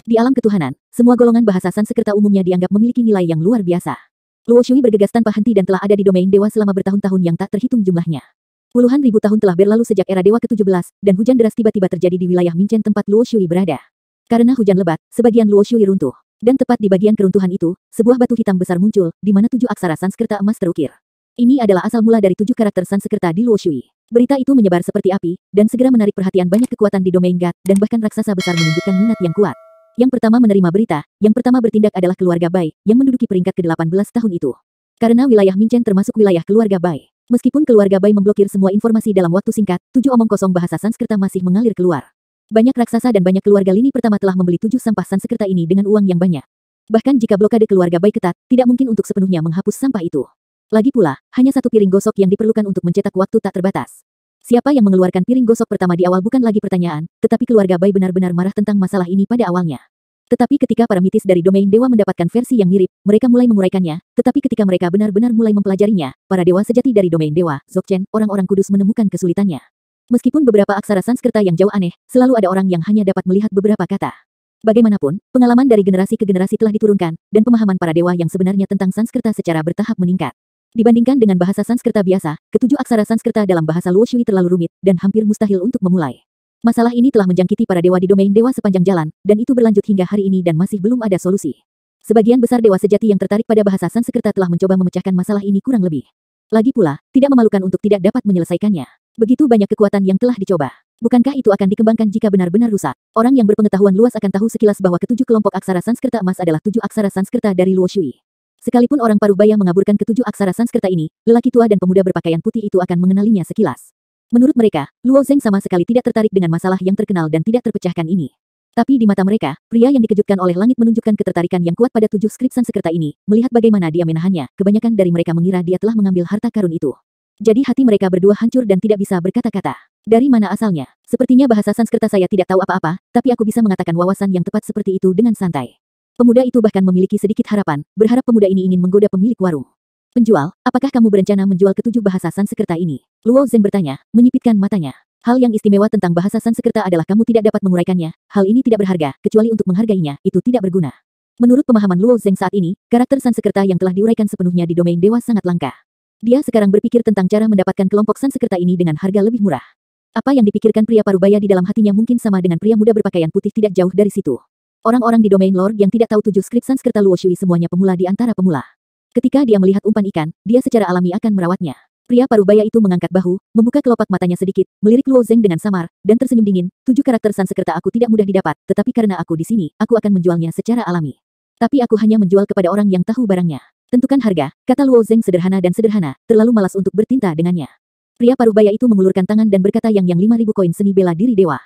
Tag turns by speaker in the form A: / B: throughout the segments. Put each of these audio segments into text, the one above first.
A: Di alam ketuhanan, semua golongan bahasa Sanskerta umumnya dianggap memiliki nilai yang luar biasa. Luo Shui bergegas tanpa henti dan telah ada di domain dewa selama bertahun-tahun yang tak terhitung jumlahnya. Puluhan ribu tahun telah berlalu sejak era dewa ke-17, dan hujan deras tiba-tiba terjadi di wilayah Minchen tempat Luo Shui berada. Karena hujan lebat, sebagian Luo Shui runtuh. Dan tepat di bagian keruntuhan itu, sebuah batu hitam besar muncul, di mana 7 aksara Sanskerta emas terukir. Ini adalah asal mula dari 7 karakter Sanskerta di Luo Shui. Berita itu menyebar seperti api, dan segera menarik perhatian banyak kekuatan di domain God, dan bahkan raksasa besar menunjukkan minat yang kuat. Yang pertama menerima berita, yang pertama bertindak adalah keluarga Bai, yang menduduki peringkat ke-18 tahun itu. Karena wilayah Minchen termasuk wilayah keluarga Bai. Meskipun keluarga Bai memblokir semua informasi dalam waktu singkat, 7 omong kosong bahasa Sanskerta masih mengalir keluar. Banyak raksasa dan banyak keluarga lini pertama telah membeli 7 sampah Sanskerta ini dengan uang yang banyak. Bahkan jika blokade keluarga Bai ketat, tidak mungkin untuk sepenuhnya menghapus sampah itu. Lagi pula, hanya 1 piring gosok yang diperlukan untuk mencetak waktu tak terbatas. Siapa yang mengeluarkan piring gosok pertama di awal bukan lagi pertanyaan, tetapi keluarga Bai benar-benar marah tentang masalah ini pada awalnya. Tetapi ketika para mitis dari domain dewa mendapatkan versi yang mirip, mereka mulai menguraikannya, tetapi ketika mereka benar-benar mulai mempelajarinya, para dewa sejati dari domain dewa, Dzogchen, orang-orang kudus menemukan kesulitannya. Meskipun beberapa aksara Sanskerta yang jauh aneh, selalu ada orang yang hanya dapat melihat beberapa kata. Bagaimanapun, pengalaman dari generasi ke generasi telah diturunkan, dan pemahaman para dewa yang sebenarnya tentang Sanskerta secara bertahap meningkat. Dibandingkan dengan bahasa Sanskerta biasa, ke-7 aksara Sanskerta dalam bahasa Luo Shui terlalu rumit, dan hampir mustahil untuk memulai. Masalah ini telah menjangkiti para dewa di domain dewa sepanjang jalan, dan itu berlanjut hingga hari ini dan masih belum ada solusi. Sebagian besar dewa sejati yang tertarik pada bahasa Sanskerta telah mencoba memecahkan masalah ini kurang lebih. Lagi pula, tidak memalukan untuk tidak dapat menyelesaikannya. Begitu banyak kekuatan yang telah dicoba. Bukankah itu akan dikembangkan jika benar-benar rusak? Orang yang berpengetahuan luas akan tahu sekilas bahwa ke-7 kelompok aksara Sanskerta emas adalah 7 aksara Sanskerta dari Luo Shui. Sekalipun orang Parubaya mengaburkan ke-7 aksara Sanskerta ini, lelaki tua dan pemuda berpakaian putih itu akan mengenalinya sekilas. Menurut mereka, Luo Zeng sama sekali tidak tertarik dengan masalah yang terkenal dan tidak terpecahkan ini. Tapi di mata mereka, pria yang dikejutkan oleh langit menunjukkan ketertarikan yang kuat pada 7 skrip Sanskerta ini, melihat bagaimana dia menahannya, kebanyakan dari mereka mengira dia telah mengambil harta karun itu. Jadi hati mereka berdua hancur dan tidak bisa berkata-kata. Dari mana asalnya? Sepertinya bahasa Sanskerta saya tidak tahu apa-apa, tapi aku bisa mengatakan wawasan yang tepat seperti itu dengan santai. Pemuda itu bahkan memiliki sedikit harapan, berharap pemuda ini ingin menggoda pemilik warung. Penjual, apakah kamu berencana menjual ke-7 bahasa Sanskerta ini? Luo Zeng bertanya, menyipitkan matanya. Hal yang istimewa tentang bahasa Sanskerta adalah kamu tidak dapat menguraikannya, hal ini tidak berharga, kecuali untuk menghargainya, itu tidak berguna. Menurut pemahaman Luo Zeng saat ini, karakter Sanskerta yang telah diuraikan sepenuhnya di domain dewa sangat langka. Dia sekarang berpikir tentang cara mendapatkan kelompok Sanskerta ini dengan harga lebih murah. Apa yang dipikirkan pria Parubaya di dalam hatinya mungkin sama dengan pria muda berpakaian putih tidak jauh dari situ. Orang-orang di domain Lord yang tidak tahu 7 skrip Sanskerta Luo Shui semuanya pemula di antara pemula. Ketika dia melihat umpan ikan, dia secara alami akan merawatnya. Pria Parubaya itu mengangkat bahu, membuka kelopak matanya sedikit, melirik Luo Zeng dengan samar, dan tersenyum dingin. 7 karakter Sanskerta aku tidak mudah didapat, tetapi karena aku di sini, aku akan menjualnya secara alami. Tapi aku hanya menjual kepada orang yang tahu barangnya. Tentukan harga, kata Luo Zeng sederhana dan sederhana, terlalu malas untuk bertinta dengannya. Pria Parubaya itu mengulurkan tangan dan berkata yang 5.000 koin seni bela diri dewa.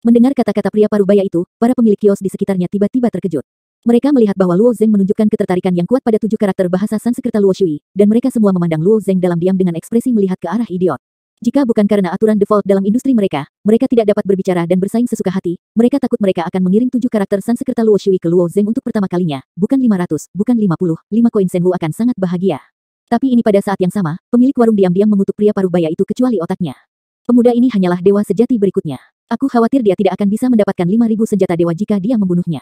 A: Mendengar kata-kata pria Parubaya itu, para pemilik kios di sekitarnya tiba-tiba terkejut. Mereka melihat bahwa Luo Zeng menunjukkan ketertarikan yang kuat pada 7 karakter bahasa Sanskerta Luo Shui, dan mereka semua memandang Luo Zeng dalam diam dengan ekspresi melihat ke arah idiot. Jika bukan karena aturan default dalam industri mereka, mereka tidak dapat berbicara dan bersaing sesuka hati, mereka takut mereka akan mengirim 7 karakter Sanskerta Luo Shui ke Luo Zeng untuk pertama kalinya, bukan 500, bukan 50, 5 koin senwu akan sangat bahagia. Tapi ini pada saat yang sama, pemilik warung diam-diam mengutuk pria Parubaya itu kecuali otaknya. Pemuda ini hanyalah dewa sejati berikutnya. Aku khawatir dia tidak akan bisa mendapatkan 5.000 senjata dewa jika dia membunuhnya.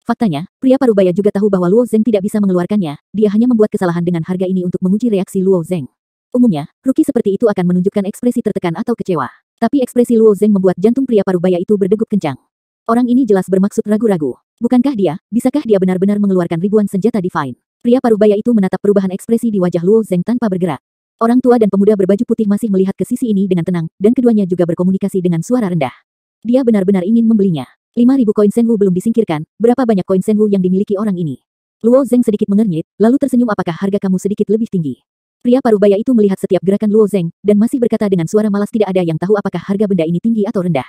A: Faktanya, pria Parubaya juga tahu bahwa Luo Zeng tidak bisa mengeluarkannya, dia hanya membuat kesalahan dengan harga ini untuk menguji reaksi Luo Zeng. Umumnya, ruki seperti itu akan menunjukkan ekspresi tertekan atau kecewa. Tapi ekspresi Luo Zeng membuat jantung pria Parubaya itu berdegup kencang. Orang ini jelas bermaksud ragu-ragu. Bukankah bisakah dia benar-benar mengeluarkan ribuan senjata divine? Pria Parubaya itu menatap perubahan ekspresi di wajah Luo Zeng tanpa bergerak. Orang tua dan pemuda berbaju putih masih melihat ke sisi ini dengan tenang, dan keduanya juga berkomunikasi dengan suara rendah. Dia benar-benar ingin membelinya. 5.000 koin senwu belum disingkirkan, berapa banyak koin senwu yang dimiliki orang ini? Luo Zeng sedikit mengernyit, lalu tersenyum apakah harga kamu sedikit lebih tinggi? Pria Parubaya itu melihat setiap gerakan Luo Zeng, dan masih berkata dengan suara malas tidak ada yang tahu apakah harga benda ini tinggi atau rendah.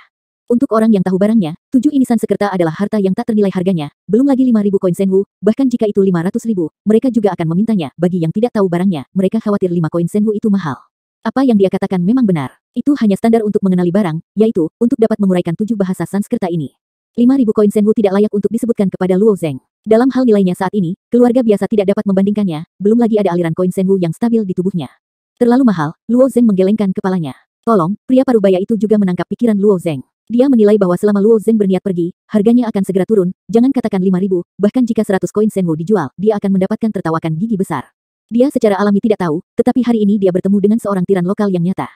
A: Untuk orang yang tahu barangnya, 7 ini Sanskerta adalah harta yang tak ternilai harganya, belum lagi 5.000 koin senwu, bahkan jika itu 500.000, mereka juga akan memintanya, bagi yang tidak tahu barangnya, mereka khawatir 5 koin senwu itu mahal. Apa yang dia katakan memang benar. Itu hanya standar untuk mengenali barang, yaitu, untuk dapat menguraikan 7 bahasa Sanskerta ini. 5.000 koin senwu tidak layak untuk disebutkan kepada Luo Zeng. Dalam hal nilainya saat ini, keluarga biasa tidak dapat membandingkannya, belum lagi ada aliran koin senwu yang stabil di tubuhnya. Terlalu mahal, Luo Zeng menggelengkan kepalanya. Tolong, pria Parubaya itu juga menangkap pikiran Luo Zeng. Dia menilai bahwa selama Luo Zeng berniat pergi, harganya akan segera turun, jangan katakan 5.000, bahkan jika 100 koin Senwu dijual, dia akan mendapatkan tertawakan gigi besar. Dia secara alami tidak tahu, tetapi hari ini dia bertemu dengan seorang tiran lokal yang nyata.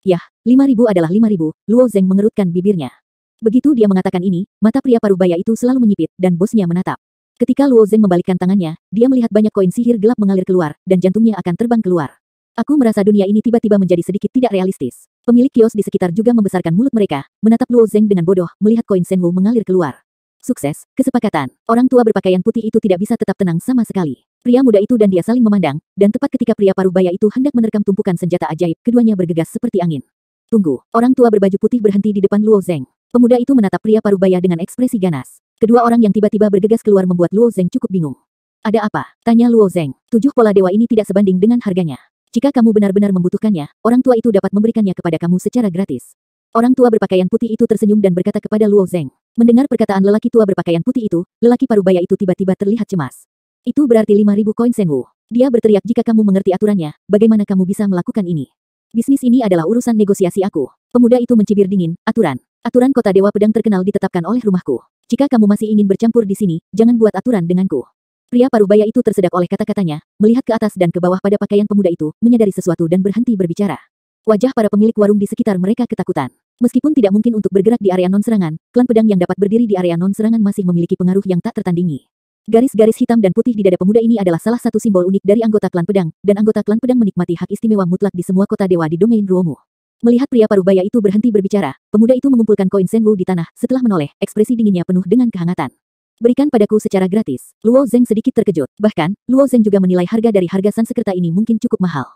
A: Yah, 5.000 adalah 5.000, Luo Zeng mengerutkan bibirnya. Begitu dia mengatakan ini, mata pria parubaya itu selalu menyipit, dan bosnya menatap. Ketika Luo Zeng membalikkan tangannya, dia melihat banyak koin sihir gelap mengalir keluar, dan jantungnya akan terbang keluar. Aku merasa dunia ini tiba-tiba menjadi sedikit tidak realistis. Pemilik kios di sekitar juga membesarkan mulut mereka, menatap Luo Zeng dengan bodoh, melihat koin Senwu mengalir keluar. Sukses, kesepakatan. Orang tua berpakaian putih itu tidak bisa tetap tenang sama sekali. Pria muda itu dan dia saling memandang, dan tepat ketika pria parubaya itu hendak menerkam tumpukan senjata ajaib, keduanya bergegas seperti angin. Tunggu, orang tua berbaju putih berhenti di depan Luo Zeng. Pemuda itu menatap pria parubaya dengan ekspresi ganas. Kedua orang yang tiba-tiba bergegas keluar membuat Luo Zeng cukup bingung. Ada apa? Tanya Luo Zeng. 7 pola dewa ini tidak sebanding dengan harganya. Jika kamu benar-benar membutuhkannya, orang tua itu dapat memberikannya kepada kamu secara gratis. Orang tua berpakaian putih itu tersenyum dan berkata kepada Luo Zeng. Mendengar perkataan lelaki tua berpakaian putih itu, lelaki parubaya itu tiba-tiba terlihat cemas. Itu berarti 5.000 koin Senwu. Dia berteriak, jika kamu mengerti aturannya, bagaimana kamu bisa melakukan ini? Bisnis ini adalah urusan negosiasi aku. Pemuda itu mencibir dingin, aturan. Aturan kota Dewa Pedang terkenal ditetapkan oleh rumahku. Jika kamu masih ingin bercampur di sini, jangan buat aturan denganku. Pria parubaya itu tersedak oleh kata-katanya, melihat ke atas dan ke bawah pada pakaian pemuda itu, menyadari sesuatu dan berhenti berbicara. Wajah para pemilik warung di sekitar mereka ketakutan. Meskipun tidak mungkin untuk bergerak di area non-serangan, klan pedang yang dapat berdiri di area non-serangan masih memiliki pengaruh yang tak tertandingi. Garis-garis hitam dan putih di dada pemuda ini adalah salah satu simbol unik dari anggota klan pedang, dan anggota klan pedang menikmati hak istimewa mutlak di semua kota dewa di domain Ruomu. Melihat pria parubaya itu berhenti berbicara, pemuda itu mengumpulkan koin Senwu di tanah, setelah menoleh, ekspresi dinginnya penuh dengan kehangatan. Berikan padaku secara gratis. Luo Zeng sedikit terkejut. Bahkan, Luo Zeng juga menilai harga dari harga Sansekerta ini mungkin cukup mahal.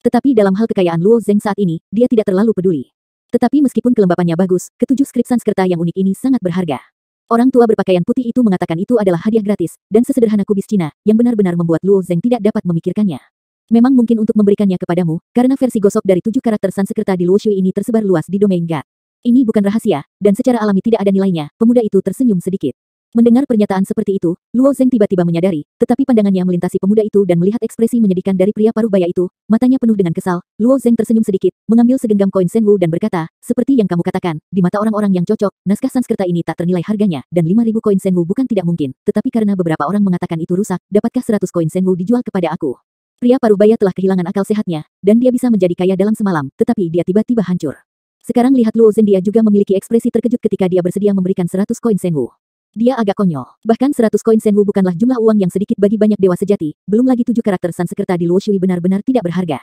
A: Tetapi dalam hal kekayaan Luo Zeng saat ini, dia tidak terlalu peduli. Tetapi meskipun kelembapannya bagus, ketujuh skrip Sansekerta yang unik ini sangat berharga. Orang tua berpakaian putih itu mengatakan itu adalah hadiah gratis, dan sesederhana kubis Cina, yang benar-benar membuat Luo Zeng tidak dapat memikirkannya. Memang mungkin untuk memberikannya kepadamu, karena versi gosok dari 7 karakter Sansekerta di Luo Shui ini tersebar luas di domain God. Ini bukan rahasia, dan secara alami tidak ada nilainya, pemuda itu tersenyum sedikit. Mendengar pernyataan seperti itu, Luo Zeng tiba-tiba menyadari, tetapi pandangannya melintasi pemuda itu dan melihat ekspresi menyedihkan dari pria parubaya itu, matanya penuh dengan kesal. Luo Zeng tersenyum sedikit, mengambil segenggam koin Senwu dan berkata, seperti yang kamu katakan, di mata orang-orang yang cocok, naskah Sansekerta ini tak ternilai harganya, dan 5.000 koin Senwu bukan tidak mungkin, tetapi karena beberapa orang mengatakan itu rusak, dapatkah 100 koin Senwu dijual kepada aku? Pria parubaya telah kehilangan akal sehatnya, dan dia bisa menjadi kaya dalam semalam, tetapi dia tiba-tiba hancur. Sekarang lihat Luo Zeng, dia juga memiliki ekspresi terkejut ketika dia bersedia memberikan 100 koin Senwu. Dia agak konyol. Bahkan 100 koin Senwu bukanlah jumlah uang yang sedikit bagi banyak dewa sejati, belum lagi 7 karakter Sansekerta di Luo Shui benar-benar tidak berharga.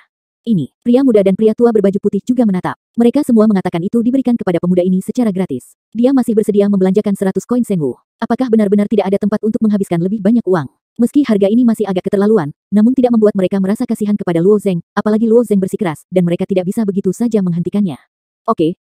A: Ini, pria muda dan pria tua berbaju putih juga menatap. Mereka semua mengatakan itu diberikan kepada pemuda ini secara gratis. Dia masih bersedia membelanjakan 100 koin Senwu. Apakah benar-benar tidak ada tempat untuk menghabiskan lebih banyak uang? Meski harga ini masih agak keterlaluan, namun tidak membuat mereka merasa kasihan kepada Luo Zeng, apalagi Luo Zeng bersikeras, dan mereka tidak bisa begitu saja menghentikannya. Oke.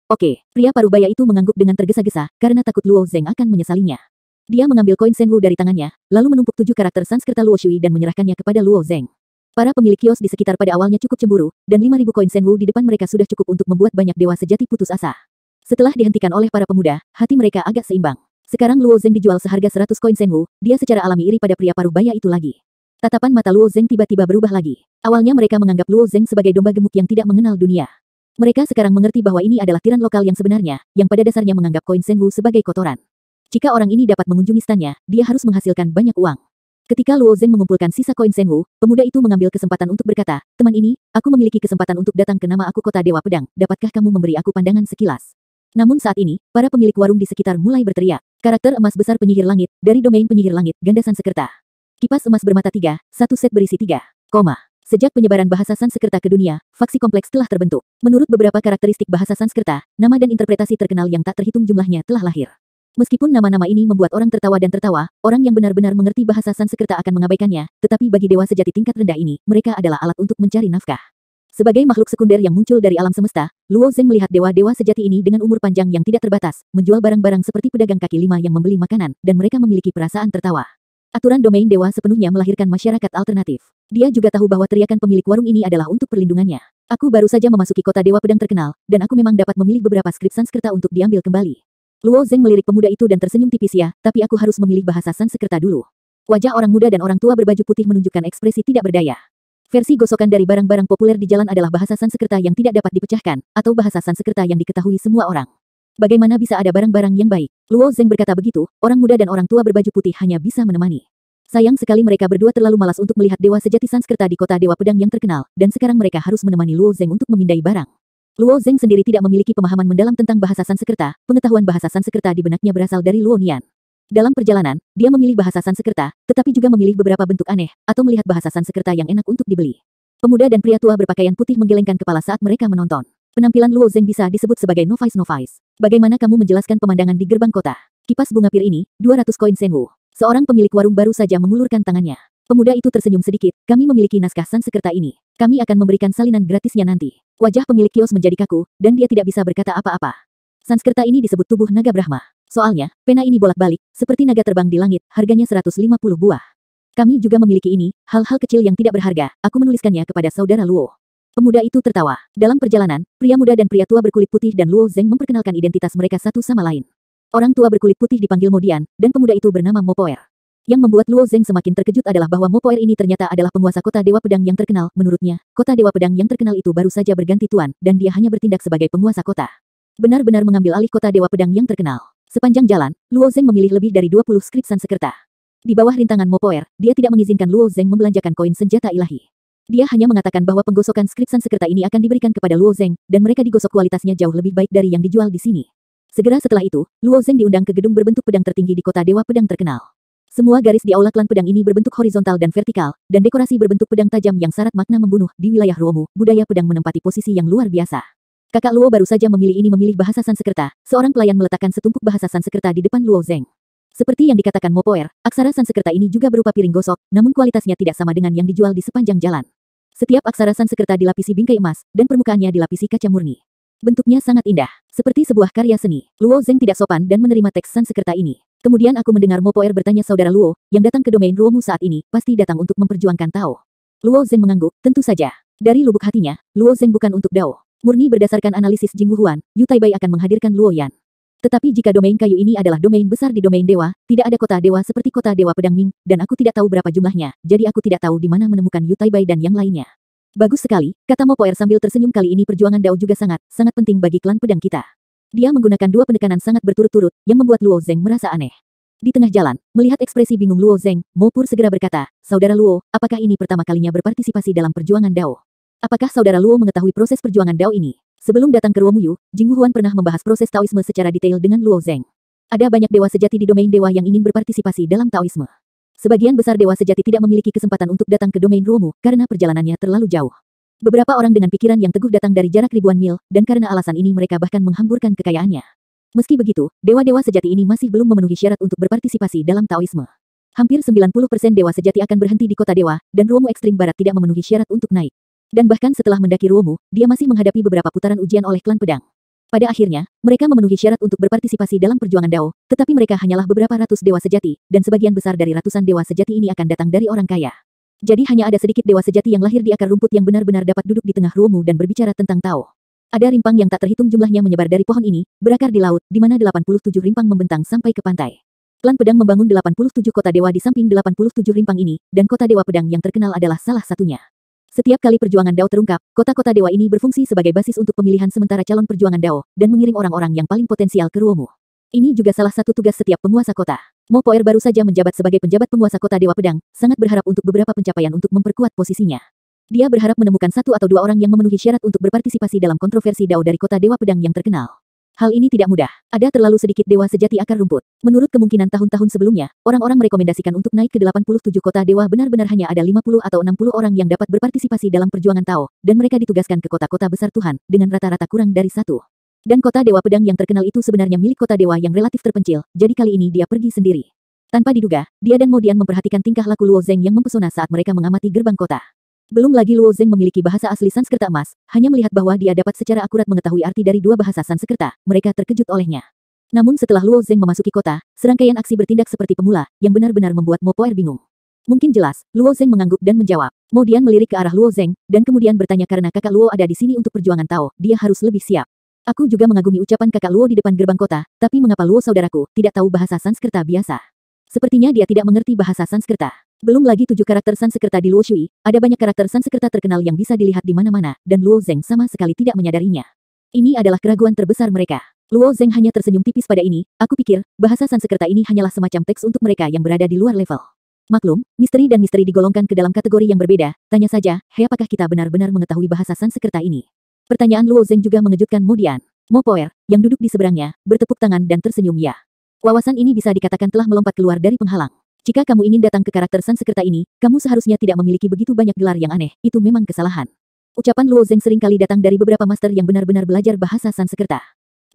A: Pria parubaya itu mengangguk dengan tergesa-gesa, karena takut Luo Zeng akan menyesalinya. Dia mengambil koin Senwu dari tangannya, lalu menumpuk 7 karakter Sansekerta Luo Shui dan menyerahkannya kepada Luo Zeng. Para pemilik kios di sekitar pada awalnya cukup cemburu, dan 5.000 koin Senwu di depan mereka sudah cukup untuk membuat banyak dewa sejati putus asa. Setelah dihentikan oleh para pemuda, hati mereka agak seimbang. Sekarang Luo Zeng dijual seharga 100 koin Senwu, dia secara alami iri pada pria parubaya itu lagi. Tatapan mata Luo Zeng tiba-tiba berubah lagi. Awalnya mereka menganggap Luo Zeng sebagai domba gemuk yang tidak mengenal dunia. Mereka sekarang mengerti bahwa ini adalah tiran lokal yang sebenarnya, yang pada dasarnya menganggap koin Senwu sebagai kotoran. Jika orang ini dapat mengunjungi stannya, dia harus menghasilkan banyak uang. Ketika Luo Zeng mengumpulkan sisa koin Senwu, pemuda itu mengambil kesempatan untuk berkata, teman ini, aku memiliki kesempatan untuk datang ke nama aku kota Dewa Pedang, dapatkah kamu memberi aku pandangan sekilas? Namun saat ini, para pemilik warung di sekitar mulai berteriak, karakter emas besar penyihir langit, dari domain penyihir langit, ganda Sansekerta. Kipas emas bermata 3, satu set berisi 3, Sejak penyebaran bahasa Sansekerta ke dunia, faksi kompleks telah terbentuk. Menurut beberapa karakteristik bahasa Sansekerta, nama dan interpretasi terkenal yang tak terhitung jumlahnya telah lahir. Meskipun nama-nama ini membuat orang tertawa dan tertawa, orang yang benar-benar mengerti bahasa Sansekerta akan mengabaikannya, tetapi bagi dewa sejati tingkat rendah ini, mereka adalah alat untuk mencari nafkah. Sebagai makhluk sekunder yang muncul dari alam semesta, Luo Zeng melihat dewa-dewa sejati ini dengan umur panjang yang tidak terbatas, menjual barang-barang seperti pedagang kaki lima yang membeli makanan, dan mereka memiliki perasaan tertawa. Aturan domain dewa sepenuhnya melahirkan masyarakat alternatif. Dia juga tahu bahwa teriakan pemilik warung ini adalah untuk perlindungannya. Aku baru saja memasuki kota Dewa Pedang terkenal, dan aku memang dapat memilih beberapa skrip Sansekerta untuk diambil kembali. Luo Zeng melirik pemuda itu dan tersenyum tipis, ya, tapi aku harus memilih bahasa Sansekerta dulu. Wajah orang muda dan orang tua berbaju putih menunjukkan ekspresi tidak berdaya. Versi gosokan dari barang-barang populer di jalan adalah bahasa Sansekerta yang tidak dapat dipecahkan, atau bahasa Sansekerta yang diketahui semua orang. Bagaimana bisa ada barang-barang yang baik? Luo Zeng berkata begitu, orang muda dan orang tua berbaju putih hanya bisa menemani. Sayang sekali mereka berdua terlalu malas untuk melihat dewa sejati Sanskerta di kota Dewa Pedang yang terkenal, dan sekarang mereka harus menemani Luo Zeng untuk memindai barang. Luo Zeng sendiri tidak memiliki pemahaman mendalam tentang bahasa Sanskerta, pengetahuan bahasa Sanskerta di benaknya berasal dari Luo Nian. Dalam perjalanan, dia memilih bahasa Sanskerta, tetapi juga memilih beberapa bentuk aneh, atau melihat bahasa Sanskerta yang enak untuk dibeli. Pemuda dan pria tua berpakaian putih menggelengkan kepala saat mereka menonton. Penampilan Luo Zeng bisa disebut sebagai novice. Bagaimana kamu menjelaskan pemandangan di gerbang kota? Kipas bunga pir ini, 200 koin senwu. Seorang pemilik warung baru saja mengulurkan tangannya. Pemuda itu tersenyum sedikit, kami memiliki naskah Sanskerta ini. Kami akan memberikan salinan gratisnya nanti. Wajah pemilik kios menjadi kaku, dan dia tidak bisa berkata apa-apa. Sanskerta ini disebut tubuh naga Brahma. Soalnya, pena ini bolak-balik, seperti naga terbang di langit, harganya 150 buah. Kami juga memiliki ini, hal-hal kecil yang tidak berharga, aku menuliskannya kepada saudara Luo. Pemuda itu tertawa. Dalam perjalanan, pria muda dan pria tua berkulit putih dan Luo Zeng memperkenalkan identitas mereka satu sama lain. Orang tua berkulit putih dipanggil Modian, dan pemuda itu bernama Mopoer. Yang membuat Luo Zeng semakin terkejut adalah bahwa Mopoer ini ternyata adalah penguasa kota Dewa Pedang yang terkenal. Menurutnya, kota Dewa Pedang yang terkenal itu baru saja berganti tuan, dan dia hanya bertindak sebagai penguasa kota. Benar-benar mengambil alih kota Dewa Pedang yang terkenal. Sepanjang jalan, Luo Zeng memilih lebih dari 20 skrip Sanskerta. Di bawah rintangan Mopoer, dia tidak mengizinkan Luo Zeng membelanjakan koin senjata ilahi. Dia hanya mengatakan bahwa penggosokan skrip Sanskerta ini akan diberikan kepada Luo Zeng, dan mereka digosok kualitasnya jauh lebih baik dari yang dijual di sini. Segera setelah itu, Luo Zeng diundang ke gedung berbentuk pedang tertinggi di kota Dewa Pedang terkenal. Semua garis di aula klan pedang ini berbentuk horizontal dan vertikal, dan dekorasi berbentuk pedang tajam yang syarat makna membunuh. Di wilayah Ruomu, budaya pedang menempati posisi yang luar biasa. Kakak Luo baru saja memilih bahasa Sanskerta. Seorang pelayan meletakkan setumpuk bahasa Sanskerta di depan Luo Zeng. Seperti yang dikatakan Mopoer, aksara Sanskerta ini juga berupa piring gosok, namun kualitasnya tidak sama dengan yang dijual di sepanjang jalan. Setiap aksara Sanskerta dilapisi bingkai emas, dan permukaannya dilapisi kaca murni. Bentuknya sangat indah, seperti sebuah karya seni. Luo Zeng tidak sopan dan menerima teks Sanskerta ini. Kemudian aku mendengar Mopoer bertanya saudara Luo, yang datang ke domain Ruomu saat ini, pasti datang untuk memperjuangkan Tao. Luo Zeng mengangguk, tentu saja. Dari lubuk hatinya, Luo Zeng bukan untuk Dao. Murni berdasarkan analisis Jing Wuhuan, Yu Taibai akan menghadirkan Luo Yan. Tetapi jika domain kayu ini adalah domain besar di domain dewa, tidak ada kota dewa seperti kota Dewa Pedang Ming, dan aku tidak tahu berapa jumlahnya, jadi aku tidak tahu di mana menemukan Yu Taibai dan yang lainnya. Bagus sekali, kata Mopoer sambil tersenyum. Kali ini perjuangan Dao juga sangat penting bagi klan pedang kita. Dia menggunakan dua penekanan sangat berturut-turut, yang membuat Luo Zeng merasa aneh. Di tengah jalan, melihat ekspresi bingung Luo Zeng, Mopur segera berkata, saudara Luo, apakah ini pertama kalinya berpartisipasi dalam perjuangan Dao? Apakah saudara Luo mengetahui proses perjuangan Dao ini? Sebelum datang ke Ruomu, Jing Wuhuan pernah membahas proses Taoisme secara detail dengan Luo Zeng. Ada banyak dewa sejati di domain dewa yang ingin berpartisipasi dalam Taoisme. Sebagian besar dewa sejati tidak memiliki kesempatan untuk datang ke domain Ruomu, karena perjalanannya terlalu jauh. Beberapa orang dengan pikiran yang teguh datang dari jarak ribuan mil, dan karena alasan ini mereka bahkan menghamburkan kekayaannya. Meski begitu, dewa-dewa sejati ini masih belum memenuhi syarat untuk berpartisipasi dalam Taoisme. Hampir 90% dewa sejati akan berhenti di kota dewa, dan Ruomu ekstrim barat tidak memenuhi syarat untuk naik. Dan bahkan setelah mendaki Ruomu, dia masih menghadapi beberapa putaran ujian oleh klan pedang. Pada akhirnya, mereka memenuhi syarat untuk berpartisipasi dalam perjuangan Dao, tetapi mereka hanyalah beberapa ratus dewa sejati, dan sebagian besar dari ratusan dewa sejati ini akan datang dari orang kaya. Jadi hanya ada sedikit dewa sejati yang lahir di akar rumput yang benar-benar dapat duduk di tengah Ruomu dan berbicara tentang Tao. Ada rimpang yang tak terhitung jumlahnya menyebar dari pohon ini, berakar di laut, di mana 87 rimpang membentang sampai ke pantai. Klan pedang membangun 87 kota dewa di samping 87 rimpang ini, dan kota dewa pedang yang terkenal adalah salah satunya. Setiap kali perjuangan Dao terungkap, kota-kota dewa ini berfungsi sebagai basis untuk pemilihan sementara calon perjuangan Dao, dan mengirim orang-orang yang paling potensial ke Ruomu. Ini juga salah satu tugas setiap penguasa kota. Mopoer baru saja menjabat sebagai penjabat penguasa kota Dewa Pedang, sangat berharap untuk beberapa pencapaian untuk memperkuat posisinya. Dia berharap menemukan satu atau dua orang yang memenuhi syarat untuk berpartisipasi dalam kontroversi Dao dari kota Dewa Pedang yang terkenal. Hal ini tidak mudah. Ada terlalu sedikit dewa sejati akar rumput. Menurut kemungkinan tahun-tahun sebelumnya, orang-orang merekomendasikan untuk naik ke 87 kota dewa benar-benar hanya ada 50 atau 60 orang yang dapat berpartisipasi dalam perjuangan Tao, dan mereka ditugaskan ke kota-kota besar Tuhan, dengan rata-rata kurang dari satu. Dan kota Dewa Pedang yang terkenal itu sebenarnya milik kota dewa yang relatif terpencil, jadi kali ini dia pergi sendiri. Tanpa diduga, dia dan Modian memperhatikan tingkah laku Luo Zeng yang mempesona saat mereka mengamati gerbang kota. Belum lagi Luo Zeng memiliki bahasa asli Sanskerta emas, hanya melihat bahwa dia dapat secara akurat mengetahui arti dari dua bahasa Sanskerta, mereka terkejut olehnya. Namun setelah Luo Zeng memasuki kota, serangkaian aksi bertindak seperti pemula, yang benar-benar membuat Mopoer bingung. Mungkin jelas, Luo Zeng mengangguk dan menjawab. Modian melirik ke arah Luo Zeng, dan kemudian bertanya karena kakak Luo ada di sini untuk perjuangan Tao, dia harus lebih siap. Aku juga mengagumi ucapan kakak Luo di depan gerbang kota, tapi mengapa Luo saudaraku tidak tahu bahasa Sanskerta biasa? Sepertinya dia tidak mengerti bahasa Sanskerta. Belum lagi 7 karakter Sanskerta di Luo Shui, ada banyak karakter Sanskerta terkenal yang bisa dilihat di mana-mana, dan Luo Zeng sama sekali tidak menyadarinya. Ini adalah keraguan terbesar mereka. Luo Zeng hanya tersenyum tipis pada ini, aku pikir, bahasa Sanskerta ini hanyalah semacam teks untuk mereka yang berada di luar level. Maklum, misteri dan misteri digolongkan ke dalam kategori yang berbeda, tanya saja, hei apakah kita benar-benar mengetahui bahasa Sanskerta ini? Pertanyaan Luo Zeng juga mengejutkan Mo Dian. Mo Poer, yang duduk di seberangnya, bertepuk tangan dan tersenyum ya. Wawasan ini bisa dikatakan telah melompat keluar dari penghalang. Jika kamu ingin datang ke karakter Sanskerta ini, kamu seharusnya tidak memiliki begitu banyak gelar yang aneh, itu memang kesalahan. Ucapan Luo Zeng sering kali datang dari beberapa master yang benar-benar belajar bahasa Sanskerta.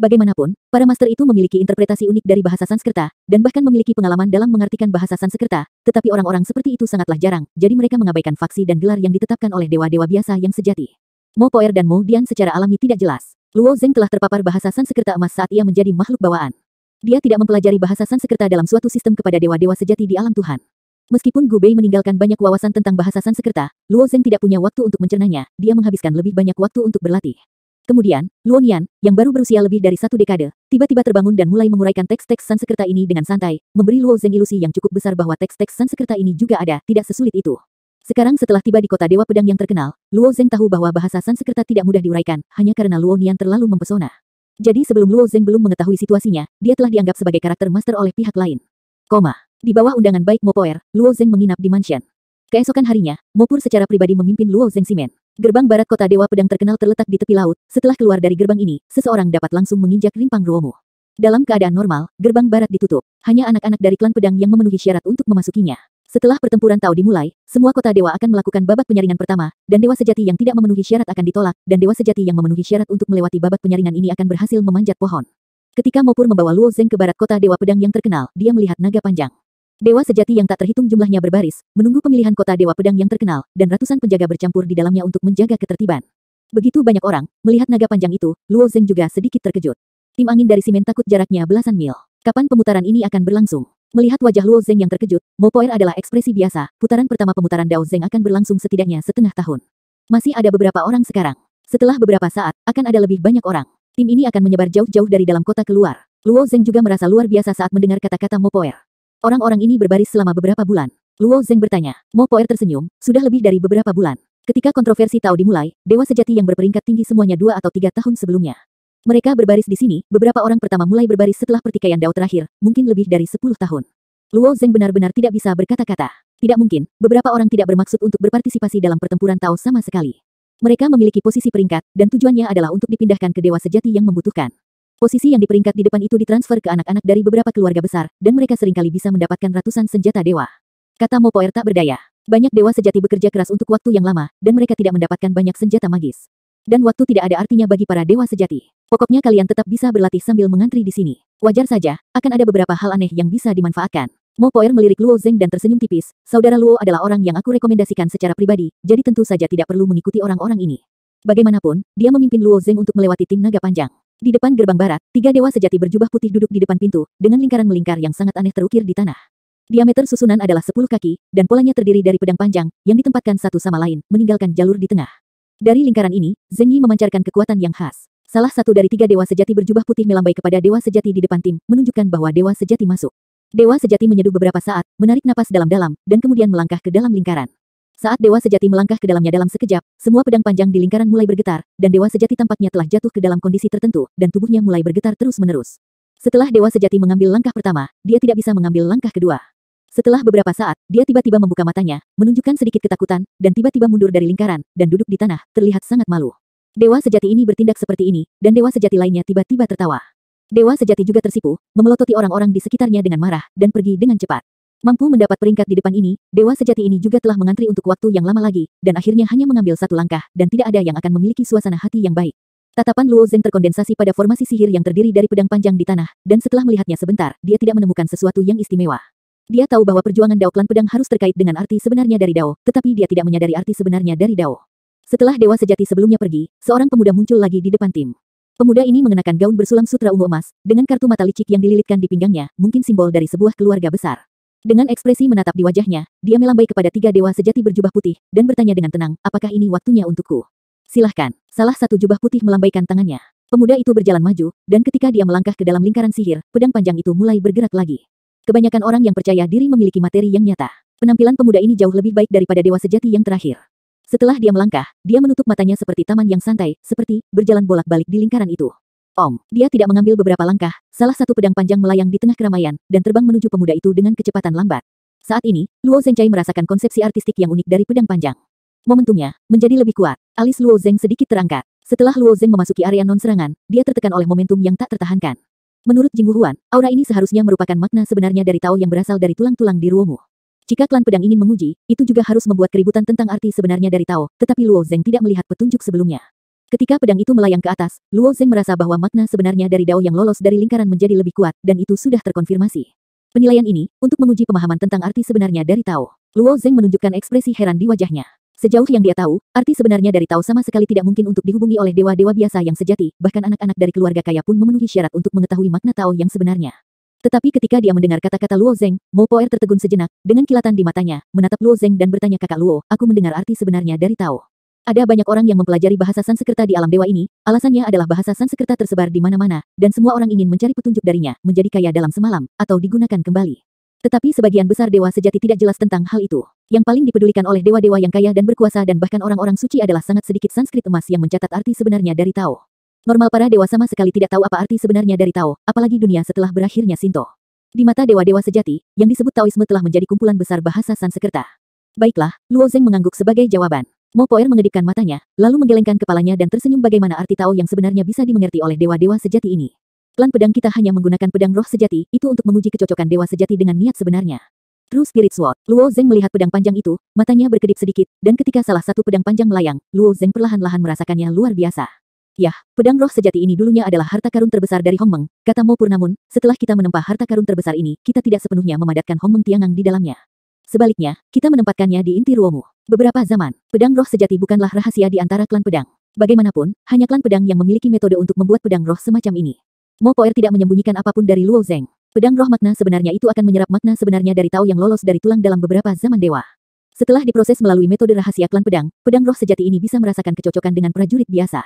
A: Bagaimanapun, para master itu memiliki interpretasi unik dari bahasa Sanskerta, dan bahkan memiliki pengalaman dalam mengartikan bahasa Sanskerta, tetapi orang-orang seperti itu sangatlah jarang, jadi mereka mengabaikan faksi dan gelar yang ditetapkan oleh dewa-dewa biasa yang sejati. Mo Poer dan Mo Dian secara alami tidak jelas. Luo Zeng telah terpapar bahasa Sanskerta emas saat ia menjadi makhluk bawaan. Dia tidak mempelajari bahasa Sanskerta dalam suatu sistem kepada dewa-dewa sejati di alam Tuhan. Meskipun Gu Bei meninggalkan banyak wawasan tentang bahasa Sanskerta, Luo Zeng tidak punya waktu untuk mencernanya, dia menghabiskan lebih banyak waktu untuk berlatih. Kemudian, Luo Nian, yang baru berusia lebih dari 1 dekade, tiba-tiba terbangun dan mulai menguraikan teks-teks Sanskerta ini dengan santai, memberi Luo Zeng ilusi yang cukup besar bahwa teks-teks Sanskerta ini juga ada, tidak sesulit itu. Sekarang setelah tiba di kota Dewa Pedang yang terkenal, Luo Zeng tahu bahwa bahasa Sanskerta tidak mudah diuraikan, hanya karena Luo Nian terlalu mempesona. Jadi sebelum Luo Zeng belum mengetahui situasinya, dia telah dianggap sebagai karakter master oleh pihak lain. Di bawah undangan baik Mo Poer, Luo Zeng menginap di mansion. Keesokan harinya, Mo Pur secara pribadi memimpin Luo Zeng Simen. Gerbang barat kota Dewa Pedang terkenal terletak di tepi laut. Setelah keluar dari gerbang ini, seseorang dapat langsung menginjak rimpang Ruomu. Dalam keadaan normal, gerbang barat ditutup. Hanya anak-anak dari klan pedang yang memenuhi syarat untuk memasukinya. Setelah pertempuran Tao dimulai, semua kota dewa akan melakukan babak penyaringan pertama, dan dewa sejati yang tidak memenuhi syarat akan ditolak, dan dewa sejati yang memenuhi syarat untuk melewati babak penyaringan ini akan berhasil memanjat pohon. Ketika Mo Pur membawa Luo Zeng ke barat kota Dewa Pedang yang terkenal, dia melihat naga panjang. Dewa sejati yang tak terhitung jumlahnya berbaris, menunggu pemilihan kota Dewa Pedang yang terkenal, dan ratusan penjaga bercampur di dalamnya untuk menjaga ketertiban. Begitu banyak orang, melihat naga panjang itu, Luo Zeng juga sedikit terkejut. Tim angin dari Simen takut jaraknya belasan mil. Kapan pemutaran ini akan berlangsung? Melihat wajah Luo Zeng yang terkejut, Mo Poer adalah ekspresi biasa, putaran pertama pemutaran Dao Zeng akan berlangsung setidaknya setengah tahun. Masih ada beberapa orang sekarang. Setelah beberapa saat, akan ada lebih banyak orang. Tim ini akan menyebar jauh-jauh dari dalam kota keluar. Luo Zeng juga merasa luar biasa saat mendengar kata-kata Mo Poer. Orang-orang ini berbaris selama beberapa bulan. Luo Zeng bertanya. Mo Poer tersenyum, sudah lebih dari beberapa bulan. Ketika kontroversi Tao dimulai, dewa sejati yang berperingkat tinggi semuanya 2 atau 3 tahun sebelumnya. Mereka berbaris di sini, beberapa orang pertama mulai berbaris setelah pertikaian Dao terakhir, mungkin lebih dari 10 tahun. Luo Zeng benar-benar tidak bisa berkata-kata. Tidak mungkin, beberapa orang tidak bermaksud untuk berpartisipasi dalam pertempuran Tao sama sekali. Mereka memiliki posisi peringkat, dan tujuannya adalah untuk dipindahkan ke dewa sejati yang membutuhkan. Posisi yang di peringkat di depan itu ditransfer ke anak-anak dari beberapa keluarga besar, dan mereka seringkali bisa mendapatkan ratusan senjata dewa. Kata Mo Poer tak berdaya. Banyak dewa sejati bekerja keras untuk waktu yang lama, dan mereka tidak mendapatkan banyak senjata magis. Dan waktu tidak ada artinya bagi para dewa sejati. Pokoknya kalian tetap bisa berlatih sambil mengantri di sini. Wajar saja, akan ada beberapa hal aneh yang bisa dimanfaatkan. Mo Poer melirik Luo Zeng dan tersenyum tipis. Saudara Luo adalah orang yang aku rekomendasikan secara pribadi, jadi tentu saja tidak perlu mengikuti orang-orang ini. Bagaimanapun, dia memimpin Luo Zeng untuk melewati tim naga panjang. Di depan gerbang barat, 3 dewa sejati berjubah putih duduk di depan pintu, dengan lingkaran melingkar yang sangat aneh terukir di tanah. Diameter susunan adalah 10 kaki, dan polanya terdiri dari pedang panjang, yang ditempatkan satu sama lain, meninggalkan jalur di tengah. Dari lingkaran ini, Zeng Yi memancarkan kekuatan yang khas. Salah satu dari 3 dewa sejati berjubah putih melambai kepada dewa sejati di depan tim, menunjukkan bahwa dewa sejati masuk. Dewa sejati menyeduh beberapa saat, menarik napas dalam-dalam, dan kemudian melangkah ke dalam lingkaran. Saat dewa sejati melangkah ke dalamnya dalam sekejap, semua pedang panjang di lingkaran mulai bergetar, dan dewa sejati tampaknya telah jatuh ke dalam kondisi tertentu, dan tubuhnya mulai bergetar terus-menerus. Setelah dewa sejati mengambil langkah pertama, dia tidak bisa mengambil langkah kedua. Setelah beberapa saat, dia tiba-tiba membuka matanya, menunjukkan sedikit ketakutan, dan tiba-tiba mundur dari lingkaran, dan duduk di tanah, terlihat sangat malu. Dewa sejati ini bertindak seperti ini, dan dewa sejati lainnya tiba-tiba tertawa. Dewa sejati juga tersipu, memelototi orang-orang di sekitarnya dengan marah, dan pergi dengan cepat. Mampu mendapat peringkat di depan ini, dewa sejati ini juga telah mengantri untuk waktu yang lama lagi, dan akhirnya hanya mengambil satu langkah, dan tidak ada yang akan memiliki suasana hati yang baik. Tatapan Luo Zeng terkondensasi pada formasi sihir yang terdiri dari pedang panjang di tanah, dan setelah melihatnya sebentar, dia tidak menemukan sesuatu yang istimewa. Dia tahu bahwa perjuangan Dao klan pedang harus terkait dengan arti sebenarnya dari Dao, tetapi dia tidak menyadari arti sebenarnya dari Dao. Setelah dewa sejati sebelumnya pergi, seorang pemuda muncul lagi di depan tim. Pemuda ini mengenakan gaun bersulam sutra ungu emas, dengan kartu mata licik yang dililitkan di pinggangnya, mungkin simbol dari sebuah keluarga besar. Dengan ekspresi menatap di wajahnya, dia melambai kepada 3 dewa sejati berjubah putih, dan bertanya dengan tenang, apakah ini waktunya untukku? Silahkan. Salah satu jubah putih melambaikan tangannya. Pemuda itu berjalan maju, dan ketika dia melangkah ke dalam lingkaran sihir, pedang panjang itu mulai bergerak lagi. Kebanyakan orang yang percaya diri memiliki materi yang nyata. Penampilan pemuda ini jauh lebih baik daripada dewa sejati yang terakhir. Setelah dia melangkah, dia menutup matanya seperti taman yang santai, seperti berjalan bolak-balik di lingkaran itu. Dia tidak mengambil beberapa langkah, salah satu pedang panjang melayang di tengah keramaian, dan terbang menuju pemuda itu dengan kecepatan lambat. Saat ini, Luo Zhengjai merasakan konsepsi artistik yang unik dari pedang panjang. Momentumnya menjadi lebih kuat. Alis Luo Zheng sedikit terangkat. Setelah Luo Zheng memasuki area non-serangan, dia tertekan oleh momentum yang tak tertahankan. Menurut Jing Wuhuan, aura ini seharusnya merupakan makna sebenarnya dari Tao yang berasal dari tulang-tulang di Ruomu. Jika klan pedang ingin menguji, itu juga harus membuat keributan tentang arti sebenarnya dari Tao, tetapi Luo Zheng tidak melihat petunjuk sebelumnya. Ketika pedang itu melayang ke atas, Luo Zheng merasa bahwa makna sebenarnya dari Dao yang lolos dari lingkaran menjadi lebih kuat, dan itu sudah terkonfirmasi. Penilaian ini, untuk menguji pemahaman tentang arti sebenarnya dari Tao. Luo Zheng menunjukkan ekspresi heran di wajahnya. Sejauh yang dia tahu, arti sebenarnya dari Tao sama sekali tidak mungkin untuk dihubungi oleh dewa-dewa biasa yang sejati, bahkan anak-anak dari keluarga kaya pun memenuhi syarat untuk mengetahui makna Tao yang sebenarnya. Tetapi ketika dia mendengar kata-kata Luo Zheng, Mo Poer tertegun sejenak, dengan kilatan di matanya, menatap Luo Zheng dan bertanya, "Kakak Luo, aku mendengar arti sebenarnya dari Tao." Ada banyak orang yang mempelajari bahasa Sanskerta di alam dewa ini, alasannya adalah bahasa Sanskerta tersebar di mana-mana, dan semua orang ingin mencari petunjuk darinya, menjadi kaya dalam semalam, atau digunakan kembali. Tetapi sebagian besar dewa sejati tidak jelas tentang hal itu. Yang paling dipedulikan oleh dewa-dewa yang kaya dan berkuasa dan bahkan orang-orang suci adalah sangat sedikit Sanskrit emas yang mencatat arti sebenarnya dari Tao. Normal para dewa sama sekali tidak tahu apa arti sebenarnya dari Tao, apalagi dunia setelah berakhirnya Shinto. Di mata dewa-dewa sejati, yang disebut Taoisme telah menjadi kumpulan besar bahasa Sanskerta. Baiklah, Luo Zheng mengangguk sebagai jawaban. Mo Poer mengedipkan matanya, lalu menggelengkan kepalanya dan tersenyum bagaimana arti Tao yang sebenarnya bisa dimengerti oleh dewa-dewa sejati ini. Klan pedang kita hanya menggunakan pedang roh sejati, itu untuk menguji kecocokan dewa sejati dengan niat sebenarnya. True Spirit Sword. Luo Zheng melihat pedang panjang itu, matanya berkedip sedikit, dan ketika salah satu pedang panjang melayang, Luo Zheng perlahan-lahan merasakannya luar biasa. Yah, pedang roh sejati ini dulunya adalah harta karun terbesar dari Hongmeng, kata Mo Pur, namun, setelah kita menempa harta karun terbesar ini, kita tidak sepenuhnya memadatkan Hongmeng Tiangang di dalamnya. Sebaliknya, kita menempatkannya di inti Ruomu. Beberapa zaman, pedang roh sejati bukanlah rahasia di antara klan pedang. Bagaimanapun, hanya klan pedang yang memiliki metode untuk membuat pedang roh semacam ini. Mo Poer tidak menyembunyikan apapun dari Luo Zheng. Pedang roh makna sebenarnya itu akan menyerap makna sebenarnya dari Tao yang lolos dari tulang dalam beberapa zaman dewa. Setelah diproses melalui metode rahasia klan pedang, pedang roh sejati ini bisa merasakan kecocokan dengan prajurit biasa.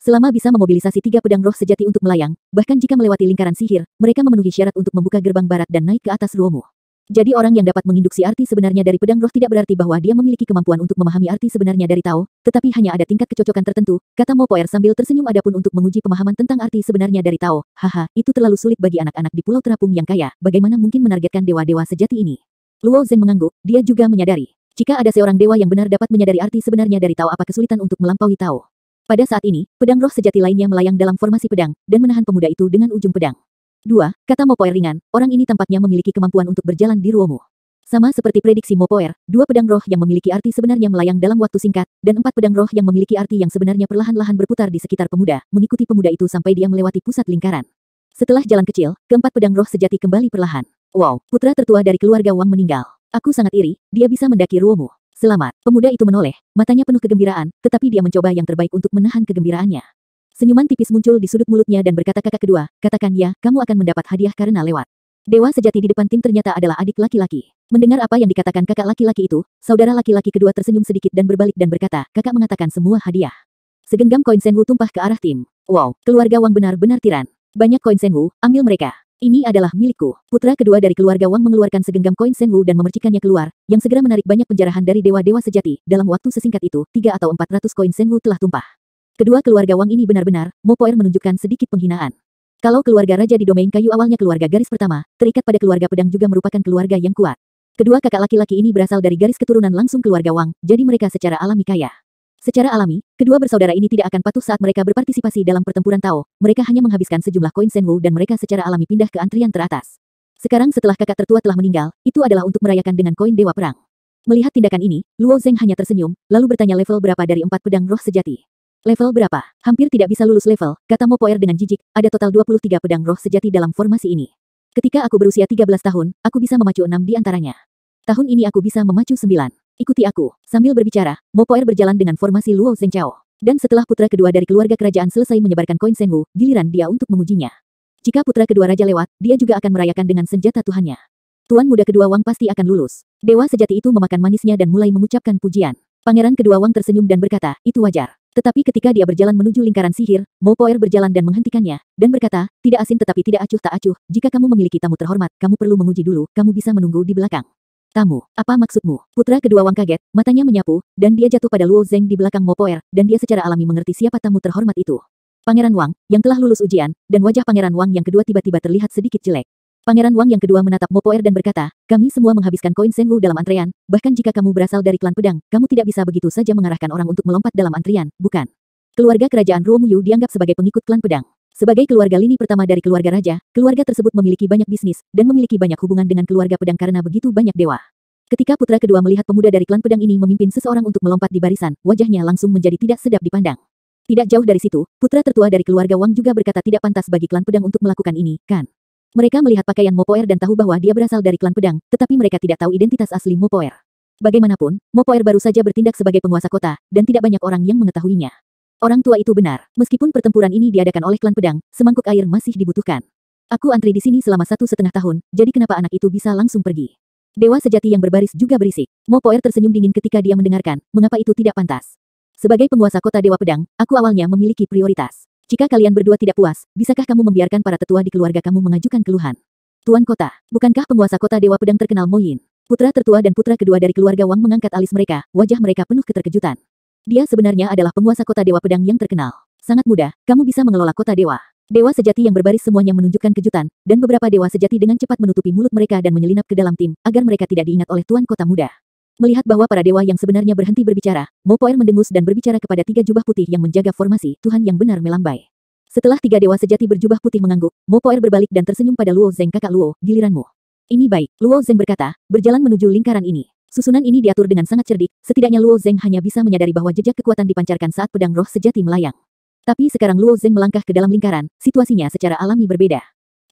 A: Selama bisa memobilisasi 3 pedang roh sejati untuk melayang, bahkan jika melewati lingkaran sihir, mereka memenuhi syarat untuk membuka gerbang barat dan naik ke atas Ruomu. Jadi orang yang dapat menginduksi arti sebenarnya dari pedang roh tidak berarti bahwa dia memiliki kemampuan untuk memahami arti sebenarnya dari Tao, tetapi hanya ada tingkat kecocokan tertentu, kata Mo Poer sambil tersenyum. Adapun untuk menguji pemahaman tentang arti sebenarnya dari Tao, haha, itu terlalu sulit bagi anak-anak di Pulau Terapung yang kaya, bagaimana mungkin menargetkan dewa-dewa sejati ini? Luo Zheng mengangguk, dia juga menyadari. Jika ada seorang dewa yang benar dapat menyadari arti sebenarnya dari Tao, apa kesulitan untuk melampaui Tao? Pada saat ini, pedang roh sejati lainnya melayang dalam formasi pedang, dan menahan pemuda itu dengan ujung pedang. 2, kata Mo Poer ringan, orang ini tampaknya memiliki kemampuan untuk berjalan di Ruomu. Sama seperti prediksi Mo Poer, 2 pedang roh yang memiliki arti sebenarnya melayang dalam waktu singkat, dan 4 pedang roh yang memiliki arti yang sebenarnya perlahan-lahan berputar di sekitar pemuda, mengikuti pemuda itu sampai dia melewati pusat lingkaran. Setelah jalan kecil, keempat pedang roh sejati kembali perlahan. Wow, putra tertua dari keluarga Wang meninggal. Aku sangat iri, dia bisa mendaki Ruomu. Selamat, pemuda itu menoleh, matanya penuh kegembiraan, tetapi dia mencoba yang terbaik untuk menahan kegembiraannya. Senyuman tipis muncul di sudut mulutnya dan berkata, kakak kedua, katakan ya, kamu akan mendapat hadiah karena lewat. Dewa sejati di depan tim ternyata adalah adik laki-laki. Mendengar apa yang dikatakan kakak laki-laki itu, saudara laki-laki kedua tersenyum sedikit dan berbalik dan berkata, kakak mengatakan semua hadiah. Segenggam koin Senwu tumpah ke arah tim. Wow, keluarga Wang benar-benar tiran. Banyak koin Senwu, ambil mereka. Ini adalah milikku. Putra kedua dari keluarga Wang mengeluarkan segenggam koin Senwu dan memercikannya keluar, yang segera menarik banyak penjarahan dari dewa-dewa sejati. Dalam waktu sesingkat itu, 3 atau 400 koin Senwu telah tumpah. Kedua keluarga Wang ini benar-benar, Mo Poer menunjukkan sedikit penghinaan. Kalau keluarga raja di domain kayu awalnya keluarga garis pertama, terikat pada keluarga pedang juga merupakan keluarga yang kuat. Kedua kakak laki-laki ini berasal dari garis keturunan langsung keluarga Wang, jadi mereka secara alami kaya. Secara alami, kedua bersaudara ini tidak akan patuh saat mereka berpartisipasi dalam pertempuran Tao, mereka hanya menghabiskan sejumlah koin Senwu dan mereka secara alami pindah ke antrian teratas. Sekarang setelah kakak tertua telah meninggal, itu adalah untuk merayakan dengan koin Dewa Perang. Melihat tindakan ini, Luo Zheng hanya tersenyum, lalu bertanya level berapa dari 4 pedang roh sejati. Level berapa? Hampir tidak bisa lulus level, kata Mo Poer dengan jijik, ada total 23 pedang roh sejati dalam formasi ini. Ketika aku berusia 13 tahun, aku bisa memacu 6 di antaranya. Tahun ini aku bisa memacu 9. Ikuti aku. Sambil berbicara, Mo Poer berjalan dengan formasi Luo Zhengchao. Dan setelah putra kedua dari keluarga kerajaan selesai menyebarkan koin Senwu, giliran dia untuk mengujinya. Jika putra kedua raja lewat, dia juga akan merayakan dengan senjata Tuhannya. Tuan muda kedua Wang pasti akan lulus. Dewa sejati itu memakan manisnya dan mulai mengucapkan pujian. Pangeran kedua Wang tersenyum dan berkata, itu wajar. Tetapi ketika dia berjalan menuju lingkaran sihir, Mo Poer berjalan dan menghentikannya, dan berkata, tidak asin tetapi tidak acuh tak acuh, jika kamu memiliki tamu terhormat, kamu perlu menguji dulu, kamu bisa menunggu di belakang. Tamu, apa maksudmu? Putra kedua Wang kaget, matanya menyapu, dan dia jatuh pada Luo Zheng di belakang Mo Poer, dan dia secara alami mengerti siapa tamu terhormat itu. Pangeran Wang, yang telah lulus ujian, dan wajah Pangeran Wang yang kedua tiba-tiba terlihat sedikit jelek. Pangeran Wang yang kedua menatap Mo Poer dan berkata, kami semua menghabiskan koin Senwu dalam antrean, bahkan jika kamu berasal dari klan pedang, kamu tidak bisa begitu saja mengarahkan orang untuk melompat dalam antrian, bukan? Keluarga kerajaan Ruomuyu dianggap sebagai pengikut klan pedang. Sebagai keluarga lini pertama dari keluarga raja, keluarga tersebut memiliki banyak bisnis, dan memiliki banyak hubungan dengan keluarga pedang karena begitu banyak dewa. Ketika putra kedua melihat pemuda dari klan pedang ini memimpin seseorang untuk melompat di barisan, wajahnya langsung menjadi tidak sedap dipandang. Tidak jauh dari situ, putra tertua dari keluarga Wang juga berkata tidak pantas bagi klan pedang untuk melakukan ini, kan? Mereka melihat pakaian Mo Poer dan tahu bahwa dia berasal dari klan pedang, tetapi mereka tidak tahu identitas asli Mo Poer. Bagaimanapun, Mo Poer baru saja bertindak sebagai penguasa kota, dan tidak banyak orang yang mengetahuinya. Orang tua itu benar, meskipun pertempuran ini diadakan oleh klan pedang, semangkuk air masih dibutuhkan. Aku antri di sini selama 1,5 tahun, jadi kenapa anak itu bisa langsung pergi? Dewa sejati yang berbaris juga berisik. Mo Poer tersenyum dingin ketika dia mendengarkan, mengapa itu tidak pantas. Sebagai penguasa kota Dewa Pedang, aku awalnya memiliki prioritas. Jika kalian berdua tidak puas, bisakah kamu membiarkan para tetua di keluarga kamu mengajukan keluhan? Tuan kota, bukankah penguasa kota Dewa Pedang terkenal Mo Yin? Putra tertua dan putra kedua dari keluarga Wang mengangkat alis mereka, wajah mereka penuh keterkejutan. Dia sebenarnya adalah penguasa kota Dewa Pedang yang terkenal. Sangat mudah, kamu bisa mengelola kota dewa. Dewa sejati yang berbaris semuanya menunjukkan kejutan, dan beberapa dewa sejati dengan cepat menutupi mulut mereka dan menyelinap ke dalam tim, agar mereka tidak diingat oleh tuan kota muda. Melihat bahwa para dewa yang sebenarnya berhenti berbicara, Mo Poer mendengus dan berbicara kepada 3 jubah putih yang menjaga formasi, Tuhan yang benar melambai. Setelah 3 dewa sejati berjubah putih mengangguk, Mo Poer berbalik dan tersenyum pada Luo Zeng kakak Luo, giliranmu. Ini baik, Luo Zeng berkata, berjalan menuju lingkaran ini. Susunan ini diatur dengan sangat cerdik, setidaknya Luo Zeng hanya bisa menyadari bahwa jejak kekuatan dipancarkan saat pedang roh sejati melayang. Tapi sekarang Luo Zeng melangkah ke dalam lingkaran, situasinya secara alami berbeda.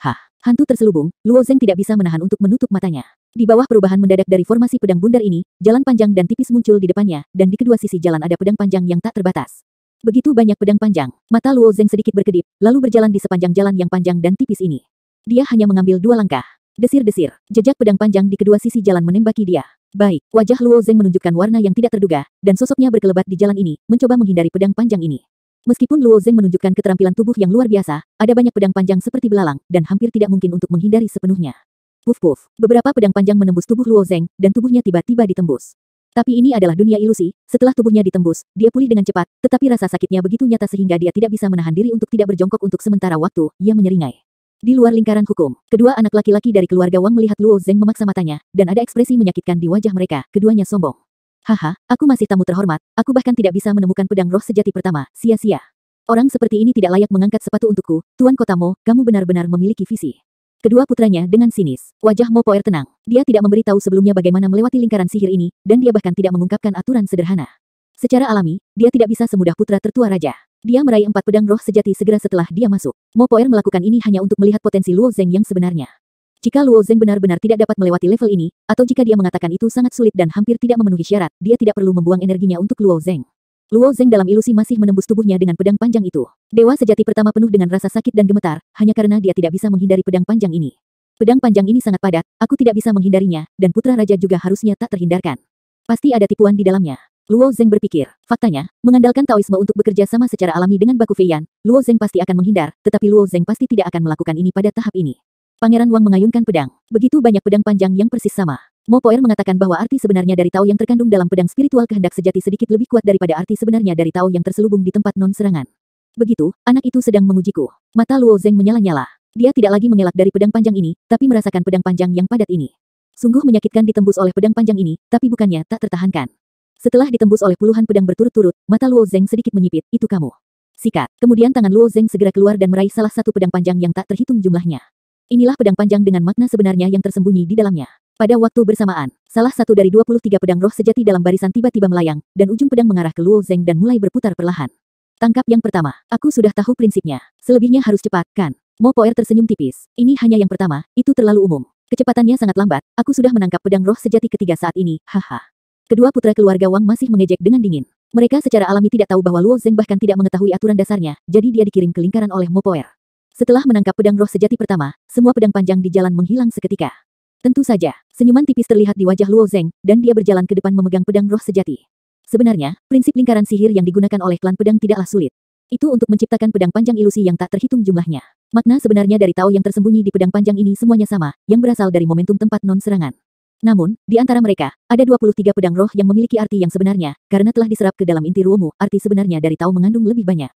A: Hah, hantu terselubung, Luo Zeng tidak bisa menahan untuk menutup matanya. Di bawah perubahan mendadak dari formasi pedang bundar ini, jalan panjang dan tipis muncul di depannya, dan di kedua sisi jalan ada pedang panjang yang tak terbatas. Begitu banyak pedang panjang, mata Luo Zeng sedikit berkedip, lalu berjalan di sepanjang jalan yang panjang dan tipis ini. Dia hanya mengambil 2 langkah. Desir-desir, jejak pedang panjang di kedua sisi jalan menembaki dia. Baik, wajah Luo Zeng menunjukkan warna yang tidak terduga, dan sosoknya berkelebat di jalan ini, mencoba menghindari pedang panjang ini. Meskipun Luo Zeng menunjukkan keterampilan tubuh yang luar biasa, ada banyak pedang panjang seperti belalang, dan hampir tidak mungkin untuk menghindari sepenuhnya. Puf-puf, beberapa pedang panjang menembus tubuh Luo Zeng, dan tubuhnya tiba-tiba ditembus. Tapi ini adalah dunia ilusi, setelah tubuhnya ditembus, dia pulih dengan cepat, tetapi rasa sakitnya begitu nyata sehingga dia tidak bisa menahan diri untuk tidak berjongkok untuk sementara waktu, ia menyeringai. Di luar lingkaran hukum, kedua anak laki-laki dari keluarga Wang melihat Luo Zeng memaksa matanya, dan ada ekspresi menyakitkan di wajah mereka, keduanya sombong. Haha, aku masih tamu terhormat, aku bahkan tidak bisa menemukan pedang roh sejati pertama, sia-sia. Orang seperti ini tidak layak mengangkat sepatu untukku, Tuan Kota Mo, kamu benar-benar memiliki visi. Kedua putranya dengan sinis. Wajah Mo Poer tenang. Dia tidak memberitahu sebelumnya bagaimana melewati lingkaran sihir ini, dan dia bahkan tidak mengungkapkan aturan sederhana. Secara alami, dia tidak bisa semudah putra tertua raja. Dia meraih 4 pedang roh sejati segera setelah dia masuk. Mo Poer melakukan ini hanya untuk melihat potensi Luo Zeng yang sebenarnya. Jika Luo Zeng benar-benar tidak dapat melewati level ini, atau jika dia mengatakan itu sangat sulit dan hampir tidak memenuhi syarat, dia tidak perlu membuang energinya untuk Luo Zeng. Luo Zeng dalam ilusi masih menembus tubuhnya dengan pedang panjang itu. Dewa sejati pertama penuh dengan rasa sakit dan gemetar, hanya karena dia tidak bisa menghindari pedang panjang ini. Pedang panjang ini sangat padat, aku tidak bisa menghindarinya, dan putra raja juga harusnya tak terhindarkan. Pasti ada tipuan di dalamnya. Luo Zeng berpikir, faktanya, mengandalkan Taoisme untuk bekerja sama secara alami dengan Baku Feiyan, Luo Zeng pasti akan menghindar, tetapi Luo Zeng pasti tidak akan melakukan ini pada tahap ini. Pangeran Wang mengayunkan pedang. Begitu banyak pedang panjang yang persis sama. Mo Poer mengatakan bahwa arti sebenarnya dari Tao yang terkandung dalam pedang spiritual kehendak sejati sedikit lebih kuat daripada arti sebenarnya dari Tao yang terselubung di tempat non-serangan. Begitu, anak itu sedang mengujiku. Mata Luo Zeng menyala-nyala. Dia tidak lagi mengelak dari pedang panjang ini, tapi merasakan pedang panjang yang padat ini. Sungguh menyakitkan ditembus oleh pedang panjang ini, tapi bukannya tak tertahankan. Setelah ditembus oleh puluhan pedang berturut-turut, mata Luo Zeng sedikit menyipit, itu kamu. Sikat. Kemudian tangan Luo Zeng segera keluar dan meraih salah satu pedang panjang yang tak terhitung jumlahnya. Inilah pedang panjang dengan makna sebenarnya yang tersembunyi di dalamnya. Pada waktu bersamaan, salah satu dari 23 pedang roh sejati dalam barisan tiba-tiba melayang, dan ujung pedang mengarah ke Luo Zeng dan mulai berputar perlahan. Tangkap yang pertama. Aku sudah tahu prinsipnya. Selebihnya harus cepat, kan? Mo Poer tersenyum tipis. Ini hanya yang pertama, itu terlalu umum. Kecepatannya sangat lambat, aku sudah menangkap pedang roh sejati ketiga saat ini, haha. Kedua putra keluarga Wang masih mengejek dengan dingin. Mereka secara alami tidak tahu bahwa Luo Zeng bahkan tidak mengetahui aturan dasarnya, jadi dia dikirim ke lingkaran oleh Mo Poer. Setelah menangkap pedang roh sejati pertama, semua pedang panjang di jalan menghilang seketika. Tentu saja, senyuman tipis terlihat di wajah Luo Zeng, dan dia berjalan ke depan memegang pedang roh sejati. Sebenarnya, prinsip lingkaran sihir yang digunakan oleh klan pedang tidaklah sulit. Itu untuk menciptakan pedang panjang ilusi yang tak terhitung jumlahnya. Makna sebenarnya dari Tao yang tersembunyi di pedang panjang ini semuanya sama, yang berasal dari momentum tempat non-serangan. Namun, di antara mereka, ada 23 pedang roh yang memiliki arti yang sebenarnya, karena telah diserap ke dalam inti Ruomu, arti sebenarnya dari Tao mengandung lebih banyak.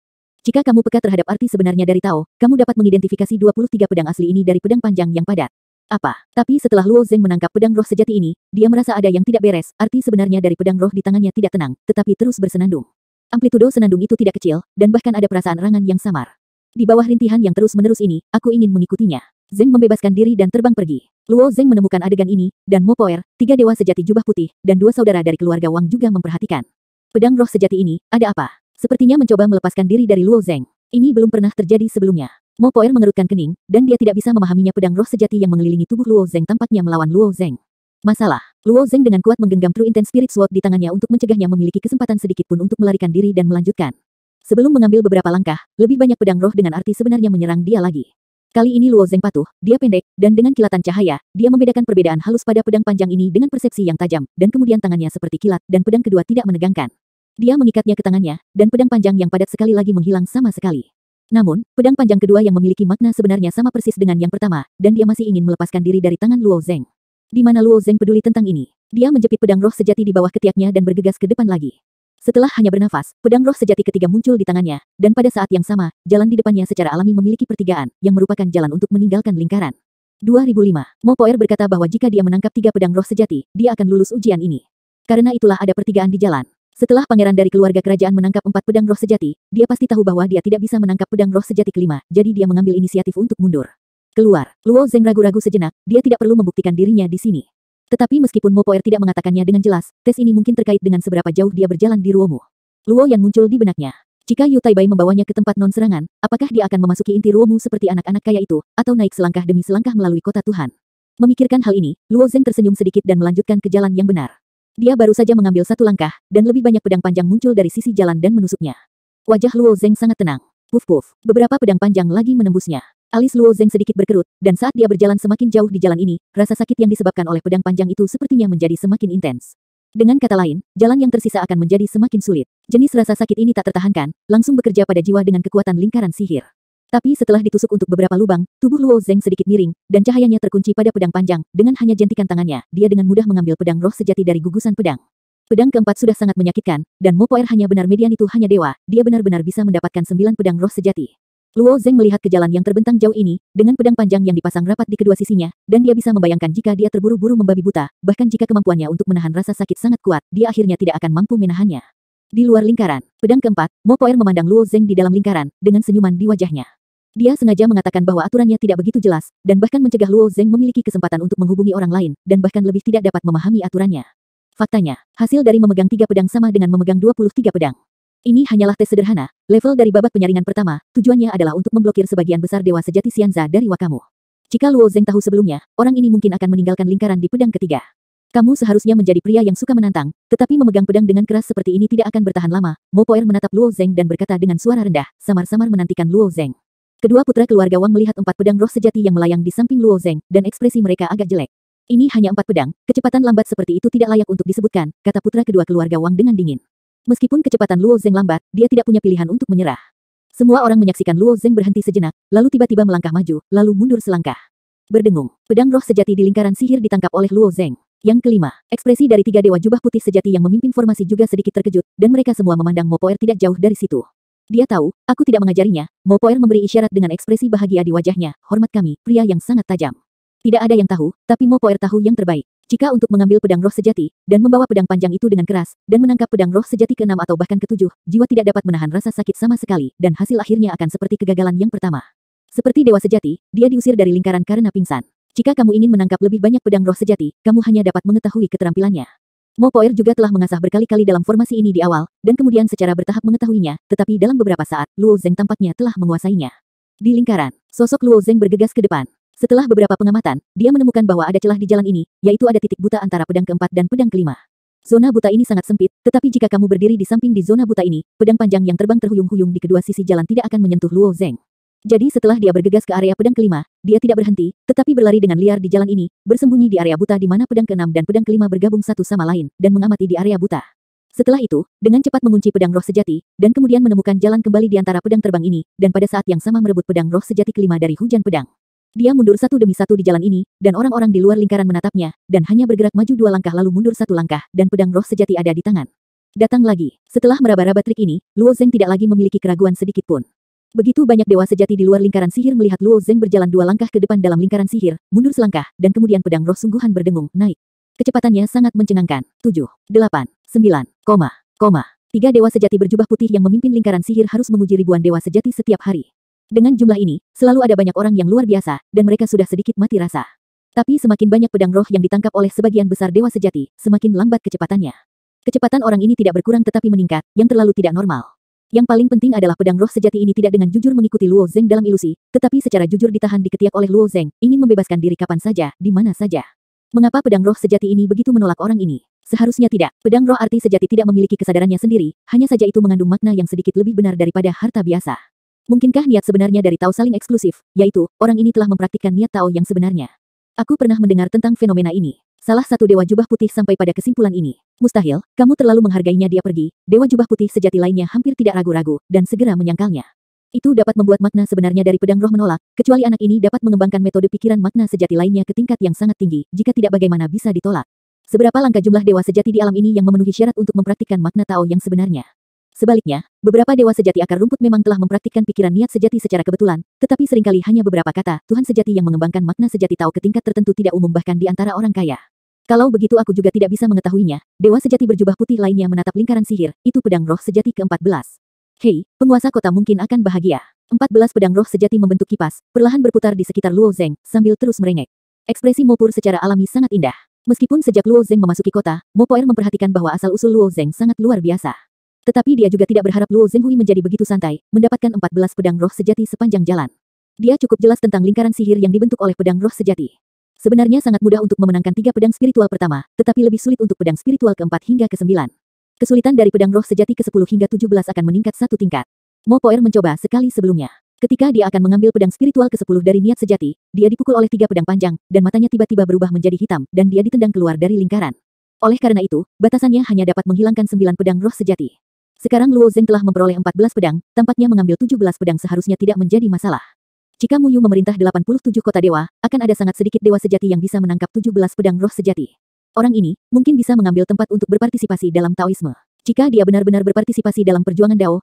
A: Jika kamu peka terhadap arti sebenarnya dari Tao, kamu dapat mengidentifikasi 23 pedang asli ini dari pedang panjang yang padat. Apa? Tapi setelah Luo Zeng menangkap pedang roh sejati ini, dia merasa ada yang tidak beres. Arti sebenarnya dari pedang roh di tangannya tidak tenang, tetapi terus bersenandung. Amplitudo senandung itu tidak kecil, dan bahkan ada perasaan erangan yang samar. Di bawah rintihan yang terus-menerus ini, aku ingin mengikutinya. Zeng membebaskan diri dan terbang pergi. Luo Zeng menemukan adegan ini, dan Mo Poer, 3 dewa sejati jubah putih, dan 2 saudara dari keluarga Wang juga memperhatikan. Pedang roh sejati ini, ada apa? Sepertinya mencoba melepaskan diri dari Luo Zeng. Ini belum pernah terjadi sebelumnya. Mo Poer mengerutkan kening, dan dia tidak bisa memahaminya pedang roh sejati yang mengelilingi tubuh Luo Zeng tampaknya melawan Luo Zeng. Masalah, Luo Zeng dengan kuat menggenggam True Intense Spirit Sword di tangannya untuk mencegahnya memiliki kesempatan sedikit pun untuk melarikan diri dan melanjutkan. Sebelum mengambil beberapa langkah, lebih banyak pedang roh dengan arti sebenarnya menyerang dia lagi. Kali ini Luo Zeng patuh, dia pendek, dan dengan kilatan cahaya, dia membedakan perbedaan halus pada pedang panjang ini dengan persepsi yang tajam, dan kemudian tangannya seperti kilat, dan pedang kedua tidak menegangkan. Dia mengikatnya ke tangannya, dan pedang panjang yang padat sekali lagi menghilang sama sekali. Namun, pedang panjang kedua yang memiliki makna sebenarnya sama persis dengan yang pertama, dan dia masih ingin melepaskan diri dari tangan Luo Zeng. Di mana Luo Zeng peduli tentang ini? Dia menjepit pedang roh sejati di bawah ketiaknya dan bergegas ke depan lagi. Setelah hanya bernafas, pedang roh sejati ketiga muncul di tangannya, dan pada saat yang sama, jalan di depannya secara alami memiliki pertigaan, yang merupakan jalan untuk meninggalkan lingkaran. 2005, Mo Poer berkata bahwa jika dia menangkap 3 pedang roh sejati, dia akan lulus ujian ini. Karena itulah ada pertigaan di jalan. Setelah pangeran dari keluarga kerajaan menangkap 4 pedang roh sejati, dia pasti tahu bahwa dia tidak bisa menangkap pedang roh sejati kelima, jadi dia mengambil inisiatif untuk mundur. Keluar, Luo Zeng ragu-ragu sejenak, dia tidak perlu membuktikan dirinya di sini. Tetapi meskipun Mo Poer tidak mengatakannya dengan jelas, tes ini mungkin terkait dengan seberapa jauh dia berjalan di Ruomu. Luo Yan muncul di benaknya. Jika Yu Taibai membawanya ke tempat non-serangan, apakah dia akan memasuki inti Ruomu seperti anak-anak kaya itu, atau naik selangkah demi selangkah melalui kota Tuhan? Memikirkan hal ini, Luo Zeng tersenyum sedikit dan melanjutkan ke jalan yang benar. Dia baru saja mengambil 1 langkah, dan lebih banyak pedang panjang muncul dari sisi jalan dan menusuknya. Wajah Luo Zeng sangat tenang. Puf-puf, beberapa pedang panjang lagi menembusnya. Alis Luo Zeng sedikit berkerut, dan saat dia berjalan semakin jauh di jalan ini, rasa sakit yang disebabkan oleh pedang panjang itu sepertinya menjadi semakin intens. Dengan kata lain, jalan yang tersisa akan menjadi semakin sulit. Jenis rasa sakit ini tak tertahankan, langsung bekerja pada jiwa dengan kekuatan lingkaran sihir. Tapi setelah ditusuk untuk beberapa lubang, tubuh Luo Zeng sedikit miring, dan cahayanya terkunci pada pedang panjang. Dengan hanya jentikan tangannya, dia dengan mudah mengambil pedang roh sejati dari gugusan pedang. Pedang keempat sudah sangat menyakitkan, dan Mo Poer hanya benar median itu hanya dewa, dia benar-benar bisa mendapatkan 9 pedang roh sejati. Luo Zeng melihat ke jalan yang terbentang jauh ini, dengan pedang panjang yang dipasang rapat di kedua sisinya, dan dia bisa membayangkan jika dia terburu-buru membabi buta, bahkan jika kemampuannya untuk menahan rasa sakit sangat kuat, dia akhirnya tidak akan mampu menahannya. Di luar lingkaran, pedang keempat, Mo Poer memandang Luo Zeng di dalam lingkaran, dengan senyuman di wajahnya. Dia sengaja mengatakan bahwa aturannya tidak begitu jelas, dan bahkan mencegah Luo Zeng memiliki kesempatan untuk menghubungi orang lain, dan bahkan lebih tidak dapat memahami aturannya. Faktanya, hasil dari memegang 3 pedang sama dengan memegang 23 pedang. Ini hanyalah tes sederhana, level dari babak penyaringan pertama, tujuannya adalah untuk memblokir sebagian besar dewa sejati Xianza dari Wakamu. Jika Luo Zeng tahu sebelumnya, orang ini mungkin akan meninggalkan lingkaran di pedang ketiga. Kamu seharusnya menjadi pria yang suka menantang, tetapi memegang pedang dengan keras seperti ini tidak akan bertahan lama. Mo Poer menatap Luo Zeng dan berkata dengan suara rendah, samar-samar menantikan Luo Zeng. Kedua putra keluarga Wang melihat 4 pedang roh sejati yang melayang di samping Luo Zeng, dan ekspresi mereka agak jelek. Ini hanya 4 pedang, kecepatan lambat seperti itu tidak layak untuk disebutkan, kata putra kedua keluarga Wang dengan dingin. Meskipun kecepatan Luo Zeng lambat, dia tidak punya pilihan untuk menyerah. Semua orang menyaksikan Luo Zeng berhenti sejenak, lalu tiba-tiba melangkah maju, lalu mundur selangkah. Berdengung, pedang roh sejati di lingkaran sihir ditangkap oleh Luo Zeng. Yang kelima, ekspresi dari 3 dewa jubah putih sejati yang memimpin formasi juga sedikit terkejut, dan mereka semua memandang Mo Poer tidak jauh dari situ. Dia tahu, aku tidak mengajarinya. Mo Poer memberi isyarat dengan ekspresi bahagia di wajahnya. Hormat kami, pria yang sangat tajam. Tidak ada yang tahu, tapi Mo Poer tahu yang terbaik. Jika untuk mengambil pedang roh sejati, dan membawa pedang panjang itu dengan keras, dan menangkap pedang roh sejati ke-6 atau bahkan ke-7, jiwa tidak dapat menahan rasa sakit sama sekali, dan hasil akhirnya akan seperti kegagalan yang pertama. Seperti dewa sejati, dia diusir dari lingkaran karena pingsan. Jika kamu ingin menangkap lebih banyak pedang roh sejati, kamu hanya dapat mengetahui keterampilannya. Mo Poer juga telah mengasah berkali-kali dalam formasi ini di awal, dan kemudian secara bertahap mengetahuinya, tetapi dalam beberapa saat, Luo Zeng tampaknya telah menguasainya. Di lingkaran, sosok Luo Zeng bergegas ke depan. Setelah beberapa pengamatan, dia menemukan bahwa ada celah di jalan ini, yaitu ada titik buta antara pedang keempat dan pedang kelima. Zona buta ini sangat sempit, tetapi jika kamu berdiri di samping di zona buta ini, pedang panjang yang terbang terhuyung-huyung di kedua sisi jalan tidak akan menyentuh Luo Zeng. Jadi setelah dia bergegas ke area pedang kelima, dia tidak berhenti, tetapi berlari dengan liar di jalan ini, bersembunyi di area buta di mana pedang keenam dan pedang kelima bergabung satu sama lain, dan mengamati di area buta. Setelah itu, dengan cepat mengunci pedang roh sejati, dan kemudian menemukan jalan kembali di antara pedang terbang ini, dan pada saat yang sama merebut pedang roh sejati kelima dari hujan pedang. Dia mundur satu demi satu di jalan ini, dan orang-orang di luar lingkaran menatapnya, dan hanya bergerak maju 2 langkah lalu mundur 1 langkah, dan pedang roh sejati ada di tangan. Datang lagi. Setelah meraba-raba trik ini, Luo Zeng tidak lagi memiliki keraguan sedikit pun. Begitu banyak dewa sejati di luar lingkaran sihir melihat Luo Zeng berjalan 2 langkah ke depan dalam lingkaran sihir, mundur selangkah, dan kemudian pedang roh sungguhan berdengung, naik. Kecepatannya sangat mencengangkan. 7, 8, 9, koma. 3 dewa sejati berjubah putih yang memimpin lingkaran sihir harus menguji ribuan dewa sejati setiap hari. Dengan jumlah ini, selalu ada banyak orang yang luar biasa, dan mereka sudah sedikit mati rasa. Tapi semakin banyak pedang roh yang ditangkap oleh sebagian besar dewa sejati, semakin lambat kecepatannya. Kecepatan orang ini tidak berkurang tetapi meningkat, yang terlalu tidak normal. Yang paling penting adalah pedang roh sejati ini tidak dengan jujur mengikuti Luo Zeng dalam ilusi, tetapi secara jujur ditahan di ketiak oleh Luo Zeng, ingin membebaskan diri kapan saja, di mana saja. Mengapa pedang roh sejati ini begitu menolak orang ini? Seharusnya tidak. Pedang roh arti sejati tidak memiliki kesadarannya sendiri, hanya saja itu mengandung makna yang sedikit lebih benar daripada harta biasa. Mungkinkah niat sebenarnya dari Tao saling eksklusif, yaitu, orang ini telah mempraktikkan niat Tao yang sebenarnya? Aku pernah mendengar tentang fenomena ini. Salah satu dewa jubah putih sampai pada kesimpulan ini. Mustahil, kamu terlalu menghargainya dia pergi, dewa jubah putih sejati lainnya hampir tidak ragu-ragu, dan segera menyangkalnya. Itu dapat membuat makna sebenarnya dari pedang roh menolak, kecuali anak ini dapat mengembangkan metode pikiran makna sejati lainnya ke tingkat yang sangat tinggi, jika tidak bagaimana bisa ditolak. Seberapa langka jumlah dewa sejati di alam ini yang memenuhi syarat untuk mempraktikkan makna Tao yang sebenarnya? Sebaliknya, beberapa dewa sejati akar rumput memang telah mempraktikkan pikiran niat sejati secara kebetulan, tetapi seringkali hanya beberapa kata, Tuhan sejati yang mengembangkan makna sejati Tao ke tingkat tertentu tidak umum bahkan di antara orang kaya. Kalau begitu aku juga tidak bisa mengetahuinya, dewa sejati berjubah putih lainnya menatap lingkaran sihir, itu pedang roh sejati ke-14. Hei, penguasa kota mungkin akan bahagia. 14 pedang roh sejati membentuk kipas, perlahan berputar di sekitar Luo Zeng, sambil terus merengek. Ekspresi Mopur secara alami sangat indah. Meskipun sejak Luo Zeng memasuki kota, Mopoer memperhatikan bahwa asal-usul Luo Zeng sangat luar biasa. Tetapi dia juga tidak berharap Luo Zenghui menjadi begitu santai, mendapatkan 14 pedang roh sejati sepanjang jalan. Dia cukup jelas tentang lingkaran sihir yang dibentuk oleh pedang roh sejati. Sebenarnya sangat mudah untuk memenangkan 3 pedang spiritual pertama, tetapi lebih sulit untuk pedang spiritual ke-4 hingga ke-9. Kesulitan dari pedang roh sejati ke-10 hingga 17 akan meningkat 1 tingkat. Mopoer mencoba sekali sebelumnya. Ketika dia akan mengambil pedang spiritual ke-10 dari niat sejati, dia dipukul oleh 3 pedang panjang, dan matanya tiba-tiba berubah menjadi hitam, dan dia ditendang keluar dari lingkaran. Oleh karena itu, batasannya hanya dapat menghilangkan 9 pedang roh sejati. Sekarang Luo Zeng telah memperoleh 14 pedang, tampaknya mengambil 17 pedang seharusnya tidak menjadi masalah. Jika Mu Yu memerintah 87 kota dewa, akan ada sangat sedikit dewa sejati yang bisa menangkap 17 pedang roh sejati. Orang ini, mungkin bisa mengambil tempat untuk berpartisipasi dalam Taoisme. Jika dia benar-benar berpartisipasi dalam perjuangan Dao,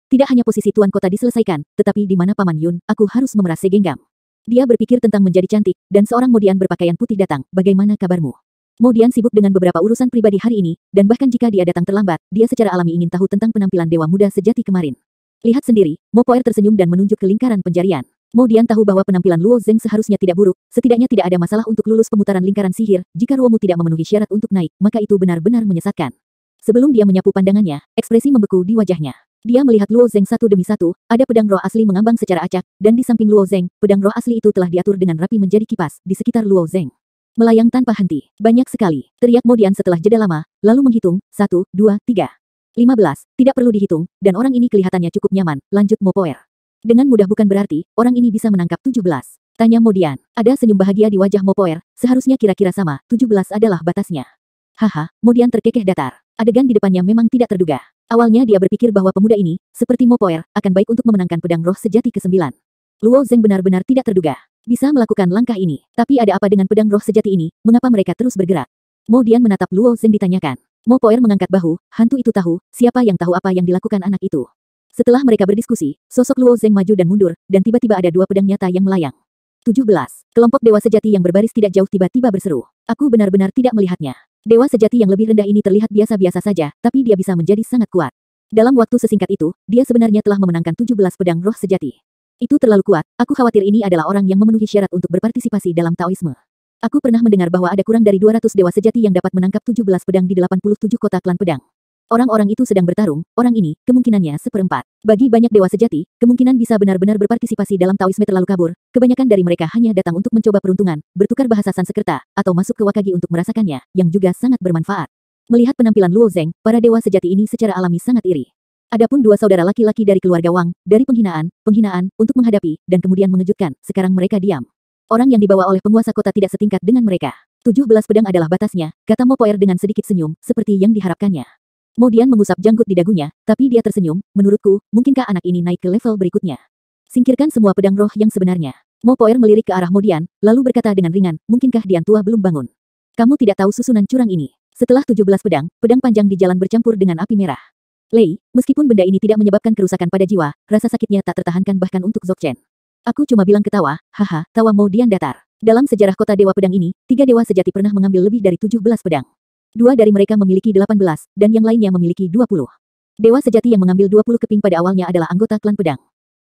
A: tidak hanya posisi tuan kota diselesaikan, tetapi di mana Paman Yun, aku harus memerase genggam. Dia berpikir tentang menjadi cantik, dan seorang Modian berpakaian putih datang, bagaimana kabarmu? Modian sibuk dengan beberapa urusan pribadi hari ini, dan bahkan jika dia datang terlambat, dia secara alami ingin tahu tentang penampilan dewa muda sejati kemarin. Lihat sendiri, Mopoer tersenyum dan menunjuk ke lingkaran penjarian. Modian tahu bahwa penampilan Luo Zeng seharusnya tidak buruk, setidaknya tidak ada masalah untuk lulus pemutaran lingkaran sihir, jika Ruomu tidak memenuhi syarat untuk naik, maka itu benar-benar menyesatkan. Sebelum dia menyapu pandangannya, ekspresi membeku di wajahnya. Dia melihat Luo Zeng satu demi satu, ada pedang roh asli mengambang secara acak, dan di samping Luo Zeng, pedang roh asli itu telah diatur dengan rapi menjadi kipas, di sekitar Luo Zeng. Melayang tanpa henti. Banyak sekali. Teriak Modian setelah jeda lama, lalu menghitung, 1, 2, 3. 15. Tidak perlu dihitung, dan orang ini kelihatannya cukup nyaman, lanjut Mopoer. Dengan mudah bukan berarti, orang ini bisa menangkap 17. Tanya Modian. Ada senyum bahagia di wajah Mopoer, seharusnya kira-kira sama, 17 adalah batasnya. Haha, Modian terkekeh datar. Adegan di depannya memang tidak terduga. Awalnya dia berpikir bahwa pemuda ini, seperti Mopoer, akan baik untuk memenangkan pedang roh sejati ke-9. Luo Zeng benar-benar tidak terduga. Bisa melakukan langkah ini. Tapi ada apa dengan pedang roh sejati ini, mengapa mereka terus bergerak? Modian menatap Luo Zeng ditanyakan. Mopoer mengangkat bahu, hantu itu tahu, siapa yang tahu apa yang dilakukan anak itu. Setelah mereka berdiskusi, sosok Luo Zeng maju dan mundur, dan tiba-tiba ada 2 pedang nyata yang melayang. 17. Kelompok dewa sejati yang berbaris tidak jauh tiba-tiba berseru. Aku benar-benar tidak melihatnya. Dewa sejati yang lebih rendah ini terlihat biasa-biasa saja, tapi dia bisa menjadi sangat kuat. Dalam waktu sesingkat itu, dia sebenarnya telah memenangkan 17 pedang roh sejati. Itu terlalu kuat, aku khawatir ini adalah orang yang memenuhi syarat untuk berpartisipasi dalam Taoisme. Aku pernah mendengar bahwa ada kurang dari 200 dewa sejati yang dapat menangkap 17 pedang di 87 kota klan pedang. Orang-orang itu sedang bertarung, orang ini, kemungkinannya seperempat. Bagi banyak dewa sejati, kemungkinan bisa benar-benar berpartisipasi dalam Taoisme terlalu kabur, kebanyakan dari mereka hanya datang untuk mencoba peruntungan, bertukar bahasa Sanskerta, atau masuk ke Wakagi untuk merasakannya, yang juga sangat bermanfaat. Melihat penampilan Luo Zeng, para dewa sejati ini secara alami sangat iri. Adapun 2 saudara laki-laki dari keluarga Wang, dari penghinaan, untuk menghadapi, dan kemudian mengejutkan, sekarang mereka diam. Orang yang dibawa oleh penguasa kota tidak setingkat dengan mereka. 17 pedang adalah batasnya, kata Mopoer dengan sedikit senyum, seperti yang diharapkannya. Modian mengusap janggut di dagunya, tapi dia tersenyum, menurutku, mungkinkah anak ini naik ke level berikutnya? Singkirkan semua pedang roh yang sebenarnya. Mopoer melirik ke arah Modian, lalu berkata dengan ringan, mungkinkah Dian tua belum bangun? Kamu tidak tahu susunan curang ini. Setelah 17 pedang, pedang panjang di jalan bercampur dengan api merah. Lei, meskipun benda ini tidak menyebabkan kerusakan pada jiwa, rasa sakitnya tak tertahankan bahkan untuk Zokchen. Aku cuma bilang ketawa, haha, tawa Modian datar. Dalam sejarah kota Dewa Pedang ini, 3 dewa sejati pernah mengambil lebih dari 17 pedang. 2 dari mereka memiliki 18, dan yang lainnya memiliki 20. Dewa sejati yang mengambil 20 keping pada awalnya adalah anggota klan pedang.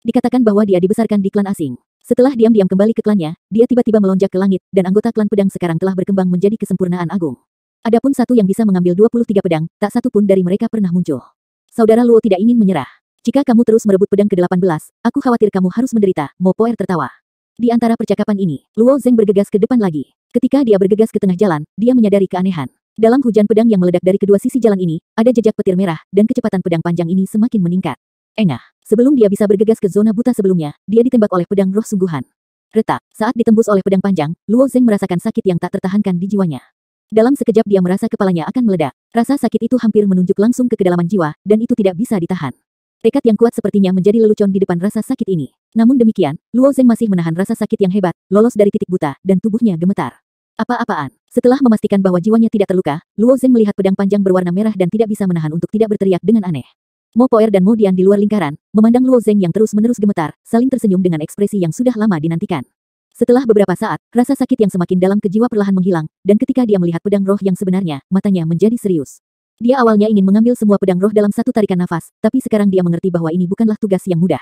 A: Dikatakan bahwa dia dibesarkan di klan asing. Setelah diam-diam kembali ke klannya, dia tiba-tiba melonjak ke langit, dan anggota klan pedang sekarang telah berkembang menjadi kesempurnaan agung. Adapun satu yang bisa mengambil 23 pedang, tak satu pun dari mereka pernah muncul. Saudara Luo tidak ingin menyerah. Jika kamu terus merebut pedang ke-18, aku khawatir kamu harus menderita, Mo Poer tertawa. Di antara percakapan ini, Luo Zeng bergegas ke depan lagi. Ketika dia bergegas ke tengah jalan, dia menyadari keanehan. Dalam hujan pedang yang meledak dari kedua sisi jalan ini, ada jejak petir merah, dan kecepatan pedang panjang ini semakin meningkat. Engah, sebelum dia bisa bergegas ke zona buta sebelumnya, dia ditembak oleh pedang roh sungguhan. Retak, saat ditembus oleh pedang panjang, Luo Zeng merasakan sakit yang tak tertahankan di jiwanya. Dalam sekejap dia merasa kepalanya akan meledak. Rasa sakit itu hampir menunjuk langsung ke kedalaman jiwa, dan itu tidak bisa ditahan. Tekad yang kuat sepertinya menjadi lelucon di depan rasa sakit ini. Namun demikian, Luo Zeng masih menahan rasa sakit yang hebat, lolos dari titik buta, dan tubuhnya gemetar. Apa-apaan? Setelah memastikan bahwa jiwanya tidak terluka, Luo Zeng melihat pedang panjang berwarna merah dan tidak bisa menahan untuk tidak berteriak dengan aneh. Mo Poer dan Mo Dian di luar lingkaran, memandang Luo Zeng yang terus-menerus gemetar, saling tersenyum dengan ekspresi yang sudah lama dinantikan. Setelah beberapa saat, rasa sakit yang semakin dalam ke jiwa perlahan menghilang, dan ketika dia melihat pedang roh yang sebenarnya, matanya menjadi serius. Dia awalnya ingin mengambil semua pedang roh dalam satu tarikan nafas, tapi sekarang dia mengerti bahwa ini bukanlah tugas yang mudah.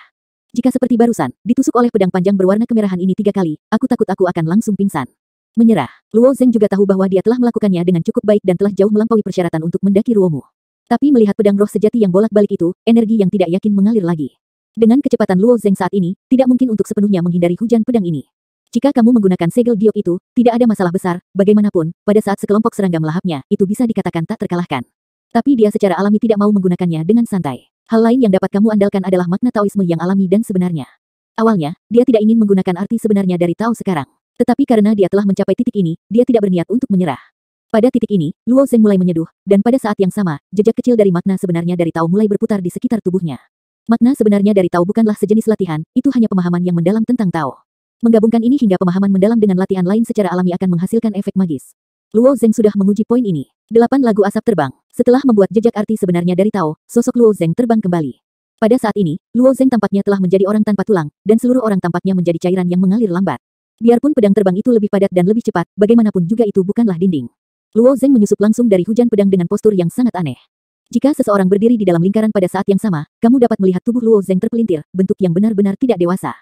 A: Jika seperti barusan, ditusuk oleh pedang panjang berwarna kemerahan ini 3 kali, aku takut aku akan langsung pingsan. Menyerah, Luo Zeng juga tahu bahwa dia telah melakukannya dengan cukup baik dan telah jauh melampaui persyaratan untuk mendaki Ruomu. Tapi melihat pedang roh sejati yang bolak-balik itu, energi yang tidak yakin mengalir lagi. Dengan kecepatan Luo Zeng saat ini, tidak mungkin untuk sepenuhnya menghindari hujan pedang ini. Jika kamu menggunakan segel giok itu, tidak ada masalah besar, bagaimanapun, pada saat sekelompok serangga melahapnya, itu bisa dikatakan tak terkalahkan. Tapi dia secara alami tidak mau menggunakannya dengan santai. Hal lain yang dapat kamu andalkan adalah makna Taoisme yang alami dan sebenarnya. Awalnya, dia tidak ingin menggunakan arti sebenarnya dari Tao sekarang. Tetapi karena dia telah mencapai titik ini, dia tidak berniat untuk menyerah. Pada titik ini, Luo Zeng mulai menyeduh, dan pada saat yang sama, jejak kecil dari makna sebenarnya dari Tao mulai berputar di sekitar tubuhnya. Makna sebenarnya dari Tao bukanlah sejenis latihan, itu hanya pemahaman yang mendalam tentang Tao. Menggabungkan ini hingga pemahaman mendalam dengan latihan lain secara alami akan menghasilkan efek magis. Luo Zeng sudah menguji poin ini. 8 lagu asap terbang. Setelah membuat jejak arti sebenarnya dari Tao, sosok Luo Zeng terbang kembali. Pada saat ini, Luo Zeng tampaknya telah menjadi orang tanpa tulang, dan seluruh orang tampaknya menjadi cairan yang mengalir lambat. Biarpun pedang terbang itu lebih padat dan lebih cepat, bagaimanapun juga itu bukanlah dinding. Luo Zeng menyusup langsung dari hujan pedang dengan postur yang sangat aneh. Jika seseorang berdiri di dalam lingkaran pada saat yang sama, kamu dapat melihat tubuh Luo Zeng terpelintir, bentuk yang benar-benar tidak dewasa.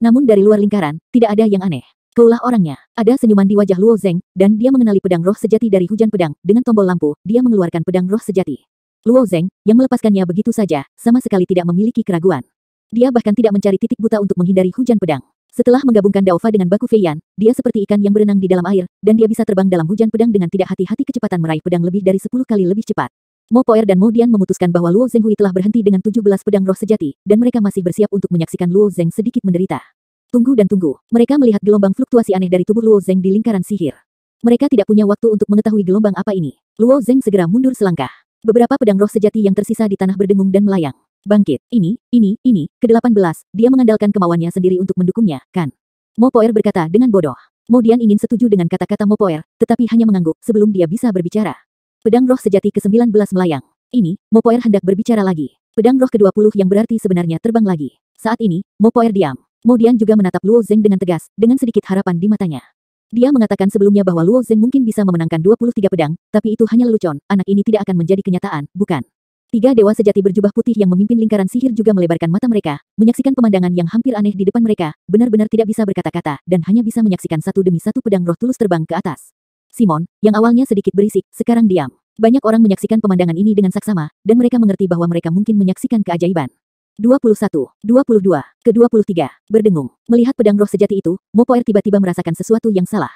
A: Namun dari luar lingkaran, tidak ada yang aneh. Kaulah orangnya. Ada senyuman di wajah Luo Zeng, dan dia mengenali pedang roh sejati dari hujan pedang. Dengan tombol lampu, dia mengeluarkan pedang roh sejati. Luo Zeng, yang melepaskannya begitu saja, sama sekali tidak memiliki keraguan. Dia bahkan tidak mencari titik buta untuk menghindari hujan pedang. Setelah menggabungkan Daofa dengan baku Feiyan, dia seperti ikan yang berenang di dalam air, dan dia bisa terbang dalam hujan pedang dengan tidak hati-hati kecepatan meraih pedang lebih dari 10 kali lebih cepat. Mo Poer dan Mo Dian memutuskan bahwa Luo Zeng Hui telah berhenti dengan 17 pedang roh sejati, dan mereka masih bersiap untuk menyaksikan Luo Zeng sedikit menderita. Tunggu dan tunggu. Mereka melihat gelombang fluktuasi aneh dari tubuh Luo Zeng di lingkaran sihir. Mereka tidak punya waktu untuk mengetahui gelombang apa ini. Luo Zeng segera mundur selangkah. Beberapa pedang roh sejati yang tersisa di tanah berdengung dan melayang. Bangkit. Ini, ke-18. Dia mengandalkan kemauannya sendiri untuk mendukungnya, kan? Mo Poer berkata dengan bodoh. Mo Dian ingin setuju dengan kata-kata Mo Poer, tetapi hanya mengangguk sebelum dia bisa berbicara. Pedang roh sejati ke-19 melayang. Ini, Mo Poer hendak berbicara lagi. Pedang roh ke-20 yang berarti sebenarnya terbang lagi. Saat ini, Mo Poer diam. Mo Dian juga menatap Luo Zeng dengan tegas, dengan sedikit harapan di matanya. Dia mengatakan sebelumnya bahwa Luo Zeng mungkin bisa memenangkan 23 pedang, tapi itu hanya lelucon, anak ini tidak akan menjadi kenyataan, bukan? 3 dewa sejati berjubah putih yang memimpin lingkaran sihir juga melebarkan mata mereka, menyaksikan pemandangan yang hampir aneh di depan mereka, benar-benar tidak bisa berkata-kata, dan hanya bisa menyaksikan satu demi satu pedang roh tulus terbang ke atas. Simon, yang awalnya sedikit berisik, sekarang diam. Banyak orang menyaksikan pemandangan ini dengan saksama, dan mereka mengerti bahwa mereka mungkin menyaksikan keajaiban. 21, 22, ke-23, berdengung. Melihat pedang roh sejati itu, Mo Poer tiba-tiba merasakan sesuatu yang salah.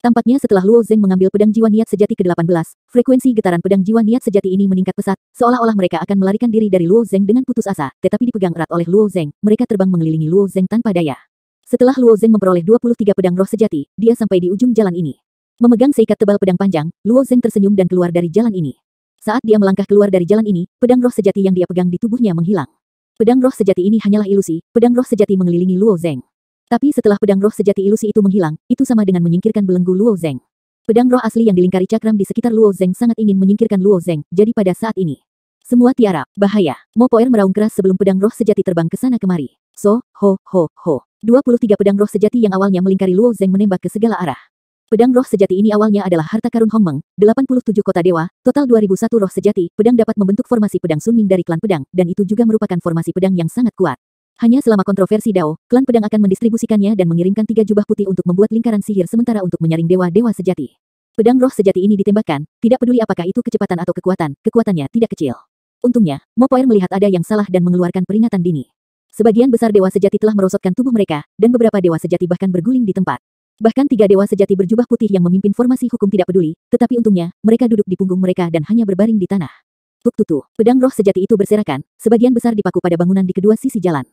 A: Tampaknya setelah Luo Zeng mengambil pedang jiwa niat sejati ke-18, frekuensi getaran pedang jiwa niat sejati ini meningkat pesat, seolah-olah mereka akan melarikan diri dari Luo Zeng dengan putus asa, tetapi dipegang erat oleh Luo Zeng, mereka terbang mengelilingi Luo Zeng tanpa daya. Setelah Luo Zeng memperoleh 23 pedang roh sejati, dia sampai di ujung jalan ini. Memegang seikat tebal pedang panjang, Luo Zeng tersenyum dan keluar dari jalan ini. Saat dia melangkah keluar dari jalan ini, pedang roh sejati yang dia pegang di tubuhnya menghilang. Pedang roh sejati ini hanyalah ilusi, pedang roh sejati mengelilingi Luo Zeng. Tapi setelah pedang roh sejati ilusi itu menghilang, itu sama dengan menyingkirkan belenggu Luo Zeng. Pedang roh asli yang dilingkari cakram di sekitar Luo Zeng sangat ingin menyingkirkan Luo Zeng, jadi pada saat ini, Semua tiarap, bahaya. Mo Poer meraung keras sebelum pedang roh sejati terbang ke sana kemari. So, ho, ho, ho. 23 pedang roh sejati yang awalnya melingkari Luo Zeng menembak ke segala arah. Pedang roh sejati ini awalnya adalah harta karun Hong Meng, 87 kota dewa, total 2001 roh sejati, pedang dapat membentuk formasi pedang Sun Ming dari klan pedang, dan itu juga merupakan formasi pedang yang sangat kuat. Hanya selama kontroversi Dao, klan pedang akan mendistribusikannya dan mengirimkan 3 jubah putih untuk membuat lingkaran sihir sementara untuk menyaring dewa-dewa sejati. Pedang roh sejati ini ditembakkan, tidak peduli apakah itu kecepatan atau kekuatan, kekuatannya tidak kecil. Untungnya, Mo Poer melihat ada yang salah dan mengeluarkan peringatan dini. Sebagian besar dewa sejati telah merosotkan tubuh mereka, dan beberapa dewa sejati bahkan berguling di tempat. Bahkan 3 dewa sejati berjubah putih yang memimpin formasi hukum tidak peduli, tetapi untungnya, mereka duduk di punggung mereka dan hanya berbaring di tanah. Tuk tutu, pedang roh sejati itu berserakan, sebagian besar dipaku pada bangunan di kedua sisi jalan.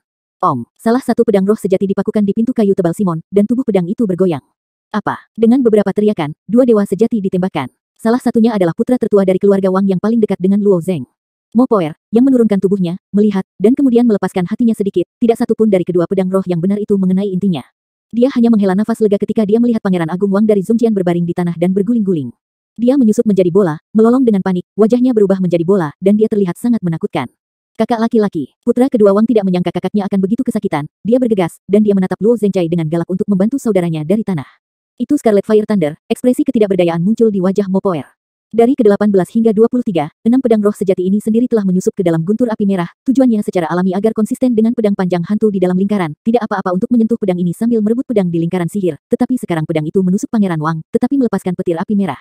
A: Salah satu pedang roh sejati dipakukan di pintu kayu tebal Simon, dan tubuh pedang itu bergoyang. Apa? Dengan beberapa teriakan, 2 dewa sejati ditembakkan. Salah satunya adalah putra tertua dari keluarga Wang yang paling dekat dengan Luo Zeng. Mo Poer, yang menurunkan tubuhnya, melihat, dan kemudian melepaskan hatinya sedikit, tidak satu pun dari kedua pedang roh yang benar itu mengenai intinya. Dia hanya menghela nafas lega ketika dia melihat Pangeran Agung Wang dari Zhongjian berbaring di tanah dan berguling-guling. Dia menyusut menjadi bola, melolong dengan panik, wajahnya berubah menjadi bola, dan dia terlihat sangat menakutkan. Kakak laki-laki, putra kedua Wang tidak menyangka kakaknya akan begitu kesakitan, dia bergegas, dan dia menatap Luo Zengcai dengan galak untuk membantu saudaranya dari tanah. Itu Scarlet Fire Thunder, ekspresi ketidakberdayaan muncul di wajah Mo Poer. Dari ke-18 hingga 23, 6 pedang roh sejati ini sendiri telah menyusup ke dalam guntur api merah, tujuannya secara alami agar konsisten dengan pedang panjang hantu di dalam lingkaran, tidak apa-apa untuk menyentuh pedang ini sambil merebut pedang di lingkaran sihir, tetapi sekarang pedang itu menusuk Pangeran Wang, tetapi melepaskan petir api merah.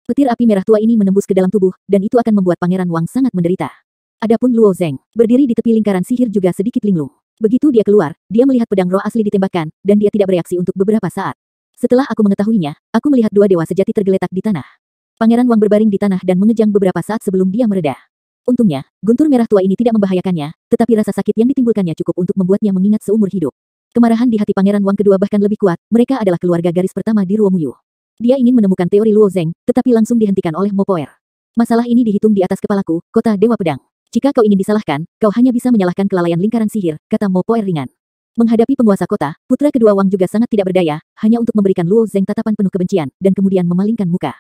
A: Petir api merah tua ini menembus ke dalam tubuh, dan itu akan membuat Pangeran Wang sangat menderita. Adapun Luo Zeng, berdiri di tepi lingkaran sihir juga sedikit linglung. Begitu dia keluar, dia melihat pedang roh asli ditembakkan, dan dia tidak bereaksi untuk beberapa saat. Setelah aku mengetahuinya, aku melihat 2 dewa sejati tergeletak di tanah. Pangeran Wang berbaring di tanah dan mengejang beberapa saat sebelum dia mereda. Untungnya, guntur merah tua ini tidak membahayakannya, tetapi rasa sakit yang ditimbulkannya cukup untuk membuatnya mengingat seumur hidup. Kemarahan di hati Pangeran Wang kedua bahkan lebih kuat, mereka adalah keluarga garis pertama di Ruomuyu. Dia ingin menemukan teori Luo Zeng, tetapi langsung dihentikan oleh Mo Poer. Masalah ini dihitung di atas kepalaku, kota Dewa Pedang. Jika kau ingin disalahkan, kau hanya bisa menyalahkan kelalaian lingkaran sihir, kata Mo Poer ringan. Menghadapi penguasa kota, putra kedua Wang juga sangat tidak berdaya, hanya untuk memberikan Luo Zeng tatapan penuh kebencian, dan kemudian memalingkan muka.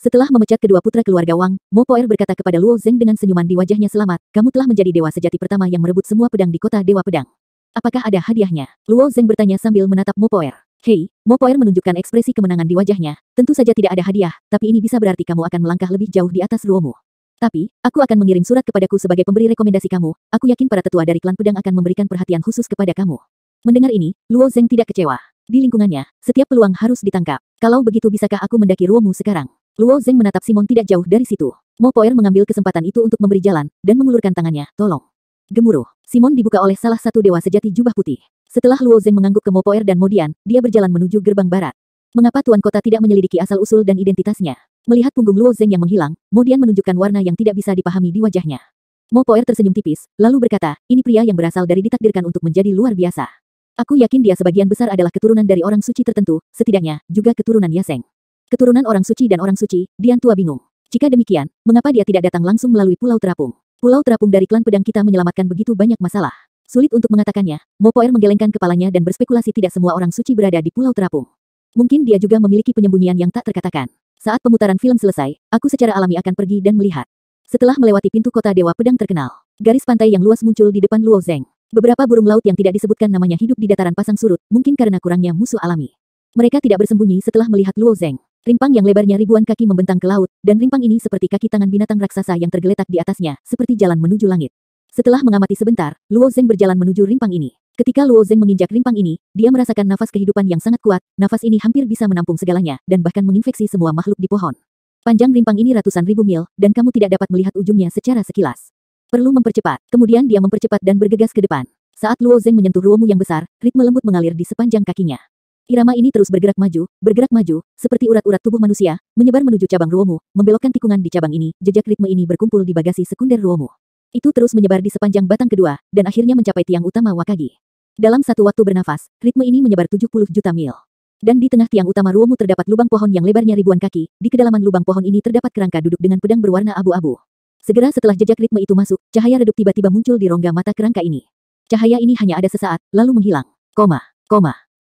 A: Setelah memecat kedua putra keluarga Wang, Mo Poer berkata kepada Luo Zeng dengan senyuman di wajahnya, selamat, kamu telah menjadi dewa sejati pertama yang merebut semua pedang di kota Dewa Pedang. Apakah ada hadiahnya? Luo Zeng bertanya sambil menatap Mo Poer. Hei, Mo Poer menunjukkan ekspresi kemenangan di wajahnya, tentu saja tidak ada hadiah, tapi ini bisa berarti kamu akan melangkah lebih jauh di atas Ruomu. Tapi, aku akan mengirim surat kepadaku sebagai pemberi rekomendasi kamu, aku yakin para tetua dari klan pedang akan memberikan perhatian khusus kepada kamu. Mendengar ini, Luo Zeng tidak kecewa. Di lingkungannya, setiap peluang harus ditangkap. Kalau begitu bisakah aku mendaki Ruomu sekarang? Luo Zeng menatap Simon tidak jauh dari situ. Mo Poer mengambil kesempatan itu untuk memberi jalan, dan mengulurkan tangannya, tolong. Gemuruh, Simon dibuka oleh salah satu dewa sejati jubah putih. Setelah Luo Zeng mengangguk ke Mo Poer dan Modian, dia berjalan menuju gerbang barat. Mengapa Tuan Kota tidak menyelidiki asal-usul dan identitasnya? Melihat punggung Luo Zeng yang menghilang, Modian menunjukkan warna yang tidak bisa dipahami di wajahnya. Mo Poer tersenyum tipis, lalu berkata, ini pria yang berasal dari ditakdirkan untuk menjadi luar biasa. Aku yakin dia sebagian besar adalah keturunan dari orang suci tertentu, setidaknya, juga keturunan Yaseng. Keturunan orang suci dan orang suci, Dian Tua bingung. Jika demikian, mengapa dia tidak datang langsung melalui Pulau Terapung? Pulau Terapung dari klan pedang kita menyelamatkan begitu banyak masalah. Sulit untuk mengatakannya, Mo Poer menggelengkan kepalanya dan berspekulasi tidak semua orang suci berada di Pulau Terapung. Mungkin dia juga memiliki penyembunyian yang tak terkatakan. Saat pemutaran film selesai, aku secara alami akan pergi dan melihat. Setelah melewati pintu kota Dewa Pedang terkenal, garis pantai yang luas muncul di depan Luo Zeng. Beberapa burung laut yang tidak disebutkan namanya hidup di dataran pasang surut, mungkin karena kurangnya musuh alami. Mereka tidak bersembunyi setelah melihat Luo Zeng. Rimpang yang lebarnya ribuan kaki membentang ke laut, dan rimpang ini seperti kaki tangan binatang raksasa yang tergeletak di atasnya, seperti jalan menuju langit. Setelah mengamati sebentar, Luo Zeng berjalan menuju rimpang ini. Ketika Luo Zeng menginjak rimpang ini, dia merasakan nafas kehidupan yang sangat kuat, nafas ini hampir bisa menampung segalanya, dan bahkan menginfeksi semua makhluk di pohon. Panjang rimpang ini ratusan ribu mil, dan kamu tidak dapat melihat ujungnya secara sekilas. Perlu mempercepat. Kemudian dia mempercepat dan bergegas ke depan. Saat Luo Zeng menyentuh Ruomu yang besar, ritme lembut mengalir di sepanjang kakinya. Irama ini terus bergerak maju, seperti urat-urat tubuh manusia, menyebar menuju cabang Ruomu, membelokkan tikungan di cabang ini, jejak ritme ini berkumpul di bagasi sekunder Ruomu. Itu terus menyebar di sepanjang batang kedua, dan akhirnya mencapai tiang utama Wakagi. Dalam satu waktu bernafas, ritme ini menyebar 70 juta mil. Dan di tengah tiang utama Ruomu terdapat lubang pohon yang lebarnya ribuan kaki, di kedalaman lubang pohon ini terdapat kerangka duduk dengan pedang berwarna abu-abu. Segera setelah jejak ritme itu masuk, cahaya redup tiba-tiba muncul di rongga mata kerangka ini. Cahaya ini hanya ada sesaat, lalu menghilang.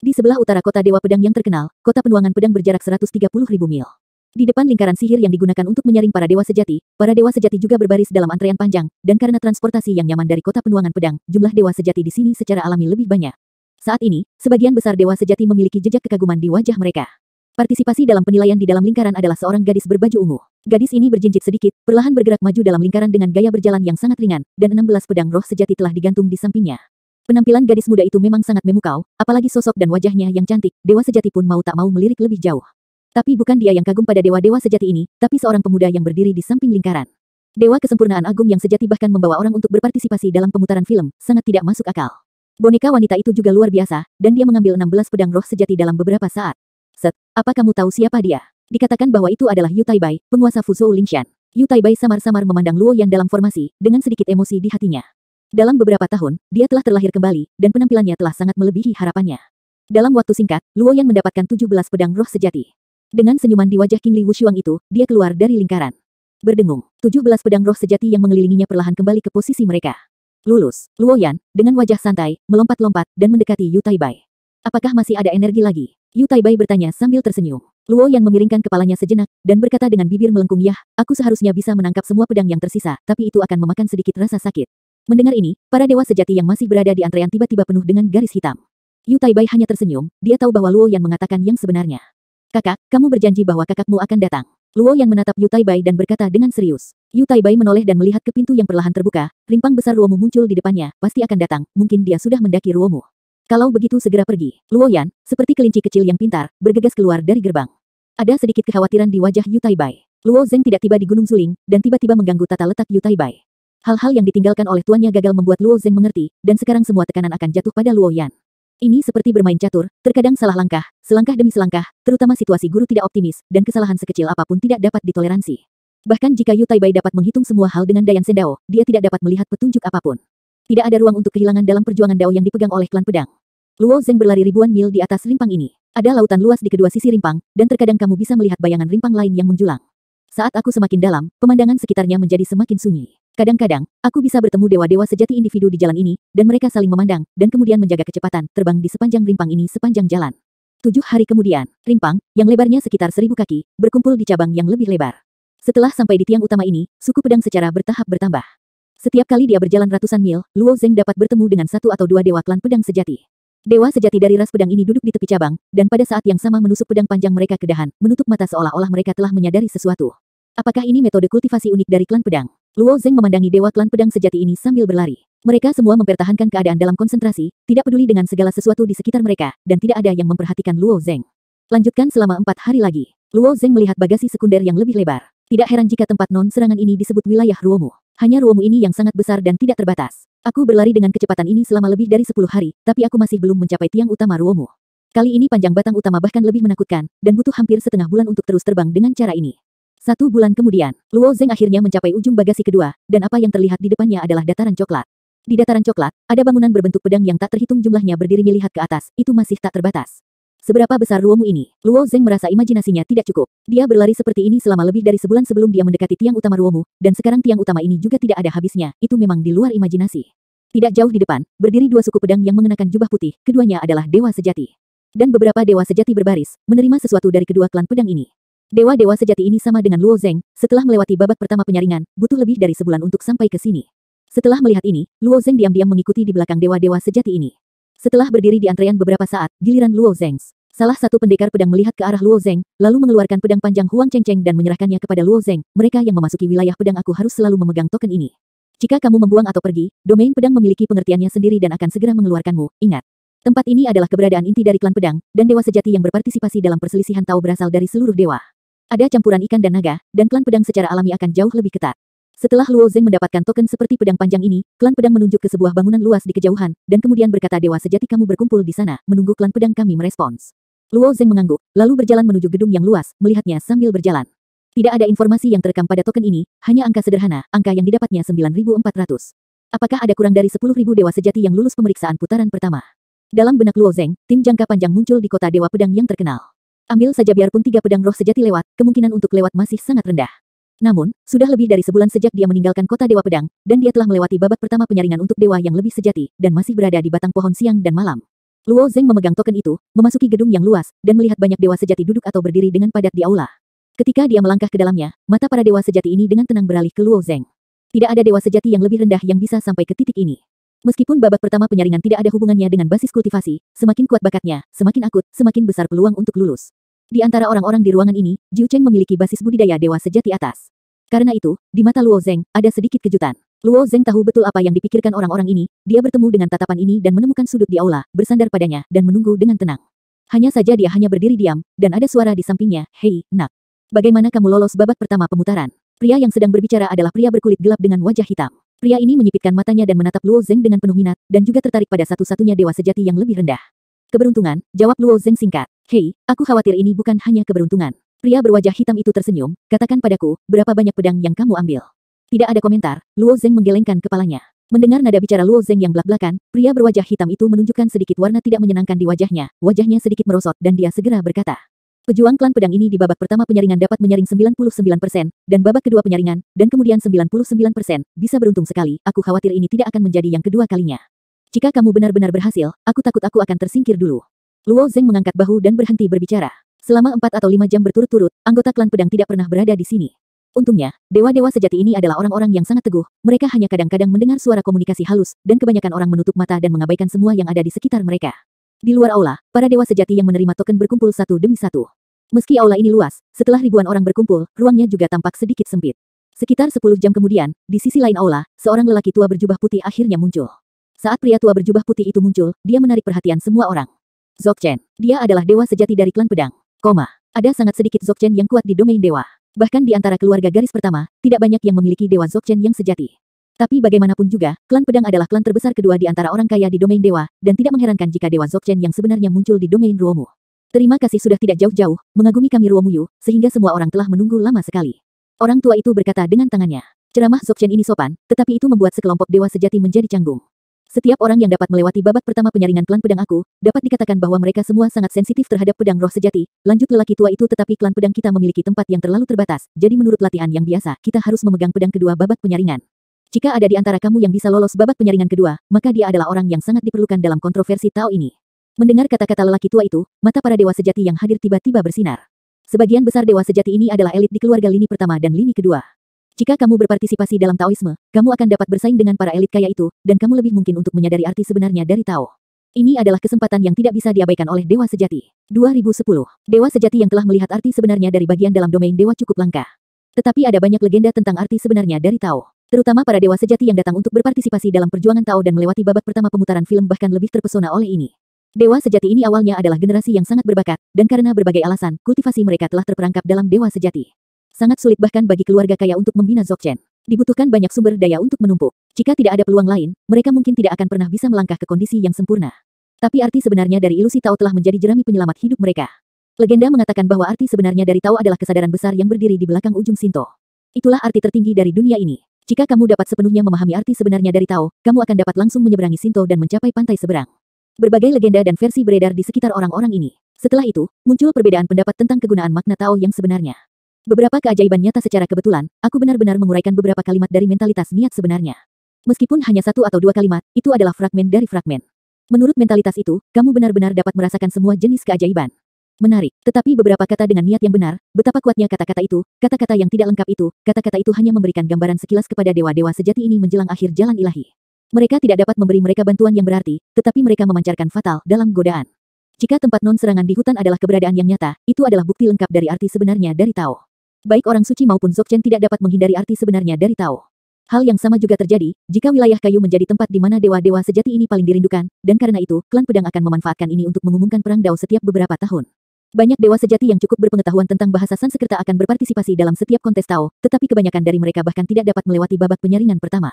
A: Di sebelah utara kota Dewa Pedang yang terkenal, kota penuangan pedang berjarak 130.000 mil. Di depan lingkaran sihir yang digunakan untuk menyaring para dewa sejati juga berbaris dalam antrean panjang, dan karena transportasi yang nyaman dari kota penuangan pedang, jumlah dewa sejati di sini secara alami lebih banyak. Saat ini, sebagian besar dewa sejati memiliki jejak kekaguman di wajah mereka. Partisipasi dalam penilaian di dalam lingkaran adalah seorang gadis berbaju ungu. Gadis ini berjinjit sedikit, perlahan bergerak maju dalam lingkaran dengan gaya berjalan yang sangat ringan, dan 16 pedang roh sejati telah digantung di sampingnya. Penampilan gadis muda itu memang sangat memukau, apalagi sosok dan wajahnya yang cantik, dewa sejati pun mau tak mau melirik lebih jauh. Tapi bukan dia yang kagum pada dewa-dewa sejati ini, tapi seorang pemuda yang berdiri di samping lingkaran. Dewa kesempurnaan agung yang sejati bahkan membawa orang untuk berpartisipasi dalam pemutaran film, sangat tidak masuk akal. Boneka wanita itu juga luar biasa, dan dia mengambil 16 pedang roh sejati dalam beberapa saat. Apa kamu tahu siapa dia? Dikatakan bahwa itu adalah Yu Taibai, penguasa Fuzhou Lingshan. Yu Taibai samar-samar memandang Luo Yan dalam formasi, dengan sedikit emosi di hatinya. Dalam beberapa tahun, dia telah terlahir kembali, dan penampilannya telah sangat melebihi harapannya. Dalam waktu singkat, Luo Yan mendapatkan 17 pedang roh sejati. Dengan senyuman di wajah King Li Wushuang itu, dia keluar dari lingkaran. Berdengung, 17 pedang roh sejati yang mengelilinginya perlahan kembali ke posisi mereka. Lulus, Luo Yan, dengan wajah santai, melompat-lompat, dan mendekati Yu Taibai. Apakah masih ada energi lagi? Yu Taibai bertanya sambil tersenyum. Luo Yan memiringkan kepalanya sejenak, dan berkata dengan bibir melengkung, "Yah, aku seharusnya bisa menangkap semua pedang yang tersisa, tapi itu akan memakan sedikit rasa sakit." Mendengar ini, para dewa sejati yang masih berada di antrean tiba-tiba penuh dengan garis hitam. Yu Taibai hanya tersenyum, dia tahu bahwa Luo Yan mengatakan yang sebenarnya. "Kakak, kamu berjanji bahwa kakakmu akan datang." Luo Yan menatap Yu Taibai dan berkata dengan serius. Yu Taibai menoleh dan melihat ke pintu yang perlahan terbuka, rimpang besar Ruomu muncul di depannya, pasti akan datang, mungkin dia sudah mendaki Ruomu. Kalau begitu segera pergi. Luo Yan, seperti kelinci kecil yang pintar, bergegas keluar dari gerbang. Ada sedikit kekhawatiran di wajah Yu Taibai. Luo Zeng tidak tiba di Gunung Suling, dan tiba-tiba mengganggu tata letak Yu Taibai. Hal-hal yang ditinggalkan oleh tuannya gagal membuat Luo Zeng mengerti, dan sekarang semua tekanan akan jatuh pada Luo Yan. Ini seperti bermain catur, terkadang salah langkah, selangkah demi selangkah, terutama situasi guru tidak optimis, dan kesalahan sekecil apapun tidak dapat ditoleransi. Bahkan jika Yu Taibai dapat menghitung semua hal dengan Dayan Sendao, dia tidak dapat melihat petunjuk apapun. Tidak ada ruang untuk kehilangan dalam perjuangan Dao yang dipegang oleh klan pedang. Luo Zeng berlari ribuan mil di atas rimpang ini. Ada lautan luas di kedua sisi rimpang, dan terkadang kamu bisa melihat bayangan rimpang lain yang menjulang. Saat aku semakin dalam, pemandangan sekitarnya menjadi semakin sunyi. Kadang-kadang, aku bisa bertemu dewa-dewa sejati individu di jalan ini, dan mereka saling memandang, dan kemudian menjaga kecepatan, terbang di sepanjang rimpang ini sepanjang jalan. 7 hari kemudian, rimpang, yang lebarnya sekitar 1000 kaki, berkumpul di cabang yang lebih lebar. Setelah sampai di tiang utama ini, suku pedang secara bertahap bertambah. Setiap kali dia berjalan ratusan mil, Luo Zeng dapat bertemu dengan 1 atau 2 dewa klan pedang sejati. Dewa sejati dari ras pedang ini duduk di tepi cabang, dan pada saat yang sama menusuk pedang panjang mereka ke dahan, menutup mata seolah-olah mereka telah menyadari sesuatu. Apakah ini metode kultivasi unik dari klan pedang? Luo Zeng memandangi dewa klan pedang sejati ini sambil berlari. Mereka semua mempertahankan keadaan dalam konsentrasi, tidak peduli dengan segala sesuatu di sekitar mereka, dan tidak ada yang memperhatikan Luo Zeng. Lanjutkan selama 4 hari lagi. Luo Zeng melihat bagasi sekunder yang lebih lebar. Tidak heran jika tempat non-serangan ini disebut wilayah Ruomu. Hanya Ruomu ini yang sangat besar dan tidak terbatas. Aku berlari dengan kecepatan ini selama lebih dari 10 hari, tapi aku masih belum mencapai tiang utama Ruomu. Kali ini panjang batang utama bahkan lebih menakutkan, dan butuh hampir setengah bulan untuk terus terbang dengan cara ini. 1 bulan kemudian, Luo Zeng akhirnya mencapai ujung bagasi kedua, dan apa yang terlihat di depannya adalah dataran coklat. Di dataran coklat, ada bangunan berbentuk pedang yang tak terhitung jumlahnya berdiri melihat ke atas, itu masih tak terbatas. Seberapa besar Ruomu ini? Luo Zeng merasa imajinasinya tidak cukup. Dia berlari seperti ini selama lebih dari sebulan sebelum dia mendekati tiang utama Ruomu, dan sekarang tiang utama ini juga tidak ada habisnya, itu memang di luar imajinasi. Tidak jauh di depan, berdiri 2 suku pedang yang mengenakan jubah putih, keduanya adalah dewa sejati. Dan beberapa dewa sejati berbaris, menerima sesuatu dari kedua klan pedang ini. Dewa-dewa sejati ini sama dengan Luo Zeng, setelah melewati babak pertama penyaringan, butuh lebih dari sebulan untuk sampai ke sini. Setelah melihat ini, Luo Zeng diam-diam mengikuti di belakang dewa-dewa sejati ini. Setelah berdiri di antrean beberapa saat, giliran Luo Zeng. Salah satu pendekar pedang melihat ke arah Luo Zeng, lalu mengeluarkan pedang panjang Huang Chengcheng dan menyerahkannya kepada Luo Zeng. Mereka yang memasuki wilayah pedang aku harus selalu memegang token ini. Jika kamu membuang atau pergi, domain pedang memiliki pengertiannya sendiri dan akan segera mengeluarkanmu. Ingat. Tempat ini adalah keberadaan inti dari klan pedang, dan dewa sejati yang berpartisipasi dalam perselisihan Tao berasal dari seluruh dewa. Ada campuran ikan dan naga, dan klan pedang secara alami akan jauh lebih ketat. Setelah Luo Zeng mendapatkan token seperti pedang panjang ini, klan pedang menunjuk ke sebuah bangunan luas di kejauhan, dan kemudian berkata dewa sejati kamu berkumpul di sana, menunggu klan pedang kami merespons. Luo Zeng mengangguk, lalu berjalan menuju gedung yang luas, melihatnya sambil berjalan. Tidak ada informasi yang terekam pada token ini, hanya angka sederhana, angka yang didapatnya 9.400. Apakah ada kurang dari 10.000 dewa sejati yang lulus pemeriksaan putaran pertama? Dalam benak Luo Zeng, tim jangka panjang muncul di kota dewa pedang yang terkenal. Ambil saja biarpun 3 pedang roh sejati lewat, kemungkinan untuk lewat masih sangat rendah. Namun, sudah lebih dari sebulan sejak dia meninggalkan kota dewa pedang, dan dia telah melewati babak pertama penyaringan untuk dewa yang lebih sejati, dan masih berada di batang pohon siang dan malam. Luo Zeng memegang token itu, memasuki gedung yang luas, dan melihat banyak dewa sejati duduk atau berdiri dengan padat di aula. Ketika dia melangkah ke dalamnya, mata para dewa sejati ini dengan tenang beralih ke Luo Zeng. Tidak ada dewa sejati yang lebih rendah yang bisa sampai ke titik ini. Meskipun babak pertama penyaringan tidak ada hubungannya dengan basis kultivasi, semakin kuat bakatnya, semakin akut, semakin besar peluang untuk lulus. Di antara orang-orang di ruangan ini, Jiu Cheng memiliki basis budidaya dewa sejati atas. Karena itu, di mata Luo Zeng, ada sedikit kejutan. Luo Zeng tahu betul apa yang dipikirkan orang-orang ini, dia bertemu dengan tatapan ini dan menemukan sudut di aula, bersandar padanya, dan menunggu dengan tenang. Hanya saja dia hanya berdiri diam, dan ada suara di sampingnya, "Hei, nak. Bagaimana kamu lolos babak pertama pemutaran?" Pria yang sedang berbicara adalah pria berkulit gelap dengan wajah hitam. Pria ini menyipitkan matanya dan menatap Luo Zeng dengan penuh minat, dan juga tertarik pada satu-satunya dewa sejati yang lebih rendah. "Keberuntungan," jawab Luo Zeng singkat. "Hei, aku khawatir ini bukan hanya keberuntungan." Pria berwajah hitam itu tersenyum, "Katakan padaku, berapa banyak pedang yang kamu ambil?" Tidak ada komentar, Luo Zeng menggelengkan kepalanya. Mendengar nada bicara Luo Zeng yang belak-belakan, pria berwajah hitam itu menunjukkan sedikit warna tidak menyenangkan di wajahnya, wajahnya sedikit merosot dan dia segera berkata, "Pejuang klan pedang ini di babak pertama penyaringan dapat menyaring 99%, dan babak kedua penyaringan, dan kemudian 99%, bisa beruntung sekali, aku khawatir ini tidak akan menjadi yang kedua kalinya. Jika kamu benar-benar berhasil, aku takut aku akan tersingkir dulu." Luo Zeng mengangkat bahu dan berhenti berbicara. Selama 4 atau 5 jam berturut-turut, anggota klan pedang tidak pernah berada di sini. Untungnya, dewa-dewa sejati ini adalah orang-orang yang sangat teguh, mereka hanya kadang-kadang mendengar suara komunikasi halus, dan kebanyakan orang menutup mata dan mengabaikan semua yang ada di sekitar mereka. Di luar aula, para dewa sejati yang menerima token berkumpul satu demi satu. Meski aula ini luas, setelah ribuan orang berkumpul, ruangnya juga tampak sedikit sempit. Sekitar 10 jam kemudian, di sisi lain aula, seorang lelaki tua berjubah putih akhirnya muncul. Saat pria tua berjubah putih itu muncul, dia menarik perhatian semua orang. Dzogchen. Dia adalah dewa sejati dari klan pedang. Ada sangat sedikit Dzogchen yang kuat di domain dewa. Bahkan di antara keluarga garis pertama, tidak banyak yang memiliki dewa Dzogchen yang sejati. Tapi bagaimanapun juga, klan pedang adalah klan terbesar kedua di antara orang kaya di domain dewa, dan tidak mengherankan jika dewa Dzogchen yang sebenarnya muncul di domain Ruomu. "Terima kasih sudah tidak jauh-jauh, mengagumi kami Ruomu Yu, sehingga semua orang telah menunggu lama sekali." Orang tua itu berkata dengan tangannya. Ceramah Dzogchen ini sopan, tetapi itu membuat sekelompok dewa sejati menjadi canggung. Setiap orang yang dapat melewati babak pertama penyaringan klan pedang aku, dapat dikatakan bahwa mereka semua sangat sensitif terhadap pedang roh sejati. Lanjut lelaki tua itu, "Tetapi klan pedang kita memiliki tempat yang terlalu terbatas, jadi menurut latihan yang biasa, kita harus memegang pedang kedua babak penyaringan. Jika ada di antara kamu yang bisa lolos babak penyaringan kedua, maka dia adalah orang yang sangat diperlukan dalam kontroversi Tao ini." Mendengar kata-kata lelaki tua itu, mata para dewa sejati yang hadir tiba-tiba bersinar. Sebagian besar dewa sejati ini adalah elit di keluarga lini pertama dan lini kedua. Jika kamu berpartisipasi dalam Taoisme, kamu akan dapat bersaing dengan para elit kaya itu, dan kamu lebih mungkin untuk menyadari arti sebenarnya dari Tao. Ini adalah kesempatan yang tidak bisa diabaikan oleh dewa sejati. 2010. Dewa sejati yang telah melihat arti sebenarnya dari bagian dalam domain dewa cukup langka. Tetapi ada banyak legenda tentang arti sebenarnya dari Tao. Terutama para dewa sejati yang datang untuk berpartisipasi dalam perjuangan Tao dan melewati babak pertama pemutaran film bahkan lebih terpesona oleh ini. Dewa sejati ini awalnya adalah generasi yang sangat berbakat, dan karena berbagai alasan, kultivasi mereka telah terperangkap dalam dewa sejati. Sangat sulit bahkan bagi keluarga kaya untuk membina Dzogchen. Dibutuhkan banyak sumber daya untuk menumpuk. Jika tidak ada peluang lain, mereka mungkin tidak akan pernah bisa melangkah ke kondisi yang sempurna. Tapi arti sebenarnya dari ilusi Tao telah menjadi jerami penyelamat hidup mereka. Legenda mengatakan bahwa arti sebenarnya dari Tao adalah kesadaran besar yang berdiri di belakang ujung Shinto. Itulah arti tertinggi dari dunia ini. Jika kamu dapat sepenuhnya memahami arti sebenarnya dari Tao, kamu akan dapat langsung menyeberangi Shinto dan mencapai pantai seberang. Berbagai legenda dan versi beredar di sekitar orang-orang ini. Setelah itu, muncul perbedaan pendapat tentang kegunaan makna Tao yang sebenarnya. Beberapa keajaiban nyata secara kebetulan, aku benar-benar menguraikan beberapa kalimat dari mentalitas niat sebenarnya. Meskipun hanya 1 atau 2 kalimat, itu adalah fragmen dari fragmen. Menurut mentalitas itu, kamu benar-benar dapat merasakan semua jenis keajaiban. Menarik, tetapi beberapa kata dengan niat yang benar, betapa kuatnya kata-kata itu, kata-kata yang tidak lengkap itu, kata-kata itu hanya memberikan gambaran sekilas kepada dewa-dewa sejati ini menjelang akhir jalan ilahi. Mereka tidak dapat memberi mereka bantuan yang berarti, tetapi mereka memancarkan fatal dalam godaan. Jika tempat non-serangan di hutan adalah keberadaan yang nyata, itu adalah bukti lengkap dari arti sebenarnya dari Tao. Baik orang suci maupun Dzogchen tidak dapat menghindari arti sebenarnya dari Tao. Hal yang sama juga terjadi, jika wilayah kayu menjadi tempat di mana dewa-dewa sejati ini paling dirindukan, dan karena itu, klan pedang akan memanfaatkan ini untuk mengumumkan perang Dao setiap beberapa tahun. Banyak dewa sejati yang cukup berpengetahuan tentang bahasa Sanskerta akan berpartisipasi dalam setiap kontes Tao, tetapi kebanyakan dari mereka bahkan tidak dapat melewati babak penyaringan pertama.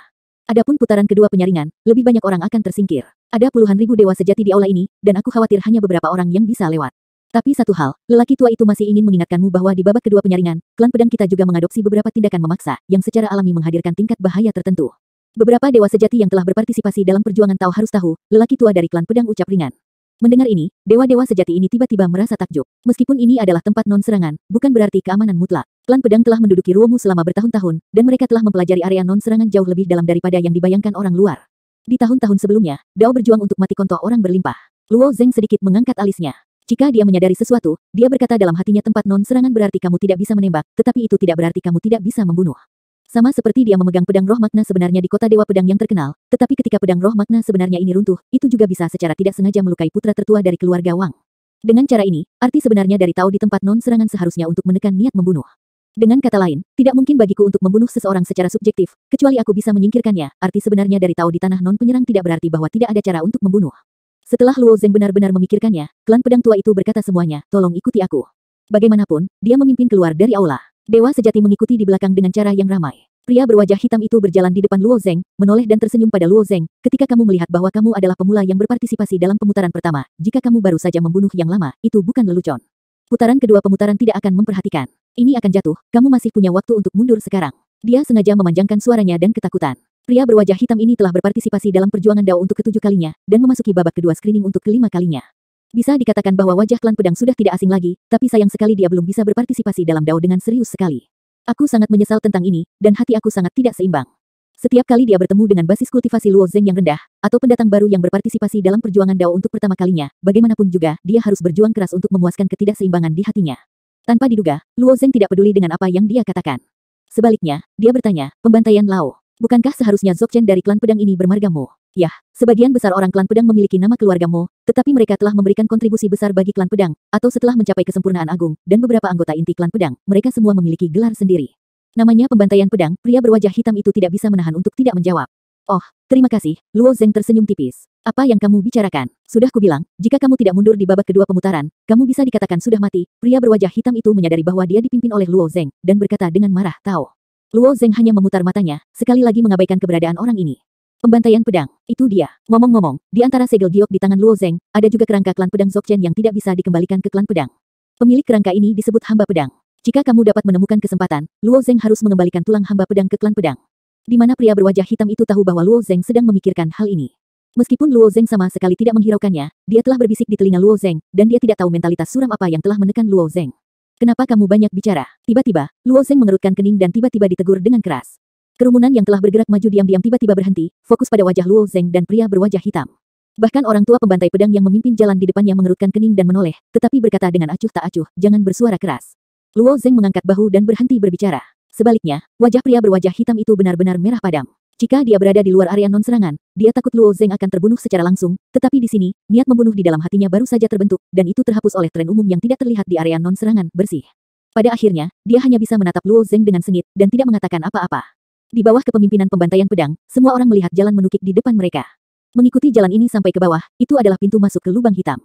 A: Adapun putaran kedua penyaringan, lebih banyak orang akan tersingkir. Ada puluhan ribu dewa sejati di aula ini, dan aku khawatir hanya beberapa orang yang bisa lewat. Tapi satu hal, lelaki tua itu masih ingin mengingatkanmu bahwa di babak kedua penyaringan, klan pedang kita juga mengadopsi beberapa tindakan memaksa, yang secara alami menghadirkan tingkat bahaya tertentu. Beberapa dewa sejati yang telah berpartisipasi dalam perjuangan Tao harus tahu, lelaki tua dari klan pedang ucap ringan. Mendengar ini, dewa-dewa sejati ini tiba-tiba merasa takjub. Meskipun ini adalah tempat non-serangan, bukan berarti keamanan mutlak. Klan pedang telah menduduki Ruomu selama bertahun-tahun, dan mereka telah mempelajari area non-serangan jauh lebih dalam daripada yang dibayangkan orang luar. Di tahun-tahun sebelumnya, Dao berjuang untuk mati kontoh orang berlimpah. Luo Zeng sedikit mengangkat alisnya. Jika dia menyadari sesuatu, dia berkata dalam hatinya tempat non-serangan berarti kamu tidak bisa menembak, tetapi itu tidak berarti kamu tidak bisa membunuh. Sama seperti dia memegang pedang roh magna sebenarnya di kota Dewa Pedang yang terkenal, tetapi ketika pedang roh magna sebenarnya ini runtuh, itu juga bisa secara tidak sengaja melukai putra tertua dari keluarga Wang. Dengan cara ini, arti sebenarnya dari Tao di tempat non-serangan seharusnya untuk menekan niat membunuh. Dengan kata lain, tidak mungkin bagiku untuk membunuh seseorang secara subjektif, kecuali aku bisa menyingkirkannya. Arti sebenarnya dari Tao di tanah non-penyerang tidak berarti bahwa tidak ada cara untuk membunuh. Setelah Luo Zeng benar-benar memikirkannya, klan pedang tua itu berkata semuanya, tolong ikuti aku. Bagaimanapun, dia memimpin keluar dari aula. Dewa sejati mengikuti di belakang dengan cara yang ramai. Pria berwajah hitam itu berjalan di depan Luo Zeng, menoleh dan tersenyum pada Luo Zeng. Ketika kamu melihat bahwa kamu adalah pemula yang berpartisipasi dalam pemutaran pertama, jika kamu baru saja membunuh yang lama, itu bukan lelucon. Putaran kedua pemutaran tidak akan memperhatikan. Ini akan jatuh, kamu masih punya waktu untuk mundur sekarang. Dia sengaja memanjangkan suaranya dan ketakutan. Pria berwajah hitam ini telah berpartisipasi dalam perjuangan Dao untuk ke-7 kalinya, dan memasuki babak kedua screening untuk ke-5 kalinya. Bisa dikatakan bahwa wajah klan pedang sudah tidak asing lagi, tapi sayang sekali dia belum bisa berpartisipasi dalam Dao dengan serius sekali. Aku sangat menyesal tentang ini, dan hati aku sangat tidak seimbang. Setiap kali dia bertemu dengan basis kultivasi Luo Zeng yang rendah, atau pendatang baru yang berpartisipasi dalam perjuangan Dao untuk pertama kalinya, bagaimanapun juga, dia harus berjuang keras untuk memuaskan ketidakseimbangan di hatinya. Tanpa diduga, Luo Zeng tidak peduli dengan apa yang dia katakan. Sebaliknya, dia bertanya, pembantaian Lao. Bukankah seharusnya Dzogchen dari klan pedang ini bermarga Mo? Yah, sebagian besar orang klan pedang memiliki nama keluarga Mo, tetapi mereka telah memberikan kontribusi besar bagi klan pedang, atau setelah mencapai kesempurnaan agung, dan beberapa anggota inti klan pedang, mereka semua memiliki gelar sendiri. Namanya pembantaian pedang, pria berwajah hitam itu tidak bisa menahan untuk tidak menjawab. Oh, terima kasih, Luo Zeng tersenyum tipis. Apa yang kamu bicarakan? Sudah kubilang, jika kamu tidak mundur di babak kedua pemutaran, kamu bisa dikatakan sudah mati. Pria berwajah hitam itu menyadari bahwa dia dipimpin oleh Luo Zeng, dan berkata dengan marah, Tao. Luo Zeng hanya memutar matanya, sekali lagi mengabaikan keberadaan orang ini. Pembantaian pedang, itu dia. Ngomong-ngomong, di antara segel giok di tangan Luo Zeng, ada juga kerangka klan pedang Dzogchen yang tidak bisa dikembalikan ke klan pedang. Pemilik kerangka ini disebut hamba pedang. Jika kamu dapat menemukan kesempatan, Luo Zeng harus mengembalikan tulang hamba pedang ke klan pedang. Di mana pria berwajah hitam itu tahu bahwa Luo Zeng sedang memikirkan hal ini. Meskipun Luo Zeng sama sekali tidak menghiraukannya, dia telah berbisik di telinga Luo Zeng, dan dia tidak tahu mentalitas suram apa yang telah menekan Luo Zeng. Kenapa kamu banyak bicara? Tiba-tiba, Luo Zeng mengerutkan kening dan tiba-tiba ditegur dengan keras. Kerumunan yang telah bergerak maju diam-diam tiba-tiba berhenti, fokus pada wajah Luo Zeng dan pria berwajah hitam. Bahkan orang tua pembantai pedang yang memimpin jalan di depannya mengerutkan kening dan menoleh, tetapi berkata dengan acuh tak acuh, jangan bersuara keras. Luo Zeng mengangkat bahu dan berhenti berbicara. Sebaliknya, wajah pria berwajah hitam itu benar-benar merah padam. Jika dia berada di luar area non-serangan, dia takut Luo Zeng akan terbunuh secara langsung, tetapi di sini, niat membunuh di dalam hatinya baru saja terbentuk, dan itu terhapus oleh tren umum yang tidak terlihat di area non-serangan, bersih. Pada akhirnya, dia hanya bisa menatap Luo Zeng dengan sengit, dan tidak mengatakan apa-apa. Di bawah kepemimpinan pembantaian pedang, semua orang melihat jalan menukik di depan mereka. Mengikuti jalan ini sampai ke bawah, itu adalah pintu masuk ke lubang hitam.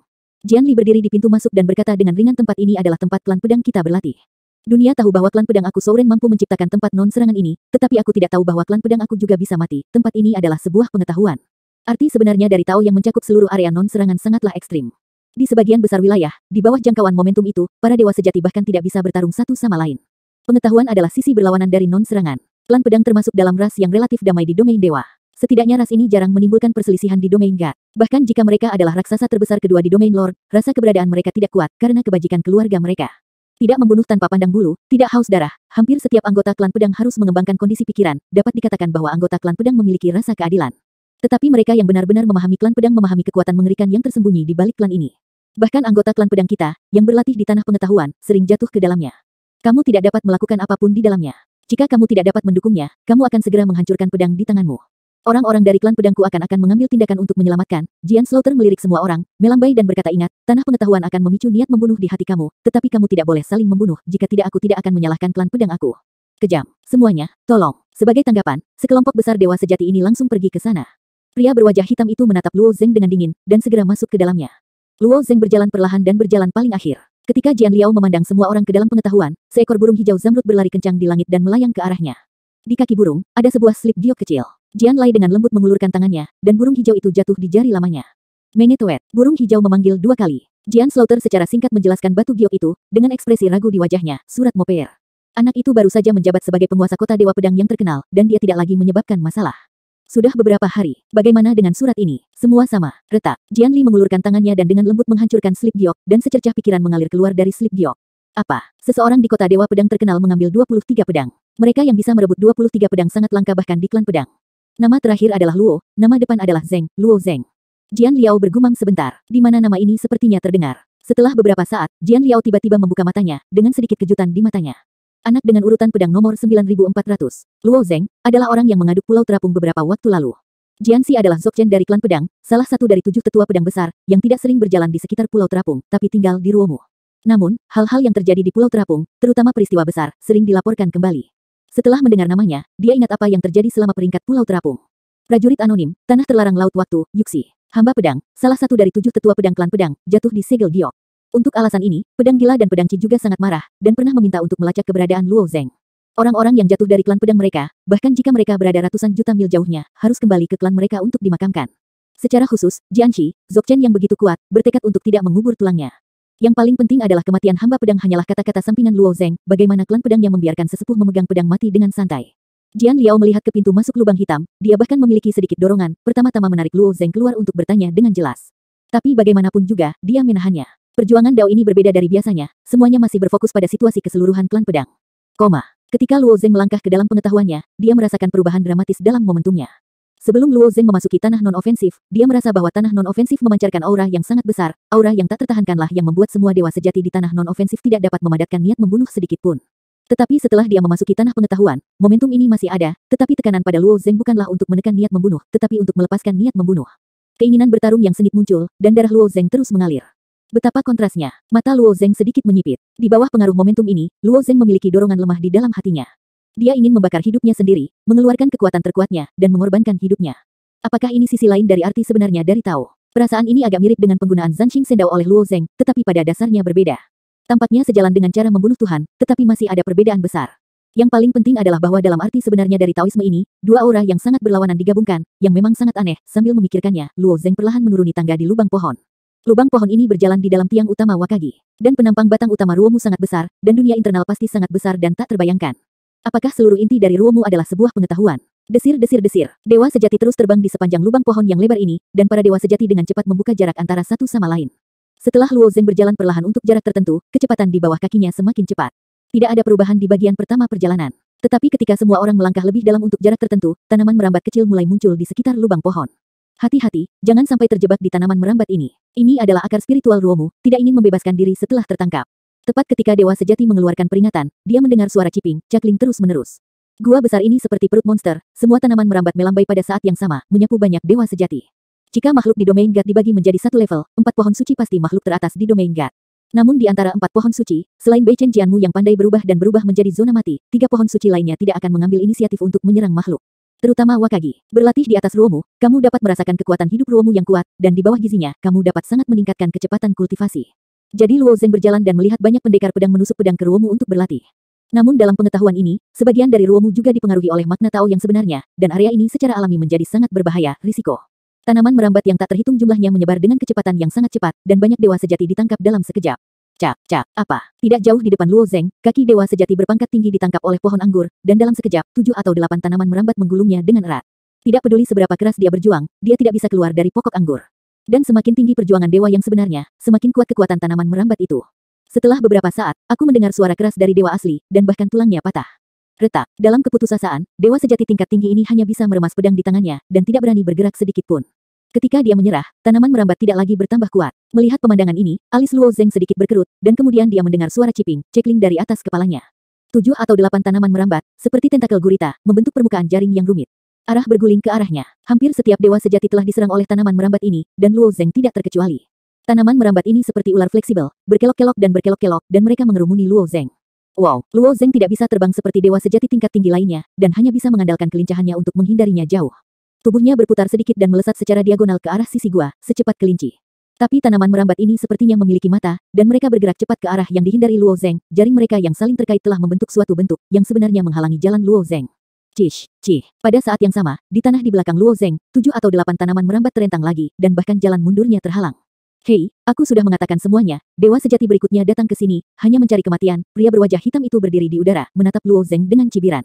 A: Jian Li berdiri di pintu masuk dan berkata dengan ringan tempat ini adalah tempat klan pedang kita berlatih. Dunia tahu bahwa klan pedang aku Souren mampu menciptakan tempat non-serangan ini, tetapi aku tidak tahu bahwa klan pedang aku juga bisa mati. Tempat ini adalah sebuah pengetahuan. Arti sebenarnya dari Tao yang mencakup seluruh area non-serangan sangatlah ekstrim. Di sebagian besar wilayah, di bawah jangkauan momentum itu, para dewa sejati bahkan tidak bisa bertarung satu sama lain. Pengetahuan adalah sisi berlawanan dari non-serangan. Klan pedang termasuk dalam ras yang relatif damai di domain dewa. Setidaknya ras ini jarang menimbulkan perselisihan di domain God. Bahkan jika mereka adalah raksasa terbesar kedua di domain Lord, rasa keberadaan mereka tidak kuat karena kebajikan keluarga mereka. Tidak membunuh tanpa pandang bulu, tidak haus darah, hampir setiap anggota klan pedang harus mengembangkan kondisi pikiran, dapat dikatakan bahwa anggota klan pedang memiliki rasa keadilan. Tetapi mereka yang benar-benar memahami klan pedang memahami kekuatan mengerikan yang tersembunyi di balik klan ini. Bahkan anggota klan pedang kita, yang berlatih di tanah pengetahuan, sering jatuh ke dalamnya. Kamu tidak dapat melakukan apapun di dalamnya. Jika kamu tidak dapat mendukungnya, kamu akan segera menghancurkan pedang di tanganmu. Orang-orang dari klan pedangku akan mengambil tindakan untuk menyelamatkan. Jian Slaughter melirik semua orang, melambai dan berkata ingat, tanah pengetahuan akan memicu niat membunuh di hati kamu, tetapi kamu tidak boleh saling membunuh, jika tidak aku tidak akan menyalahkan klan pedang aku. Kejam. Semuanya, tolong. Sebagai tanggapan, sekelompok besar dewa sejati ini langsung pergi ke sana. Pria berwajah hitam itu menatap Luo Zeng dengan dingin, dan segera masuk ke dalamnya. Luo Zeng berjalan perlahan dan berjalan paling akhir. Ketika Jian Liao memandang semua orang ke dalam pengetahuan, seekor burung hijau zamrud berlari kencang di langit dan melayang ke arahnya. Di kaki burung, ada sebuah slip giok kecil. Jian Lai dengan lembut mengulurkan tangannya, dan burung hijau itu jatuh di jari lamanya. Mengetuet, burung hijau memanggil 2 kali. Jian Slaughter secara singkat menjelaskan batu giok itu, dengan ekspresi ragu di wajahnya, surat Moper. Anak itu baru saja menjabat sebagai penguasa kota Dewa Pedang yang terkenal, dan dia tidak lagi menyebabkan masalah. Sudah beberapa hari, bagaimana dengan surat ini? Semua sama, retak. Jian Li mengulurkan tangannya dan dengan lembut menghancurkan slip giok, dan secercah pikiran mengalir keluar dari slip giok. Apa? Seseorang di kota Dewa Pedang terkenal mengambil 23 pedang. Mereka yang bisa merebut 23 pedang sangat langka bahkan di klan pedang. Nama terakhir adalah Luo, nama depan adalah Zeng, Luo Zeng. Jian Liao bergumam sebentar, di mana nama ini sepertinya terdengar. Setelah beberapa saat, Jian Liao tiba-tiba membuka matanya, dengan sedikit kejutan di matanya. Anak dengan urutan pedang nomor 9400, Luo Zeng, adalah orang yang mengaduk Pulau Terapung beberapa waktu lalu. Jian Xi adalah Zhou Chen dari klan pedang, salah satu dari 7 tetua pedang besar, yang tidak sering berjalan di sekitar Pulau Terapung, tapi tinggal di Ruomu. Namun, hal-hal yang terjadi di Pulau Terapung, terutama peristiwa besar, sering dilaporkan kembali. Setelah mendengar namanya, dia ingat apa yang terjadi selama peringkat Pulau Terapung. Prajurit anonim, tanah terlarang laut waktu, Yuxi. Hamba pedang, salah satu dari 7 tetua pedang klan pedang, jatuh di segel giok. Untuk alasan ini, pedang gila dan pedang Qi juga sangat marah, dan pernah meminta untuk melacak keberadaan Luo Zeng. Orang-orang yang jatuh dari klan pedang mereka, bahkan jika mereka berada ratusan juta mil jauhnya, harus kembali ke klan mereka untuk dimakamkan. Secara khusus, Jian Xi, Zhou Chen yang begitu kuat, bertekad untuk tidak mengubur tulangnya. Yang paling penting adalah kematian hamba pedang hanyalah kata-kata sampingan Luo Zeng, bagaimana klan pedang yang membiarkan sesepuh memegang pedang mati dengan santai. Jian Liao melihat ke pintu masuk lubang hitam, dia bahkan memiliki sedikit dorongan, pertama-tama menarik Luo Zeng keluar untuk bertanya dengan jelas. Tapi bagaimanapun juga, dia menahannya. Perjuangan Dao ini berbeda dari biasanya, semuanya masih berfokus pada situasi keseluruhan klan pedang. Ketika Luo Zeng melangkah ke dalam pengetahuannya, dia merasakan perubahan dramatis dalam momentumnya. Sebelum Luo Zeng memasuki tanah non-ofensif, dia merasa bahwa tanah non-ofensif memancarkan aura yang sangat besar, aura yang tak tertahankanlah yang membuat semua dewa sejati di tanah non-ofensif tidak dapat memadamkan niat membunuh sedikit pun. Tetapi setelah dia memasuki tanah pengetahuan, momentum ini masih ada, tetapi tekanan pada Luo Zeng bukanlah untuk menekan niat membunuh, tetapi untuk melepaskan niat membunuh. Keinginan bertarung yang sengit muncul, dan darah Luo Zeng terus mengalir. Betapa kontrasnya, mata Luo Zeng sedikit menyipit. Di bawah pengaruh momentum ini, Luo Zeng memiliki dorongan lemah di dalam hatinya. Dia ingin membakar hidupnya sendiri, mengeluarkan kekuatan terkuatnya, dan mengorbankan hidupnya. Apakah ini sisi lain dari arti sebenarnya dari Tao? Perasaan ini agak mirip dengan penggunaan Zanxing Sendao oleh Luo Zeng, tetapi pada dasarnya berbeda. Tampaknya sejalan dengan cara membunuh Tuhan, tetapi masih ada perbedaan besar. Yang paling penting adalah bahwa dalam arti sebenarnya dari Taoisme ini, dua aura yang sangat berlawanan digabungkan, yang memang sangat aneh. Sambil memikirkannya, Luo Zeng perlahan menuruni tangga di lubang pohon. Lubang pohon ini berjalan di dalam tiang utama Wakagi. Dan penampang batang utama Ruomu sangat besar, dan dunia internal pasti sangat besar dan tak terbayangkan. Apakah seluruh inti dari Ruomu adalah sebuah pengetahuan? Desir. Dewa sejati terus terbang di sepanjang lubang pohon yang lebar ini, dan para dewa sejati dengan cepat membuka jarak antara satu sama lain. Setelah Luo Zeng berjalan perlahan untuk jarak tertentu, kecepatan di bawah kakinya semakin cepat. Tidak ada perubahan di bagian pertama perjalanan. Tetapi ketika semua orang melangkah lebih dalam untuk jarak tertentu, tanaman merambat kecil mulai muncul di sekitar lubang pohon. Hati-hati, jangan sampai terjebak di tanaman merambat ini. Ini adalah akar spiritual Ruomu, tidak ingin membebaskan diri setelah tertangkap. Tepat ketika dewa sejati mengeluarkan peringatan, dia mendengar suara ciping, cakling terus-menerus. Gua besar ini seperti perut monster, semua tanaman merambat melambai pada saat yang sama, menyapu banyak dewa sejati. Jika makhluk di domain God dibagi menjadi satu level, 4 pohon suci pasti makhluk teratas di domain God. Namun di antara 4 pohon suci, selain Beichen Jianmu yang pandai berubah dan berubah menjadi zona mati, 3 pohon suci lainnya tidak akan mengambil inisiatif untuk menyerang makhluk. Terutama Wakagi. Berlatih di atas Ruomu, kamu dapat merasakan kekuatan hidup Ruomu yang kuat, dan di bawah gizinya, kamu dapat sangat meningkatkan kecepatan kultivasi. Jadi Luo Zeng berjalan dan melihat banyak pendekar pedang menusuk pedang ke Ruomu untuk berlatih. Namun dalam pengetahuan ini, sebagian dari Ruomu juga dipengaruhi oleh makna Tao yang sebenarnya, dan area ini secara alami menjadi sangat berbahaya, risiko. Tanaman merambat yang tak terhitung jumlahnya menyebar dengan kecepatan yang sangat cepat, dan banyak dewa sejati ditangkap dalam sekejap. Apa? Tidak jauh di depan Luo Zeng, kaki dewa sejati berpangkat tinggi ditangkap oleh pohon anggur, dan dalam sekejap, 7 atau 8 tanaman merambat menggulungnya dengan erat. Tidak peduli seberapa keras dia berjuang, dia tidak bisa keluar dari pokok anggur. Dan semakin tinggi perjuangan dewa yang sebenarnya, semakin kuat kekuatan tanaman merambat itu. Setelah beberapa saat, aku mendengar suara keras dari dewa asli, dan bahkan tulangnya patah. Retak. Dalam keputusasaan, dewa sejati tingkat tinggi ini hanya bisa meremas pedang di tangannya, dan tidak berani bergerak sedikit pun. Ketika dia menyerah, tanaman merambat tidak lagi bertambah kuat. Melihat pemandangan ini, alis Luo Zeng sedikit berkerut, dan kemudian dia mendengar suara ciping, cekling dari atas kepalanya. 7 atau 8 tanaman merambat, seperti tentakel gurita, membentuk permukaan jaring yang rumit. Arah berguling ke arahnya. Hampir setiap dewa sejati telah diserang oleh tanaman merambat ini, dan Luo Zeng tidak terkecuali. Tanaman merambat ini seperti ular fleksibel, berkelok-kelok dan mereka mengerumuni Luo Zeng. Wow, Luo Zeng tidak bisa terbang seperti dewa sejati tingkat tinggi lainnya, dan hanya bisa mengandalkan kelincahannya untuk menghindarinya jauh. Tubuhnya berputar sedikit dan melesat secara diagonal ke arah sisi gua, secepat kelinci. Tapi tanaman merambat ini sepertinya memiliki mata, dan mereka bergerak cepat ke arah yang dihindari Luo Zeng. Jaring mereka yang saling terkait telah membentuk suatu bentuk, yang sebenarnya menghalangi jalan Luo Zeng. Cih. Pada saat yang sama, di tanah di belakang Luo Zeng, 7 atau 8 tanaman merambat terentang lagi, dan bahkan jalan mundurnya terhalang. Hei, aku sudah mengatakan semuanya, dewa sejati berikutnya datang ke sini, hanya mencari kematian. Pria berwajah hitam itu berdiri di udara, menatap Luo Zeng dengan cibiran.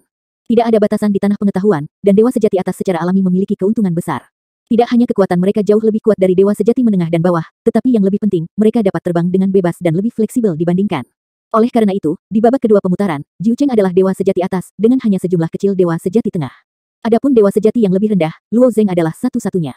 A: Tidak ada batasan di tanah pengetahuan, dan dewa sejati atas secara alami memiliki keuntungan besar. Tidak hanya kekuatan mereka jauh lebih kuat dari dewa sejati menengah dan bawah, tetapi yang lebih penting, mereka dapat terbang dengan bebas dan lebih fleksibel dibandingkan. Oleh karena itu, di babak kedua pemutaran, Jiu Cheng adalah dewa sejati atas, dengan hanya sejumlah kecil dewa sejati tengah. Adapun dewa sejati yang lebih rendah, Luo Zeng adalah satu-satunya.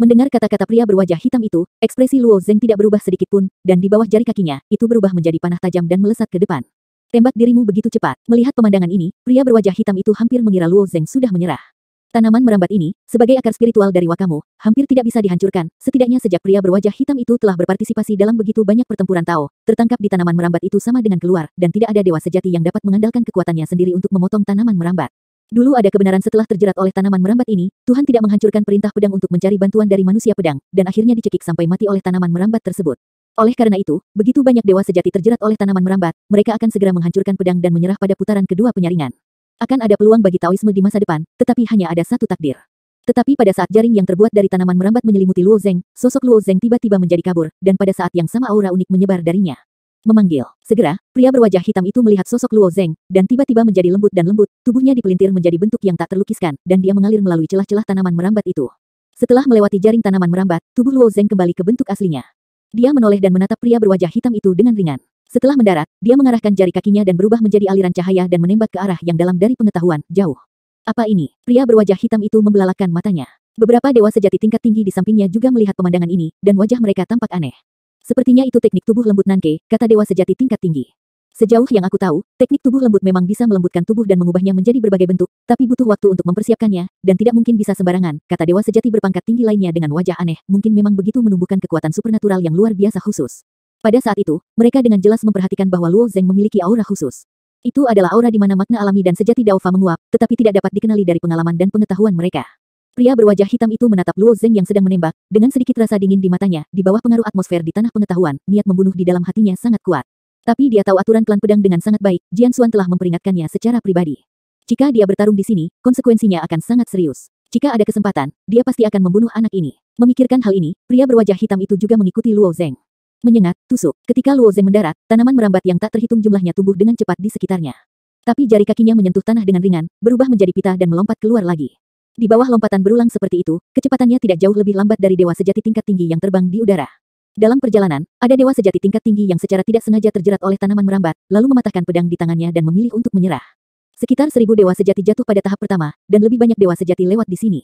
A: Mendengar kata-kata pria berwajah hitam itu, ekspresi Luo Zeng tidak berubah sedikit pun, dan di bawah jari kakinya, itu berubah menjadi panah tajam dan melesat ke depan. Tembak dirimu begitu cepat. Melihat pemandangan ini, pria berwajah hitam itu hampir mengira Luo Zeng sudah menyerah. Tanaman merambat ini, sebagai akar spiritual dari Wakamu, hampir tidak bisa dihancurkan, setidaknya sejak pria berwajah hitam itu telah berpartisipasi dalam begitu banyak pertempuran Tao, tertangkap di tanaman merambat itu sama dengan keluar, dan tidak ada dewa sejati yang dapat mengandalkan kekuatannya sendiri untuk memotong tanaman merambat. Dulu ada kebenaran setelah terjerat oleh tanaman merambat ini, Tuhan tidak menghancurkan perintah pedang untuk mencari bantuan dari manusia pedang, dan akhirnya dicekik sampai mati oleh tanaman merambat tersebut. Oleh karena itu, begitu banyak dewa sejati terjerat oleh tanaman merambat, mereka akan segera menghancurkan pedang dan menyerah pada putaran kedua penyaringan. Akan ada peluang bagi Taoisme di masa depan, tetapi hanya ada satu takdir. Tetapi pada saat jaring yang terbuat dari tanaman merambat menyelimuti Luo Zeng, sosok Luo Zeng tiba-tiba menjadi kabur, dan pada saat yang sama aura unik menyebar darinya. Memanggil. Segera, pria berwajah hitam itu melihat sosok Luo Zeng, dan tiba-tiba menjadi lembut dan lembut, tubuhnya dipelintir menjadi bentuk yang tak terlukiskan, dan dia mengalir melalui celah-celah tanaman merambat itu. Setelah melewati jaring tanaman merambat, tubuh Luo Zeng kembali ke bentuk aslinya. Dia menoleh dan menatap pria berwajah hitam itu dengan ringan. Setelah mendarat, dia mengarahkan jari kakinya dan berubah menjadi aliran cahaya dan menembak ke arah yang dalam dari pengetahuan, jauh. Apa ini? Pria berwajah hitam itu membelalakkan matanya. Beberapa dewa sejati tingkat tinggi di sampingnya juga melihat pemandangan ini, dan wajah mereka tampak aneh. Sepertinya itu teknik tubuh lembut Nanke, kata dewa sejati tingkat tinggi. Sejauh yang aku tahu, teknik tubuh lembut memang bisa melembutkan tubuh dan mengubahnya menjadi berbagai bentuk, tapi butuh waktu untuk mempersiapkannya, dan tidak mungkin bisa sembarangan, kata dewa sejati berpangkat tinggi lainnya dengan wajah aneh, mungkin memang begitu menumbuhkan kekuatan supernatural yang luar biasa khusus. Pada saat itu, mereka dengan jelas memperhatikan bahwa Luo Zeng memiliki aura khusus. Itu adalah aura di mana makna alami dan sejati Daofa menguap, tetapi tidak dapat dikenali dari pengalaman dan pengetahuan mereka. Pria berwajah hitam itu menatap Luo Zeng yang sedang menembak, dengan sedikit rasa dingin di matanya, di bawah pengaruh atmosfer di tanah pengetahuan, niat membunuh di dalam hatinya sangat kuat. Tapi dia tahu aturan klan pedang dengan sangat baik, Jian Xuan telah memperingatkannya secara pribadi. Jika dia bertarung di sini, konsekuensinya akan sangat serius. Jika ada kesempatan, dia pasti akan membunuh anak ini. Memikirkan hal ini, pria berwajah hitam itu juga mengikuti Luo Zeng. Menyengat, tusuk. Ketika Luo Zeng mendarat, tanaman merambat yang tak terhitung jumlahnya tumbuh dengan cepat di sekitarnya. Tapi jari kakinya menyentuh tanah dengan ringan, berubah menjadi pita dan melompat keluar lagi. Di bawah lompatan berulang seperti itu, kecepatannya tidak jauh lebih lambat dari dewa sejati tingkat tinggi yang terbang di udara. Dalam perjalanan, ada dewa sejati tingkat tinggi yang secara tidak sengaja terjerat oleh tanaman merambat, lalu mematahkan pedang di tangannya dan memilih untuk menyerah. Sekitar 1000 dewa sejati jatuh pada tahap pertama, dan lebih banyak dewa sejati lewat di sini.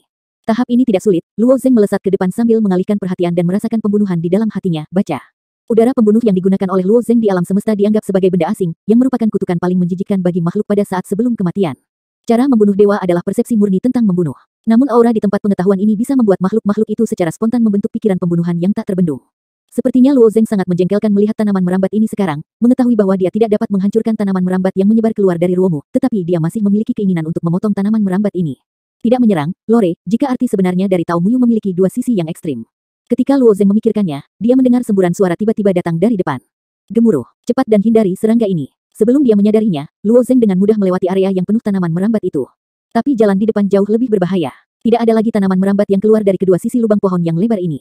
A: Tahap ini tidak sulit, Luo Zeng melesat ke depan sambil mengalihkan perhatian dan merasakan pembunuhan di dalam hatinya, baca. Udara pembunuh yang digunakan oleh Luo Zeng di alam semesta dianggap sebagai benda asing, yang merupakan kutukan paling menjijikkan bagi makhluk pada saat sebelum kematian. Cara membunuh dewa adalah persepsi murni tentang membunuh. Namun aura di tempat pengetahuan ini bisa membuat makhluk-makhluk itu secara spontan membentuk pikiran pembunuhan yang tak terbendung. Sepertinya Luo Zeng sangat menjengkelkan melihat tanaman merambat ini sekarang, mengetahui bahwa dia tidak dapat menghancurkan tanaman merambat yang menyebar keluar dari ruomu, tetapi dia masih memiliki keinginan untuk memotong tanaman merambat ini. Tidak menyerang, Lore, jika arti sebenarnya dari Tao Muyu memiliki dua sisi yang ekstrim. Ketika Luo Zeng memikirkannya, dia mendengar semburan suara tiba-tiba datang dari depan. Gemuruh, cepat dan hindari serangga ini. Sebelum dia menyadarinya, Luo Zeng dengan mudah melewati area yang penuh tanaman merambat itu. Tapi jalan di depan jauh lebih berbahaya. Tidak ada lagi tanaman merambat yang keluar dari kedua sisi lubang pohon yang lebar ini.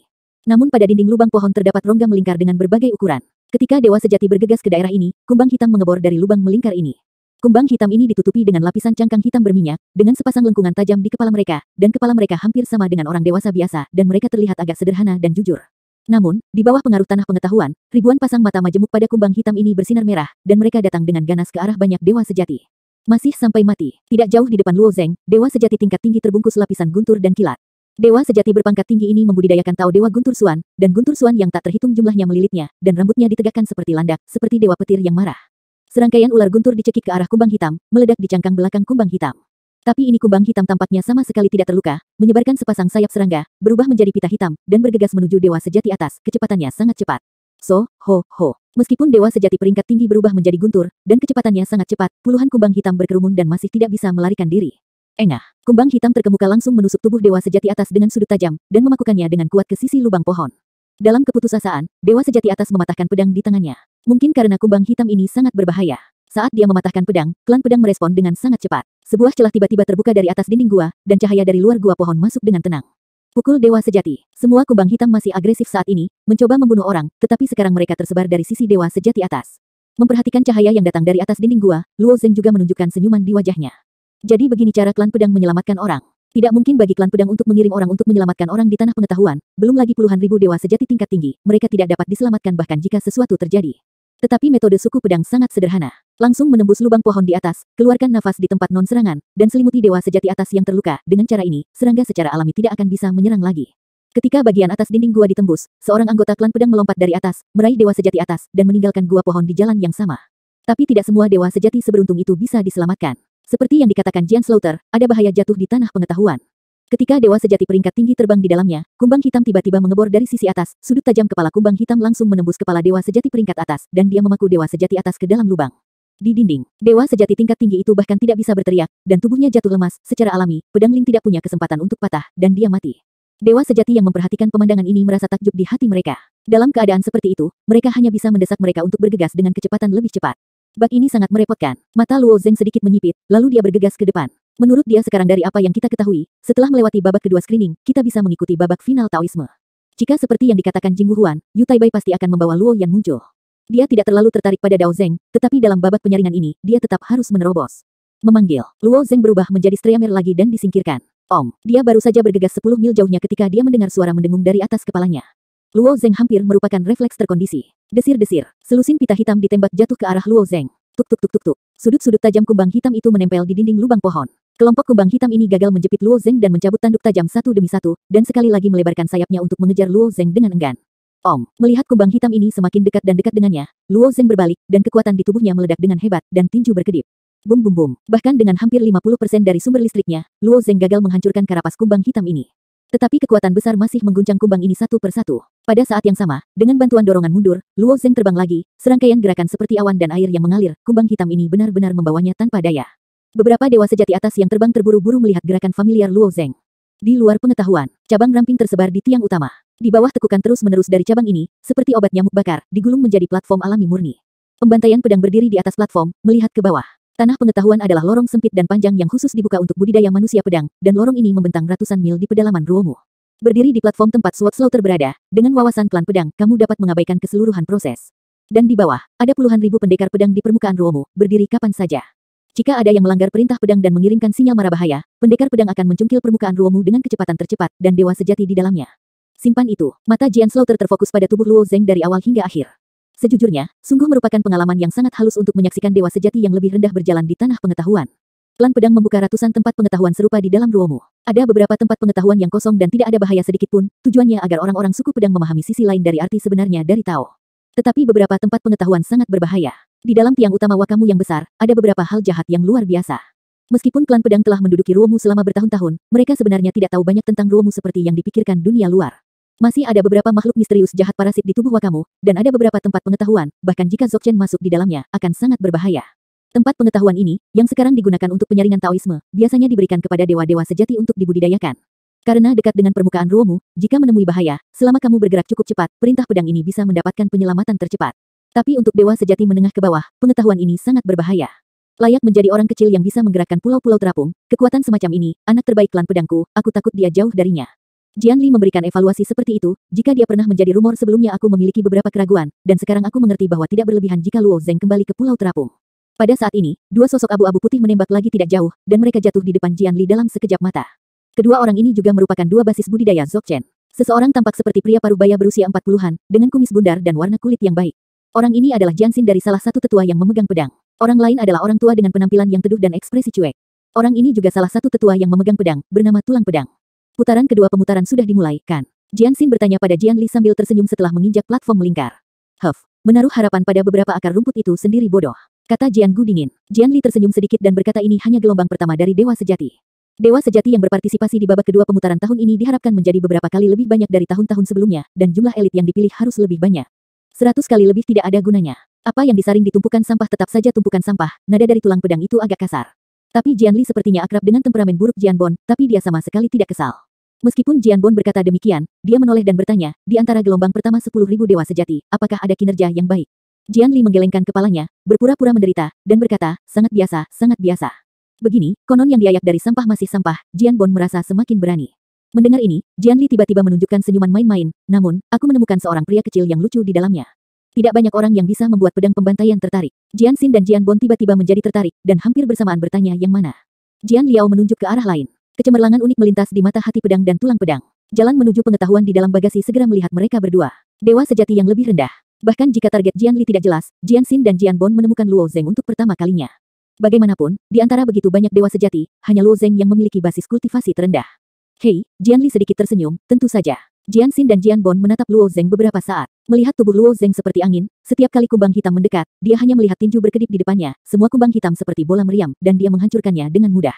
A: Namun pada dinding lubang pohon terdapat rongga melingkar dengan berbagai ukuran. Ketika dewa sejati bergegas ke daerah ini, kumbang hitam mengebor dari lubang melingkar ini. Kumbang hitam ini ditutupi dengan lapisan cangkang hitam berminyak, dengan sepasang lengkungan tajam di kepala mereka, dan kepala mereka hampir sama dengan orang dewasa biasa, dan mereka terlihat agak sederhana dan jujur. Namun, di bawah pengaruh tanah pengetahuan, ribuan pasang mata majemuk pada kumbang hitam ini bersinar merah, dan mereka datang dengan ganas ke arah banyak dewa sejati. Masih sampai mati, tidak jauh di depan Luo Zeng, dewa sejati tingkat tinggi terbungkus lapisan guntur dan kilat. Dewa sejati berpangkat tinggi ini membudidayakan Tao Dewa Guntur Suan, dan Guntur Suan yang tak terhitung jumlahnya melilitnya, dan rambutnya ditegakkan seperti landak, seperti dewa petir yang marah. Serangkaian ular guntur dicekik ke arah kumbang hitam, meledak di cangkang belakang kumbang hitam. Tapi ini kumbang hitam tampaknya sama sekali tidak terluka, menyebarkan sepasang sayap serangga, berubah menjadi pita hitam, dan bergegas menuju dewa sejati atas, kecepatannya sangat cepat. Ho. Meskipun dewa sejati peringkat tinggi berubah menjadi guntur, dan kecepatannya sangat cepat, puluhan kumbang hitam berkerumun dan masih tidak bisa melarikan diri. Engah, kumbang hitam terkemuka langsung menusuk tubuh dewa sejati atas dengan sudut tajam, dan memakukannya dengan kuat ke sisi lubang pohon. Dalam keputusasaan, dewa sejati atas mematahkan pedang di tangannya. Mungkin karena kumbang hitam ini sangat berbahaya. Saat dia mematahkan pedang, klan pedang merespon dengan sangat cepat. Sebuah celah tiba-tiba terbuka dari atas dinding gua, dan cahaya dari luar gua pohon masuk dengan tenang. Pukul dewa sejati. Semua kumbang hitam masih agresif saat ini, mencoba membunuh orang, tetapi sekarang mereka tersebar dari sisi dewa sejati atas. Memperhatikan cahaya yang datang dari atas dinding gua, Luo Zeng juga menunjukkan senyuman di wajahnya. Jadi begini cara klan pedang menyelamatkan orang. Tidak mungkin bagi klan pedang untuk mengirim orang untuk menyelamatkan orang di tanah pengetahuan, belum lagi puluhan ribu dewa sejati tingkat tinggi, mereka tidak dapat diselamatkan bahkan jika sesuatu terjadi. Tetapi metode suku pedang sangat sederhana. Langsung menembus lubang pohon di atas, keluarkan nafas di tempat non-serangan, dan selimuti dewa sejati atas yang terluka. Dengan cara ini, serangga secara alami tidak akan bisa menyerang lagi. Ketika bagian atas dinding gua ditembus, seorang anggota klan pedang melompat dari atas, meraih dewa sejati atas, dan meninggalkan gua pohon di jalan yang sama. Tapi tidak semua dewa sejati seberuntung itu bisa diselamatkan. Seperti yang dikatakan Jian Slaughter, ada bahaya jatuh di tanah pengetahuan. Ketika dewa sejati peringkat tinggi terbang di dalamnya, kumbang hitam tiba-tiba mengebor dari sisi atas, sudut tajam kepala kumbang hitam langsung menembus kepala dewa sejati peringkat atas, dan dia memaku dewa sejati atas ke dalam lubang. Di dinding, dewa sejati tingkat tinggi itu bahkan tidak bisa berteriak, dan tubuhnya jatuh lemas. Secara alami, pedang Ling tidak punya kesempatan untuk patah, dan dia mati. Dewa sejati yang memperhatikan pemandangan ini merasa takjub di hati mereka. Dalam keadaan seperti itu, mereka hanya bisa mendesak mereka untuk bergegas dengan kecepatan lebih cepat. Bak ini sangat merepotkan. Mata Luo Zeng sedikit menyipit, lalu dia bergegas ke depan. Menurut dia sekarang dari apa yang kita ketahui, setelah melewati babak kedua screening, kita bisa mengikuti babak final Taoisme. Jika seperti yang dikatakan Jing Wuhuan, Yu Taibai pasti akan membawa Luo Yan muncul. Dia tidak terlalu tertarik pada Dao Zeng, tetapi dalam babak penyaringan ini, dia tetap harus menerobos. Memanggil, Luo Zeng berubah menjadi Streamer lagi dan disingkirkan. Dia baru saja bergegas 10 mil jauhnya ketika dia mendengar suara mendengung dari atas kepalanya. Luo Zeng hampir merupakan refleks terkondisi. Desir-desir, selusin pita hitam ditembak jatuh ke arah Luo Zeng. Tuk tuk tuk tuk tuk. Sudut-sudut tajam kumbang hitam itu menempel di dinding lubang pohon. Kelompok kumbang hitam ini gagal menjepit Luo Zeng dan mencabut tanduk tajam satu demi satu, dan sekali lagi melebarkan sayapnya untuk mengejar Luo Zeng dengan enggan. Melihat kumbang hitam ini semakin dekat dan dekat dengannya, Luo Zeng berbalik, dan kekuatan di tubuhnya meledak dengan hebat, dan tinju berkedip. Bum bum bum. Bahkan dengan hampir 50% dari sumber listriknya, Luo Zeng gagal menghancurkan karapas kumbang hitam ini. Tetapi kekuatan besar masih mengguncang kumbang ini satu persatu. Pada saat yang sama, dengan bantuan dorongan mundur, Luo Zeng terbang lagi, serangkaian gerakan seperti awan dan air yang mengalir, kumbang hitam ini benar-benar membawanya tanpa daya. Beberapa dewa sejati atas yang terbang terburu-buru melihat gerakan familiar Luo Zeng. Di luar pengetahuan, cabang ramping tersebar di tiang utama. Di bawah tekukan terus-menerus dari cabang ini, seperti obat nyamuk bakar, digulung menjadi platform alami murni. Pembantaian pedang berdiri di atas platform, melihat ke bawah. Tanah pengetahuan adalah lorong sempit dan panjang yang khusus dibuka untuk budidaya manusia pedang, dan lorong ini membentang ratusan mil di pedalaman Ruomu. Berdiri di platform tempat Sword Slaughter berada, dengan wawasan klan pedang, kamu dapat mengabaikan keseluruhan proses. Dan di bawah, ada puluhan ribu pendekar pedang di permukaan Ruomu, berdiri kapan saja. Jika ada yang melanggar perintah pedang dan mengirimkan sinyal mara bahaya, pendekar pedang akan mencungkil permukaan Ruomu dengan kecepatan tercepat, dan dewa sejati di dalamnya. Simpan itu, mata Jian Slaughter terfokus pada tubuh Luo Zeng dari awal hingga akhir. Sejujurnya, sungguh merupakan pengalaman yang sangat halus untuk menyaksikan dewa sejati yang lebih rendah berjalan di tanah pengetahuan. Klan pedang membuka ratusan tempat pengetahuan serupa di dalam Ruomu. Ada beberapa tempat pengetahuan yang kosong dan tidak ada bahaya sedikit pun, tujuannya agar orang-orang suku pedang memahami sisi lain dari arti sebenarnya dari Tao. Tetapi beberapa tempat pengetahuan sangat berbahaya. Di dalam tiang utama Wakamu yang besar, ada beberapa hal jahat yang luar biasa. Meskipun klan pedang telah menduduki Ruomu selama bertahun-tahun, mereka sebenarnya tidak tahu banyak tentang Ruomu seperti yang dipikirkan dunia luar. Masih ada beberapa makhluk misterius jahat parasit di tubuh Wakamu, dan ada beberapa tempat pengetahuan, bahkan jika Dzogchen masuk di dalamnya, akan sangat berbahaya. Tempat pengetahuan ini, yang sekarang digunakan untuk penyaringan Taoisme, biasanya diberikan kepada dewa-dewa sejati untuk dibudidayakan. Karena dekat dengan permukaan Ruomu, jika menemui bahaya, selama kamu bergerak cukup cepat, perintah pedang ini bisa mendapatkan penyelamatan tercepat. Tapi untuk dewa sejati menengah ke bawah, pengetahuan ini sangat berbahaya. Layak menjadi orang kecil yang bisa menggerakkan pulau-pulau terapung, kekuatan semacam ini, anak terbaik klan pedangku, aku takut dia jauh darinya. Jian Li memberikan evaluasi seperti itu, jika dia pernah menjadi rumor sebelumnya aku memiliki beberapa keraguan, dan sekarang aku mengerti bahwa tidak berlebihan jika Luo Zeng kembali ke pulau terapung. Pada saat ini, dua sosok abu-abu putih menembak lagi tidak jauh, dan mereka jatuh di depan Jian Li dalam sekejap mata. Kedua orang ini juga merupakan dua basis budidaya Dzogchen. Seseorang tampak seperti pria parubaya berusia 40-an, dengan kumis bundar dan warna kulit yang baik. Orang ini adalah Jianxin dari salah satu tetua yang memegang pedang. Orang lain adalah orang tua dengan penampilan yang teduh dan ekspresi cuek. Orang ini juga salah satu tetua yang memegang pedang, bernama Tulang Pedang. Putaran kedua pemutaran sudah dimulai, kan? Jianxin bertanya pada Jian Li sambil tersenyum setelah menginjak platform melingkar. Menaruh harapan pada beberapa akar rumput itu sendiri bodoh, kata Jian Gu dingin. Jian Li tersenyum sedikit dan berkata ini hanya gelombang pertama dari Dewa Sejati. Dewa Sejati yang berpartisipasi di babak kedua pemutaran tahun ini diharapkan menjadi beberapa kali lebih banyak dari tahun-tahun sebelumnya, dan jumlah elit yang dipilih harus lebih banyak. 100 kali lebih tidak ada gunanya. Apa yang disaring di tumpukan sampah tetap saja tumpukan sampah, nada dari tulang pedang itu agak kasar. Tapi Jian Li sepertinya akrab dengan temperamen buruk Jian Bon, tapi dia sama sekali tidak kesal. Meskipun Jian Bon berkata demikian, dia menoleh dan bertanya, di antara gelombang pertama 10.000 dewa sejati, apakah ada kinerja yang baik? Jian Li menggelengkan kepalanya, berpura-pura menderita, dan berkata, sangat biasa, sangat biasa. Begini, konon yang diayak dari sampah masih sampah, Jian Bon merasa semakin berani. Mendengar ini, Jian Li tiba-tiba menunjukkan senyuman main-main, namun, aku menemukan seorang pria kecil yang lucu di dalamnya. Tidak banyak orang yang bisa membuat pedang pembantaian tertarik. Jianxin dan Jian Bon tiba-tiba menjadi tertarik, dan hampir bersamaan bertanya yang mana. Jian Liao menunjuk ke arah lain. Kecemerlangan unik melintas di mata hati pedang dan tulang pedang. Jalan menuju pengetahuan di dalam bagasi segera melihat mereka berdua. Dewa sejati yang lebih rendah. Bahkan jika target Jian Li tidak jelas, Jianxin dan Jian Bon menemukan Luo Zeng untuk pertama kalinya. Bagaimanapun, di antara begitu banyak dewa sejati, hanya Luo Zeng yang memiliki basis kultivasi terendah. Hei, Jian Li sedikit tersenyum, tentu saja. Jian Xin dan Jian Bon menatap Luo Zeng beberapa saat. Melihat tubuh Luo Zeng seperti angin, setiap kali kumbang hitam mendekat, dia hanya melihat tinju berkedip di depannya, semua kumbang hitam seperti bola meriam, dan dia menghancurkannya dengan mudah.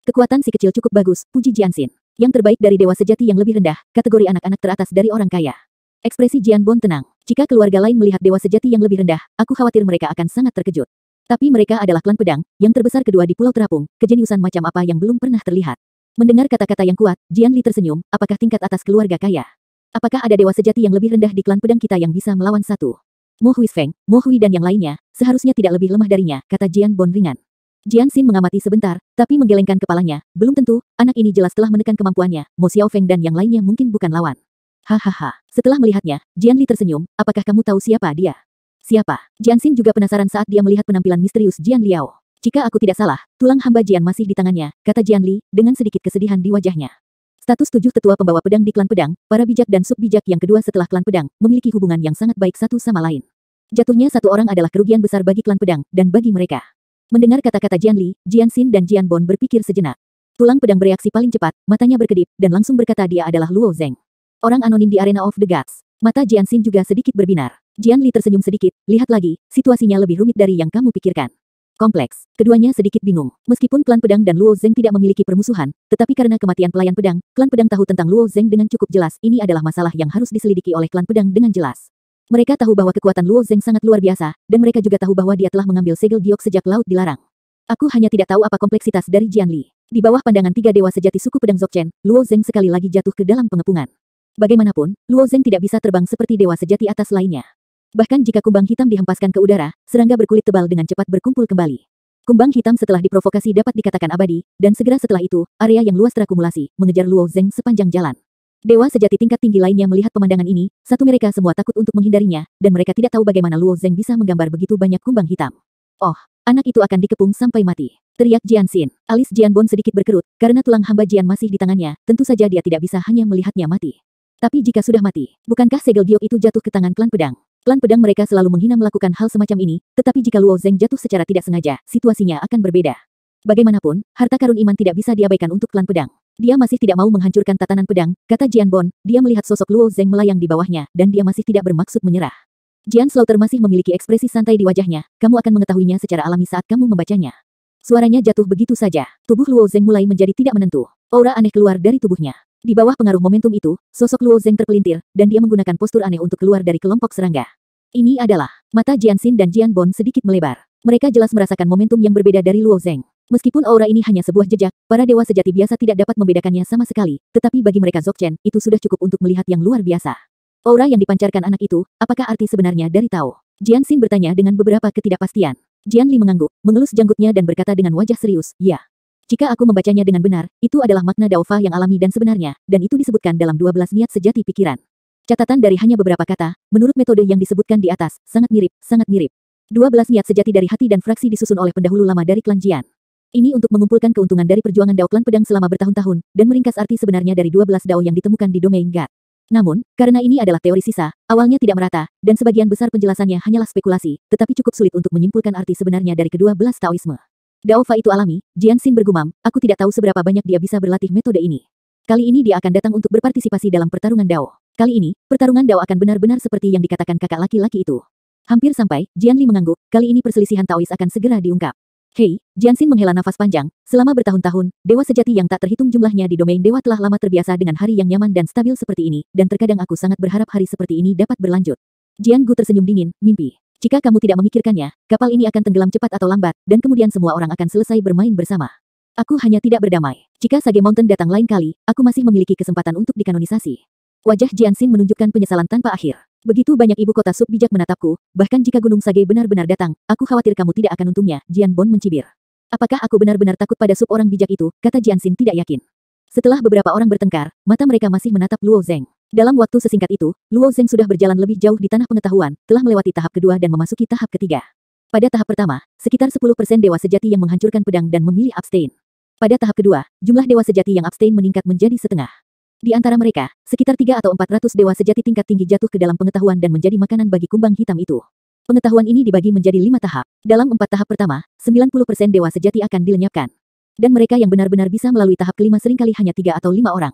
A: Kekuatan si kecil cukup bagus, puji Jian Xin. Yang terbaik dari dewa sejati yang lebih rendah, kategori anak-anak teratas dari orang kaya. Ekspresi Jian Bon tenang. Jika keluarga lain melihat dewa sejati yang lebih rendah, aku khawatir mereka akan sangat terkejut. Tapi mereka adalah klan pedang, yang terbesar kedua di Pulau Terapung, kejeniusan macam apa yang belum pernah terlihat. Mendengar kata-kata yang kuat, Jian Li tersenyum, apakah tingkat atas keluarga kaya? Apakah ada dewa sejati yang lebih rendah di klan pedang kita yang bisa melawan satu? Mo Huisfeng, Mo Hui dan yang lainnya, seharusnya tidak lebih lemah darinya, kata Jian Bon ringan. Jian Xin mengamati sebentar, tapi menggelengkan kepalanya, belum tentu, anak ini jelas telah menekan kemampuannya, Mo Xiaofeng dan yang lainnya mungkin bukan lawan. Hahaha, setelah melihatnya, Jian Li tersenyum, apakah kamu tahu siapa dia? Siapa? Jian Xin juga penasaran saat dia melihat penampilan misterius Jian Liao. Jika aku tidak salah, tulang hamba Jian masih di tangannya, kata Jian Li, dengan sedikit kesedihan di wajahnya. Status 7 tetua pembawa pedang di klan pedang, para bijak dan sub-bijak yang kedua setelah klan pedang, memiliki hubungan yang sangat baik satu sama lain. Jatuhnya satu orang adalah kerugian besar bagi klan pedang, dan bagi mereka. Mendengar kata-kata Jian Li, Jian Xin dan Jian Bon berpikir sejenak. Tulang pedang bereaksi paling cepat, matanya berkedip, dan langsung berkata dia adalah Luo Zeng. Orang anonim di Arena of the Gods. Mata Jian Xin juga sedikit berbinar. Jian Li tersenyum sedikit, lihat lagi, situasinya lebih rumit dari yang kamu pikirkan. Kompleks. Keduanya sedikit bingung. Meskipun klan pedang dan Luo Zeng tidak memiliki permusuhan, tetapi karena kematian pelayan pedang, klan pedang tahu tentang Luo Zeng dengan cukup jelas. Ini adalah masalah yang harus diselidiki oleh klan pedang dengan jelas. Mereka tahu bahwa kekuatan Luo Zeng sangat luar biasa, dan mereka juga tahu bahwa dia telah mengambil segel giok sejak laut dilarang. Aku hanya tidak tahu apa kompleksitas dari Jian Li. Di bawah pandangan tiga dewa sejati suku pedang Dzogchen, Luo Zeng sekali lagi jatuh ke dalam pengepungan. Bagaimanapun, Luo Zeng tidak bisa terbang seperti dewa sejati atas lainnya. Bahkan jika kumbang hitam dihempaskan ke udara, serangga berkulit tebal dengan cepat berkumpul kembali. Kumbang hitam setelah diprovokasi dapat dikatakan abadi, dan segera setelah itu, area yang luas terakumulasi, mengejar Luo Zeng sepanjang jalan. Dewa sejati tingkat tinggi lainnya melihat pemandangan ini, satu mereka semua takut untuk menghindarinya, dan mereka tidak tahu bagaimana Luo Zeng bisa menggambar begitu banyak kumbang hitam. Oh, anak itu akan dikepung sampai mati, teriak Jian Xin. Alis Jian Bon sedikit berkerut, karena tulang hamba Jian masih di tangannya, tentu saja dia tidak bisa hanya melihatnya mati. Tapi jika sudah mati, bukankah segel giok itu jatuh ke tangan klan pedang? Klan pedang mereka selalu menghina melakukan hal semacam ini, tetapi jika Luo Zeng jatuh secara tidak sengaja, situasinya akan berbeda. Bagaimanapun, harta karun iman tidak bisa diabaikan untuk klan pedang. Dia masih tidak mau menghancurkan tatanan pedang, kata Jian Bon, dia melihat sosok Luo Zeng melayang di bawahnya, dan dia masih tidak bermaksud menyerah. Jian Slaughter masih memiliki ekspresi santai di wajahnya, kamu akan mengetahuinya secara alami saat kamu membacanya. Suaranya jatuh begitu saja, tubuh Luo Zeng mulai menjadi tidak menentu. Aura aneh keluar dari tubuhnya. Di bawah pengaruh momentum itu, sosok Luo Zeng terpelintir, dan dia menggunakan postur aneh untuk keluar dari kelompok serangga. Ini adalah, mata Jian Xin dan Jian Bon sedikit melebar. Mereka jelas merasakan momentum yang berbeda dari Luo Zeng. Meskipun aura ini hanya sebuah jejak, para dewa sejati biasa tidak dapat membedakannya sama sekali, tetapi bagi mereka Dzogchen, itu sudah cukup untuk melihat yang luar biasa. Aura yang dipancarkan anak itu, apakah arti sebenarnya dari Tao? Jian Xin bertanya dengan beberapa ketidakpastian. Jian Li mengangguk, mengelus janggutnya dan berkata dengan wajah serius, ya. Jika aku membacanya dengan benar, itu adalah makna Daofa yang alami dan sebenarnya, dan itu disebutkan dalam 12 niat sejati pikiran. Catatan dari hanya beberapa kata, menurut metode yang disebutkan di atas, sangat mirip, sangat mirip. 12 niat sejati dari hati dan fraksi disusun oleh pendahulu lama dari klan Jian. Ini untuk mengumpulkan keuntungan dari perjuangan Dao klan pedang selama bertahun-tahun, dan meringkas arti sebenarnya dari 12 Dao yang ditemukan di domain God. Namun, karena ini adalah teori sisa, awalnya tidak merata, dan sebagian besar penjelasannya hanyalah spekulasi, tetapi cukup sulit untuk menyimpulkan arti sebenarnya dari kedua belas Taoisme. Daofa itu alami, Jian Xin bergumam, aku tidak tahu seberapa banyak dia bisa berlatih metode ini. Kali ini dia akan datang untuk berpartisipasi dalam pertarungan Dao. Kali ini, pertarungan Dao akan benar-benar seperti yang dikatakan kakak laki-laki itu. Hampir sampai, Jian Li mengangguk, kali ini perselisihan Taois akan segera diungkap. Hei, Jian Xin menghela nafas panjang, selama bertahun-tahun, dewa sejati yang tak terhitung jumlahnya di domain dewa telah lama terbiasa dengan hari yang nyaman dan stabil seperti ini, dan terkadang aku sangat berharap hari seperti ini dapat berlanjut. Jian Gu tersenyum dingin, mimpi. Jika kamu tidak memikirkannya, kapal ini akan tenggelam cepat atau lambat, dan kemudian semua orang akan selesai bermain bersama. Aku hanya tidak berdamai. Jika Sage Mountain datang lain kali, aku masih memiliki kesempatan untuk dikanonisasi. Wajah Jian Xin menunjukkan penyesalan tanpa akhir. Begitu banyak ibu kota sub bijak menatapku, bahkan jika Gunung Sage benar-benar datang, aku khawatir kamu tidak akan untungnya, Jian Bon mencibir. Apakah aku benar-benar takut pada sub orang bijak itu, kata Jian Xin tidak yakin. Setelah beberapa orang bertengkar, mata mereka masih menatap Luo Zeng. Dalam waktu sesingkat itu, Luo Zeng sudah berjalan lebih jauh di tanah pengetahuan, telah melewati tahap kedua dan memasuki tahap ketiga. Pada tahap pertama, sekitar 10% dewa sejati yang menghancurkan pedang dan memilih abstain. Pada tahap kedua, jumlah dewa sejati yang abstain meningkat menjadi setengah. Di antara mereka, sekitar 3 atau 400 dewa sejati tingkat tinggi jatuh ke dalam pengetahuan dan menjadi makanan bagi kumbang hitam itu. Pengetahuan ini dibagi menjadi 5 tahap. Dalam 4 tahap pertama, 90% dewa sejati akan dilenyapkan. Dan mereka yang benar-benar bisa melalui tahap kelima seringkali hanya 3 atau 5 orang.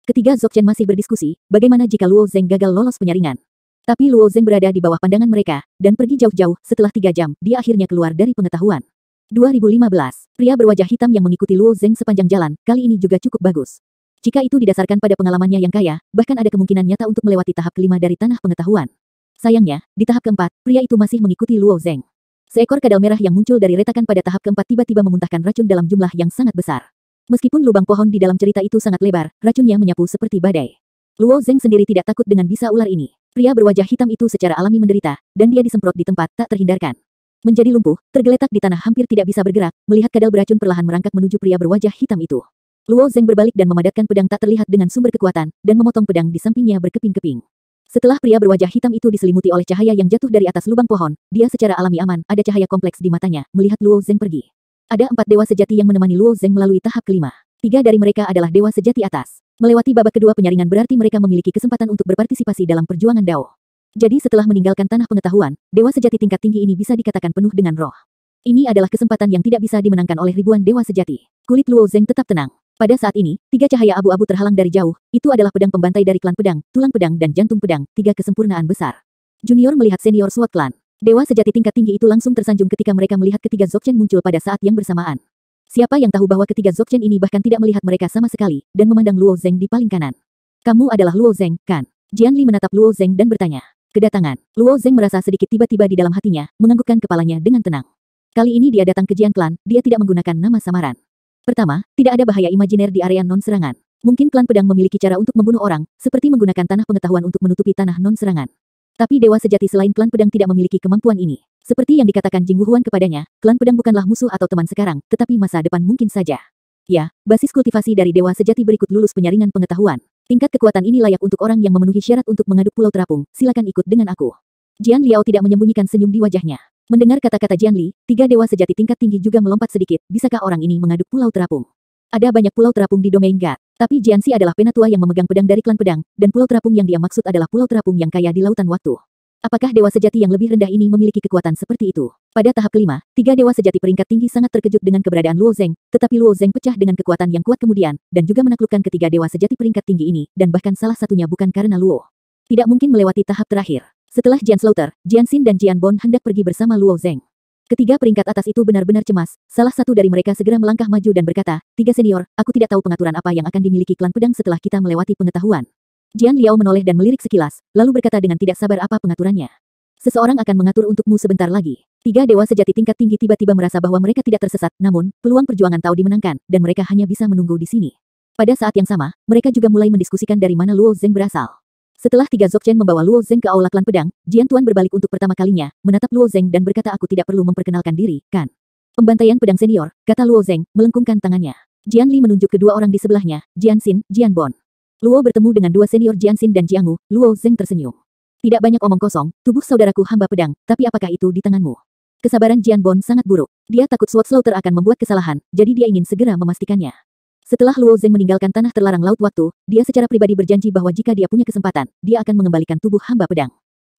A: Ketiga Dzogchen masih berdiskusi, bagaimana jika Luo Zeng gagal lolos penyaringan. Tapi Luo Zeng berada di bawah pandangan mereka, dan pergi jauh-jauh. Setelah 3 jam, dia akhirnya keluar dari pengetahuan. 2015. Pria berwajah hitam yang mengikuti Luo Zeng sepanjang jalan, kali ini juga cukup bagus. Jika itu didasarkan pada pengalamannya yang kaya, bahkan ada kemungkinan nyata untuk melewati tahap kelima dari tanah pengetahuan. Sayangnya, di tahap keempat, pria itu masih mengikuti Luo Zeng. Seekor kadal merah yang muncul dari retakan pada tahap keempat tiba-tiba memuntahkan racun dalam jumlah yang sangat besar. Meskipun lubang pohon di dalam cerita itu sangat lebar, racunnya menyapu seperti badai. Luo Zeng sendiri tidak takut dengan bisa ular ini. Pria berwajah hitam itu secara alami menderita, dan dia disemprot di tempat tak terhindarkan. Menjadi lumpuh, tergeletak di tanah hampir tidak bisa bergerak, melihat kadal beracun perlahan merangkak menuju pria berwajah hitam itu. Luo Zeng berbalik dan memadatkan pedang tak terlihat dengan sumber kekuatan, dan memotong pedang di sampingnya berkeping-keping. Setelah pria berwajah hitam itu diselimuti oleh cahaya yang jatuh dari atas lubang pohon, dia secara alami aman, ada cahaya kompleks di matanya, melihat Luo Zeng pergi. Ada 4 dewa sejati yang menemani Luo Zeng melalui tahap kelima. 3 dari mereka adalah dewa sejati atas. Melewati babak kedua penyaringan berarti mereka memiliki kesempatan untuk berpartisipasi dalam perjuangan Dao. Jadi setelah meninggalkan tanah pengetahuan, dewa sejati tingkat tinggi ini bisa dikatakan penuh dengan roh. Ini adalah kesempatan yang tidak bisa dimenangkan oleh ribuan dewa sejati. Kulit Luo Zeng tetap tenang. Pada saat ini, 3 cahaya abu-abu terhalang dari jauh, itu adalah pedang pembantai dari klan pedang, tulang pedang dan jantung pedang, 3 kesempurnaan besar. Junior melihat senior SWAT klan. Dewa sejati tingkat tinggi itu langsung tersanjung ketika mereka melihat ketiga Dzogchen muncul pada saat yang bersamaan. Siapa yang tahu bahwa ketiga Dzogchen ini bahkan tidak melihat mereka sama sekali, dan memandang Luo Zeng di paling kanan. Kamu adalah Luo Zeng, kan? Jian Li menatap Luo Zeng dan bertanya. Kedatangan. Luo Zeng merasa sedikit tiba-tiba di dalam hatinya, menganggukkan kepalanya dengan tenang. Kali ini dia datang ke Jian Klan, dia tidak menggunakan nama samaran. Pertama, tidak ada bahaya imajiner di area non-serangan. Mungkin klan pedang memiliki cara untuk membunuh orang, seperti menggunakan tanah pengetahuan untuk menutupi tanah non-serangan. Tapi dewa sejati selain klan pedang tidak memiliki kemampuan ini. Seperti yang dikatakan Jing Wuhuan kepadanya, klan pedang bukanlah musuh atau teman sekarang, tetapi masa depan mungkin saja. Ya, basis kultivasi dari dewa sejati berikut lulus penyaringan pengetahuan. Tingkat kekuatan ini layak untuk orang yang memenuhi syarat untuk mengaduk pulau terapung, silakan ikut dengan aku. Jian Liao tidak menyembunyikan senyum di wajahnya. Mendengar kata-kata Jian Li, 3 dewa sejati tingkat tinggi juga melompat sedikit, bisakah orang ini mengaduk pulau terapung? Ada banyak pulau terapung di domain God, tapi Jian Xi adalah penatua yang memegang pedang dari klan pedang, dan pulau terapung yang dia maksud adalah pulau terapung yang kaya di lautan waktu. Apakah dewa sejati yang lebih rendah ini memiliki kekuatan seperti itu? Pada tahap kelima, 3 dewa sejati peringkat tinggi sangat terkejut dengan keberadaan Luo Zeng, tetapi Luo Zeng pecah dengan kekuatan yang kuat kemudian, dan juga menaklukkan ketiga dewa sejati peringkat tinggi ini, dan bahkan salah satunya bukan karena Luo. Tidak mungkin melewati tahap terakhir. Setelah Jian Slaughter, Jian Xin dan Jian Bon hendak pergi bersama Luo Zeng. Ketiga peringkat atas itu benar-benar cemas, salah satu dari mereka segera melangkah maju dan berkata, 3 senior, aku tidak tahu pengaturan apa yang akan dimiliki klan pedang setelah kita melewati pengetahuan. Jian Liao menoleh dan melirik sekilas, lalu berkata dengan tidak sabar apa pengaturannya. Seseorang akan mengatur untukmu sebentar lagi. 3 dewa sejati tingkat tinggi tiba-tiba merasa bahwa mereka tidak tersesat, namun, peluang perjuangan Tao dimenangkan, dan mereka hanya bisa menunggu di sini. Pada saat yang sama, mereka juga mulai mendiskusikan dari mana Luo Zeng berasal. Setelah 3 Dzogchen membawa Luo Zeng ke aula klan pedang, Jian Tuan berbalik untuk pertama kalinya, menatap Luo Zeng dan berkata aku tidak perlu memperkenalkan diri, kan? Pembantaian pedang senior, kata Luo Zeng, melengkungkan tangannya. Jian Li menunjuk kedua orang di sebelahnya, Jian Xin, Jian Bon. Luo bertemu dengan 2 senior Jian Xin dan Jiang Wu, Luo Zeng tersenyum. Tidak banyak omong kosong, tubuh saudaraku hamba pedang, tapi apakah itu di tanganmu? Kesabaran Jian Bon sangat buruk. Dia takut SWAT Slaughter akan membuat kesalahan, jadi dia ingin segera memastikannya. Setelah Luo Zeng meninggalkan tanah terlarang laut waktu, dia secara pribadi berjanji bahwa jika dia punya kesempatan, dia akan mengembalikan tubuh hamba pedang.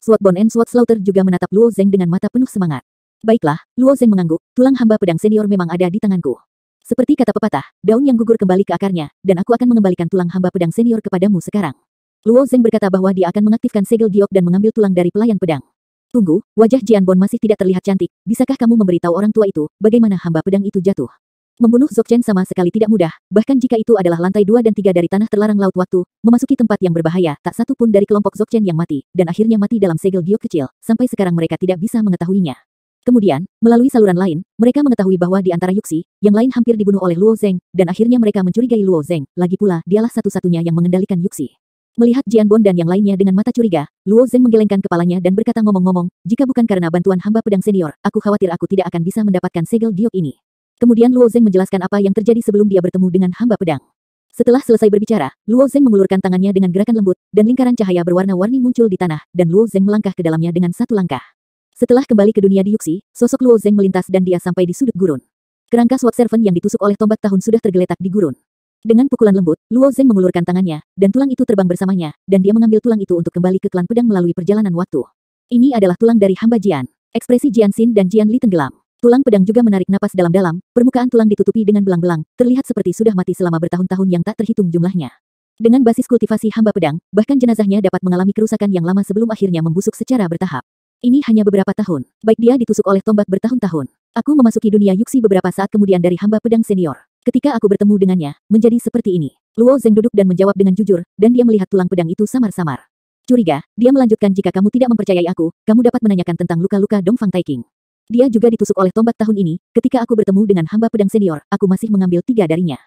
A: SWAT Bon and SWAT Slaughter juga menatap Luo Zeng dengan mata penuh semangat. Baiklah, Luo Zeng mengangguk, tulang hamba pedang senior memang ada di tanganku. Seperti kata pepatah, daun yang gugur kembali ke akarnya, dan aku akan mengembalikan tulang hamba pedang senior kepadamu sekarang. Luo Zeng berkata bahwa dia akan mengaktifkan segel giok dan mengambil tulang dari pelayan pedang. Tunggu, wajah Jian Bon masih tidak terlihat cantik, bisakah kamu memberitahu orang tua itu, bagaimana hamba pedang itu jatuh? Membunuh Dzogchen sama sekali tidak mudah, bahkan jika itu adalah lantai 2 dan 3 dari tanah terlarang laut waktu, memasuki tempat yang berbahaya, tak satu pun dari kelompok Dzogchen yang mati, dan akhirnya mati dalam segel giok kecil, sampai sekarang mereka tidak bisa mengetahuinya. Kemudian, melalui saluran lain, mereka mengetahui bahwa di antara Yuxi, yang lain hampir dibunuh oleh Luo Zeng, dan akhirnya mereka mencurigai Luo Zeng, lagi pula, dialah satu-satunya yang mengendalikan Yuxi. Melihat Jian Bon dan yang lainnya dengan mata curiga, Luo Zeng menggelengkan kepalanya dan berkata ngomong-ngomong, jika bukan karena bantuan hamba pedang senior, aku khawatir aku tidak akan bisa mendapatkan segel giok ini. Kemudian Luo Zeng menjelaskan apa yang terjadi sebelum dia bertemu dengan hamba pedang. Setelah selesai berbicara, Luo Zeng mengulurkan tangannya dengan gerakan lembut, dan lingkaran cahaya berwarna-warni muncul di tanah, dan Luo Zeng melangkah ke dalamnya dengan satu langkah. Setelah kembali ke dunia di Yuxi, sosok Luo Zeng melintas dan dia sampai di sudut gurun. Kerangka SWAT Servant yang ditusuk oleh tombak tahun sudah tergeletak di gurun. Dengan pukulan lembut, Luo Zeng mengulurkan tangannya, dan tulang itu terbang bersamanya, dan dia mengambil tulang itu untuk kembali ke klan pedang melalui perjalanan waktu. Ini adalah tulang dari hamba Jian. Ekspresi Jian Xin dan Jian Li tenggelam. Tulang pedang juga menarik napas dalam-dalam, permukaan tulang ditutupi dengan belang-belang, terlihat seperti sudah mati selama bertahun-tahun yang tak terhitung jumlahnya. Dengan basis kultivasi hamba pedang, bahkan jenazahnya dapat mengalami kerusakan yang lama sebelum akhirnya membusuk secara bertahap. Ini hanya beberapa tahun. Baik dia ditusuk oleh tombak bertahun-tahun. Aku memasuki dunia Yuxi beberapa saat kemudian dari hamba pedang senior. Ketika aku bertemu dengannya, menjadi seperti ini. Luo Zeng duduk dan menjawab dengan jujur, dan dia melihat tulang pedang itu samar-samar. Curiga, dia melanjutkan jika kamu tidak mempercayai aku, kamu dapat menanyakan tentang luka-luka Dongfang Taiking. Dia juga ditusuk oleh tombak tahun ini, ketika aku bertemu dengan hamba pedang senior, aku masih mengambil 3 darinya.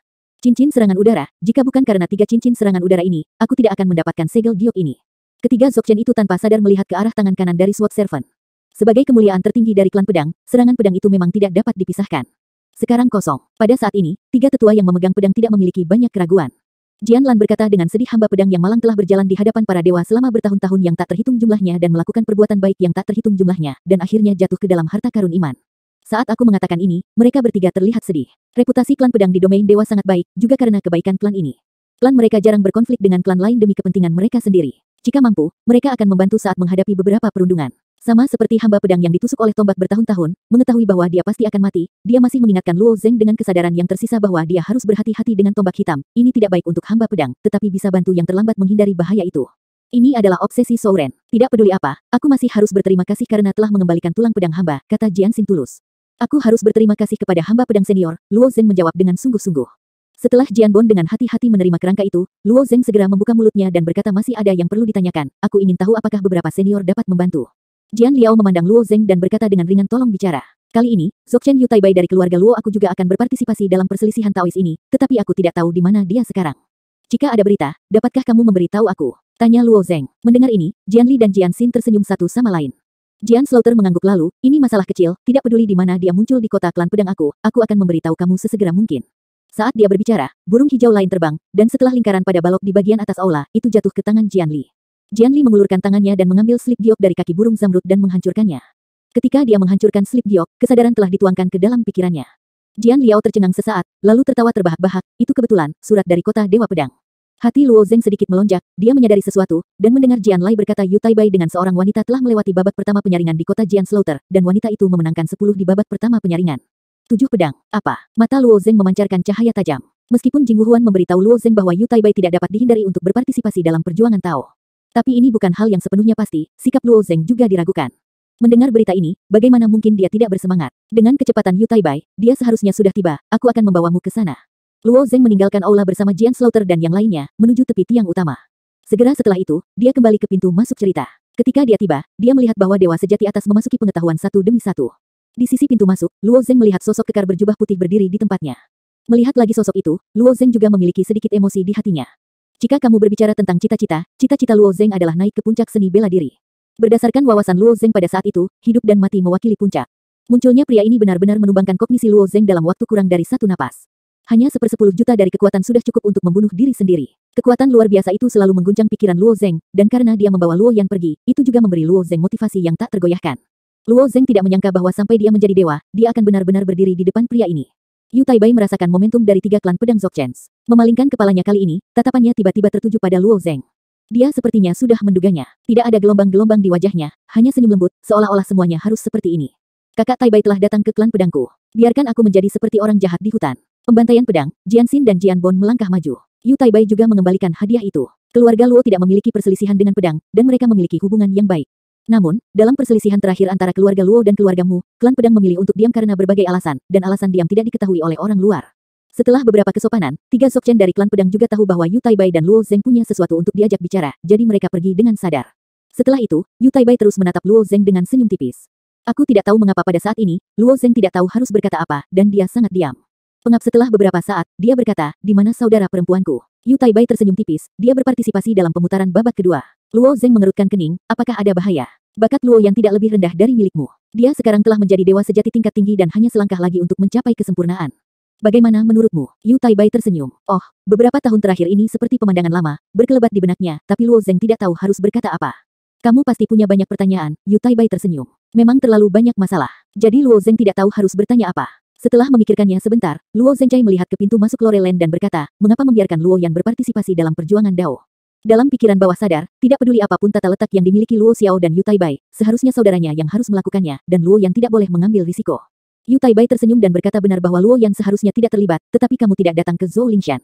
A: Cincin serangan udara, jika bukan karena 3 cincin serangan udara ini, aku tidak akan mendapatkan segel giok ini. Ketiga Dzogchen itu tanpa sadar melihat ke arah tangan kanan dari Sword Servant. Sebagai kemuliaan tertinggi dari klan pedang, serangan pedang itu memang tidak dapat dipisahkan. Sekarang kosong. Pada saat ini, 3 tetua yang memegang pedang tidak memiliki banyak keraguan. Jian Lan berkata dengan sedih hamba pedang yang malang telah berjalan di hadapan para dewa selama bertahun-tahun yang tak terhitung jumlahnya dan melakukan perbuatan baik yang tak terhitung jumlahnya, dan akhirnya jatuh ke dalam harta karun iman. Saat aku mengatakan ini, mereka bertiga terlihat sedih. Reputasi klan pedang di domain dewa sangat baik, juga karena kebaikan klan ini. Klan mereka jarang berkonflik dengan klan lain demi kepentingan mereka sendiri. Jika mampu, mereka akan membantu saat menghadapi beberapa perundungan. Sama seperti hamba pedang yang ditusuk oleh tombak bertahun-tahun, mengetahui bahwa dia pasti akan mati, dia masih mengingatkan Luo Zeng dengan kesadaran yang tersisa bahwa dia harus berhati-hati dengan tombak hitam. Ini tidak baik untuk hamba pedang, tetapi bisa bantu yang terlambat menghindari bahaya itu. Ini adalah obsesi Souren. Tidak peduli apa, aku masih harus berterima kasih karena telah mengembalikan tulang pedang hamba, kata Jian Xin tulus. Aku harus berterima kasih kepada hamba pedang senior, Luo Zeng menjawab dengan sungguh-sungguh. Setelah Jian Bon dengan hati-hati menerima kerangka itu, Luo Zeng segera membuka mulutnya dan berkata masih ada yang perlu ditanyakan, aku ingin tahu apakah beberapa senior dapat membantu. Jian Liao memandang Luo Zeng dan berkata dengan ringan tolong bicara. Kali ini, Dzogchen Yu Taibai dari keluarga Luo aku juga akan berpartisipasi dalam perselisihan Taois ini, tetapi aku tidak tahu di mana dia sekarang. Jika ada berita, dapatkah kamu memberitahu aku? Tanya Luo Zeng. Mendengar ini, Jian Li dan Jian Xin tersenyum satu sama lain. Jian Slaughter mengangguk lalu, ini masalah kecil, tidak peduli di mana dia muncul di kota klan pedang aku akan memberitahu kamu sesegera mungkin. Saat dia berbicara, burung hijau lain terbang, dan setelah lingkaran pada balok di bagian atas aula, itu jatuh ke tangan Jian Li. Jian Li mengulurkan tangannya dan mengambil slip giok dari kaki burung zamrud dan menghancurkannya. Ketika dia menghancurkan slip giok, kesadaran telah dituangkan ke dalam pikirannya. Jian Liao tercengang sesaat, lalu tertawa terbahak-bahak, itu kebetulan, surat dari kota Dewa Pedang. Hati Luo Zeng sedikit melonjak, dia menyadari sesuatu, dan mendengar Jian Lai berkata Yu Taibai dengan seorang wanita telah melewati babak pertama penyaringan di kota Jian Slaughter, dan wanita itu memenangkan 10 di babak pertama penyaringan. 7 pedang, apa? Mata Luo Zeng memancarkan cahaya tajam. Meskipun Jing Wuhuan memberitahu Luo Zeng bahwa Yu Taibai tidak dapat dihindari untuk berpartisipasi dalam perjuangan Tao. Tapi ini bukan hal yang sepenuhnya pasti, sikap Luo Zeng juga diragukan. Mendengar berita ini, bagaimana mungkin dia tidak bersemangat? Dengan kecepatan Yu Taibai, dia seharusnya sudah tiba, aku akan membawamu ke sana. Luo Zeng meninggalkan aula bersama Jian Slaughter dan yang lainnya, menuju tepi tiang utama. Segera setelah itu, dia kembali ke pintu masuk cerita. Ketika dia tiba, dia melihat bahwa dewa sejati atas memasuki pengetahuan satu demi satu. Di sisi pintu masuk, Luo Zeng melihat sosok kekar berjubah putih berdiri di tempatnya. Melihat lagi sosok itu, Luo Zeng juga memiliki sedikit emosi di hatinya. Jika kamu berbicara tentang cita-cita, cita-cita Luo Zeng adalah naik ke puncak seni bela diri. Berdasarkan wawasan Luo Zeng pada saat itu, hidup dan mati mewakili puncak. Munculnya pria ini benar-benar menumbangkan kognisi Luo Zeng dalam waktu kurang dari 1 napas. Hanya 10 juta dari kekuatan sudah cukup untuk membunuh diri sendiri. Kekuatan luar biasa itu selalu mengguncang pikiran Luo Zeng, dan karena dia membawa Luo Yan pergi, itu juga memberi Luo Zeng motivasi yang tak tergoyahkan. Luo Zeng tidak menyangka bahwa sampai dia menjadi dewa, dia akan benar-benar berdiri di depan pria ini. Yu Taibai merasakan momentum dari 3 klan pedang Dzogchen. Memalingkan kepalanya kali ini, tatapannya tiba-tiba tertuju pada Luo Zeng. Dia sepertinya sudah menduganya. Tidak ada gelombang-gelombang di wajahnya, hanya senyum lembut, seolah-olah semuanya harus seperti ini. Kakak Taibai telah datang ke klan pedangku. Biarkan aku menjadi seperti orang jahat di hutan. Pembantaian pedang, Jian Xin dan Jian Bon melangkah maju. Yu Taibai juga mengembalikan hadiah itu. Keluarga Luo tidak memiliki perselisihan dengan pedang, dan mereka memiliki hubungan yang baik. Namun, dalam perselisihan terakhir antara keluarga Luo dan keluarga Mu, klan pedang memilih untuk diam karena berbagai alasan, dan alasan diam tidak diketahui oleh orang luar. Setelah beberapa kesopanan, 3 Dzogchen dari klan pedang juga tahu bahwa Yu Taibai dan Luo Zeng punya sesuatu untuk diajak bicara, jadi mereka pergi dengan sadar. Setelah itu, Yu Taibai terus menatap Luo Zeng dengan senyum tipis. Aku tidak tahu mengapa pada saat ini, Luo Zeng tidak tahu harus berkata apa, dan dia sangat diam. Pengap setelah beberapa saat, dia berkata, di mana saudara perempuanku? Yu Taibai tersenyum tipis, dia berpartisipasi dalam pemutaran babak kedua. Luo Zeng mengerutkan kening, apakah ada bahaya? Bakat Luo yang tidak lebih rendah dari milikmu. Dia sekarang telah menjadi dewa sejati tingkat tinggi dan hanya selangkah lagi untuk mencapai kesempurnaan. Bagaimana menurutmu? Yu Taibai tersenyum. Oh, beberapa tahun terakhir ini seperti pemandangan lama, berkelebat di benaknya, tapi Luo Zeng tidak tahu harus berkata apa. Kamu pasti punya banyak pertanyaan, Yu Taibai tersenyum. Memang terlalu banyak masalah. Jadi Luo Zeng tidak tahu harus bertanya apa. Setelah memikirkannya sebentar, Luo Zengcai melihat ke pintu masuk Lorelen dan berkata, mengapa membiarkan Luo Yan berpartisipasi dalam perjuangan Dao? Dalam pikiran bawah sadar, tidak peduli apapun tata letak yang dimiliki Luo Xiao dan Yu Taibai, seharusnya saudaranya yang harus melakukannya, dan Luo Yan tidak boleh mengambil risiko. Yu Taibai tersenyum dan berkata benar bahwa Luo Yan seharusnya tidak terlibat, tetapi kamu tidak datang ke Zhou Lingshan.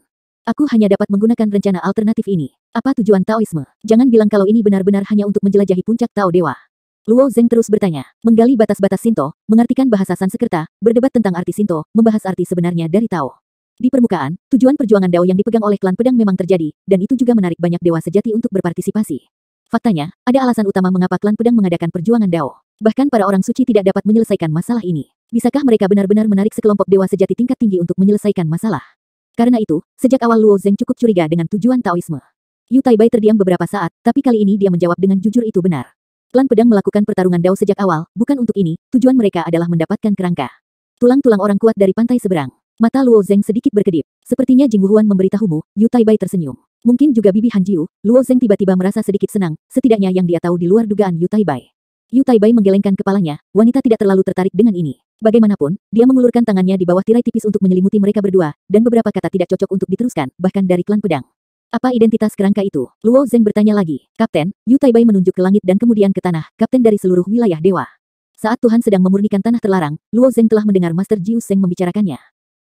A: Aku hanya dapat menggunakan rencana alternatif ini. Apa tujuan Taoisme? Jangan bilang kalau ini benar-benar hanya untuk menjelajahi puncak Tao Dewa. Luo Zeng terus bertanya, menggali batas-batas Sinto, mengartikan bahasa Sanskerta, berdebat tentang arti Sinto, membahas arti sebenarnya dari Tao. Di permukaan, tujuan perjuangan Dao yang dipegang oleh klan pedang memang terjadi, dan itu juga menarik banyak dewa sejati untuk berpartisipasi. Faktanya, ada alasan utama mengapa klan pedang mengadakan perjuangan Dao. Bahkan para orang suci tidak dapat menyelesaikan masalah ini. Bisakah mereka benar-benar menarik sekelompok dewa sejati tingkat tinggi untuk menyelesaikan masalah? Karena itu, sejak awal Luo Zeng cukup curiga dengan tujuan Taoisme. Yu Taibai terdiam beberapa saat, tapi kali ini dia menjawab dengan jujur itu benar. Klan pedang melakukan pertarungan Dao sejak awal, bukan untuk ini, tujuan mereka adalah mendapatkan kerangka. Tulang-tulang orang kuat dari pantai seberang. Mata Luo Zeng sedikit berkedip. Sepertinya Jing Wuhuan memberitahumu, Yu Taibai tersenyum. Mungkin juga Bibi Han Jiu, Luo Zeng tiba-tiba merasa sedikit senang, setidaknya yang dia tahu di luar dugaan Yu Taibai. Yu Taibai menggelengkan kepalanya, wanita tidak terlalu tertarik dengan ini. Bagaimanapun, dia mengulurkan tangannya di bawah tirai tipis untuk menyelimuti mereka berdua, dan beberapa kata tidak cocok untuk diteruskan, bahkan dari klan pedang. Apa identitas kerangka itu? Luo Zeng bertanya lagi. Kapten, Yu Taibai menunjuk ke langit dan kemudian ke tanah, kapten dari seluruh wilayah dewa. Saat Tuhan sedang memurnikan tanah terlarang, Luo Zeng telah mendengar Master Jiu Zeng membicarakannya.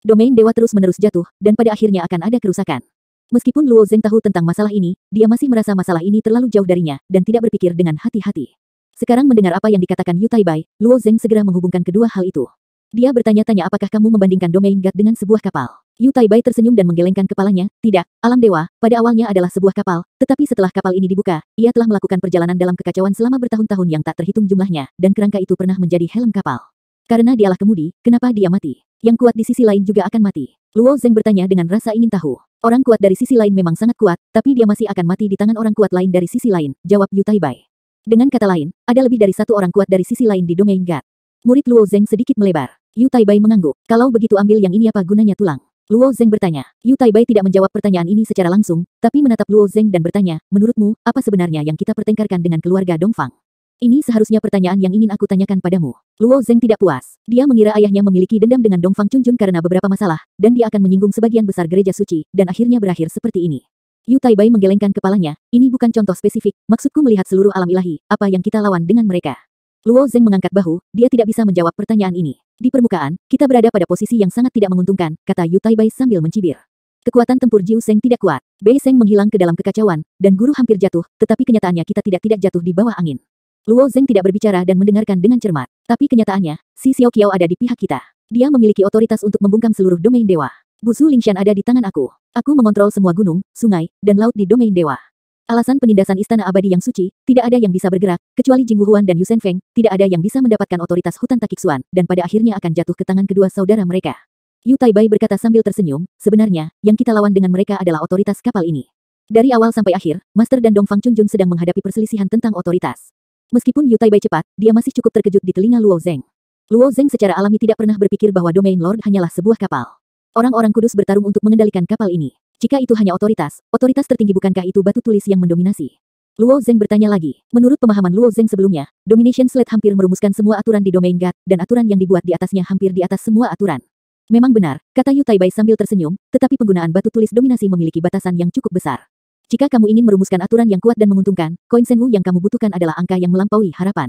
A: Domain dewa terus-menerus jatuh, dan pada akhirnya akan ada kerusakan. Meskipun Luo Zeng tahu tentang masalah ini, dia masih merasa masalah ini terlalu jauh darinya, dan tidak berpikir dengan hati-hati. Sekarang mendengar apa yang dikatakan Yu Taibai, Luo Zeng segera menghubungkan kedua hal itu. Dia bertanya-tanya apakah kamu membandingkan Domain God dengan sebuah kapal. Yu Taibai tersenyum dan menggelengkan kepalanya, tidak, alam dewa, pada awalnya adalah sebuah kapal, tetapi setelah kapal ini dibuka, ia telah melakukan perjalanan dalam kekacauan selama bertahun-tahun yang tak terhitung jumlahnya, dan kerangka itu pernah menjadi helm kapal. Karena dialah kemudi, kenapa dia mati? Yang kuat di sisi lain juga akan mati. Luo Zeng bertanya dengan rasa ingin tahu. Orang kuat dari sisi lain memang sangat kuat, tapi dia masih akan mati di tangan orang kuat lain dari sisi lain, jawab Yu Taibai. Dengan kata lain, ada lebih dari satu orang kuat dari sisi lain di Domain God. Murid Luo Zeng sedikit melebar. Yu Taibai mengangguk. Kalau begitu ambil yang ini apa gunanya tulang? Luo Zeng bertanya. Yu Taibai tidak menjawab pertanyaan ini secara langsung, tapi menatap Luo Zeng dan bertanya, menurutmu, apa sebenarnya yang kita pertengkarkan dengan keluarga Dongfang? Ini seharusnya pertanyaan yang ingin aku tanyakan padamu. Luo Zeng tidak puas. Dia mengira ayahnya memiliki dendam dengan Dongfang Chunjun karena beberapa masalah, dan dia akan menyinggung sebagian besar gereja suci, dan akhirnya berakhir seperti ini. Yu Taibai menggelengkan kepalanya, ini bukan contoh spesifik, maksudku melihat seluruh alam ilahi, apa yang kita lawan dengan mereka. Luo Zeng mengangkat bahu, dia tidak bisa menjawab pertanyaan ini. Di permukaan, kita berada pada posisi yang sangat tidak menguntungkan, kata Yu Taibai sambil mencibir. Kekuatan tempur Jiu Zeng tidak kuat. Bei Zeng menghilang ke dalam kekacauan, dan guru hampir jatuh, tetapi kenyataannya kita tidak jatuh di bawah angin. Luo Zeng tidak berbicara dan mendengarkan dengan cermat. Tapi kenyataannya, si Xiao Qiao ada di pihak kita. Dia memiliki otoritas untuk membungkam seluruh domain dewa. Busu Lingshan ada di tangan aku. Aku mengontrol semua gunung, sungai, dan laut di domain dewa. Alasan penindasan istana abadi yang suci, tidak ada yang bisa bergerak, kecuali Jing Wuhuan dan Yu Shenfeng, tidak ada yang bisa mendapatkan otoritas hutan Takixuan, dan pada akhirnya akan jatuh ke tangan kedua saudara mereka. Yu Taibai berkata sambil tersenyum, sebenarnya, yang kita lawan dengan mereka adalah otoritas kapal ini. Dari awal sampai akhir, Master dan Dongfang Chunjun sedang menghadapi perselisihan tentang otoritas. Meskipun Yu Taibai cepat, dia masih cukup terkejut di telinga Luo Zeng. Luo Zeng secara alami tidak pernah berpikir bahwa Domain Lord hanyalah sebuah kapal. Orang-orang kudus bertarung untuk mengendalikan kapal ini. Jika itu hanya otoritas tertinggi bukankah itu batu tulis yang mendominasi? Luo Zeng bertanya lagi. Menurut pemahaman Luo Zeng sebelumnya, Domination Slate hampir merumuskan semua aturan di Domain God, dan aturan yang dibuat di atasnya hampir di atas semua aturan. Memang benar, kata Yu Taibai sambil tersenyum, tetapi penggunaan batu tulis dominasi memiliki batasan yang cukup besar. Jika kamu ingin merumuskan aturan yang kuat dan menguntungkan, koin Senwu yang kamu butuhkan adalah angka yang melampaui harapan.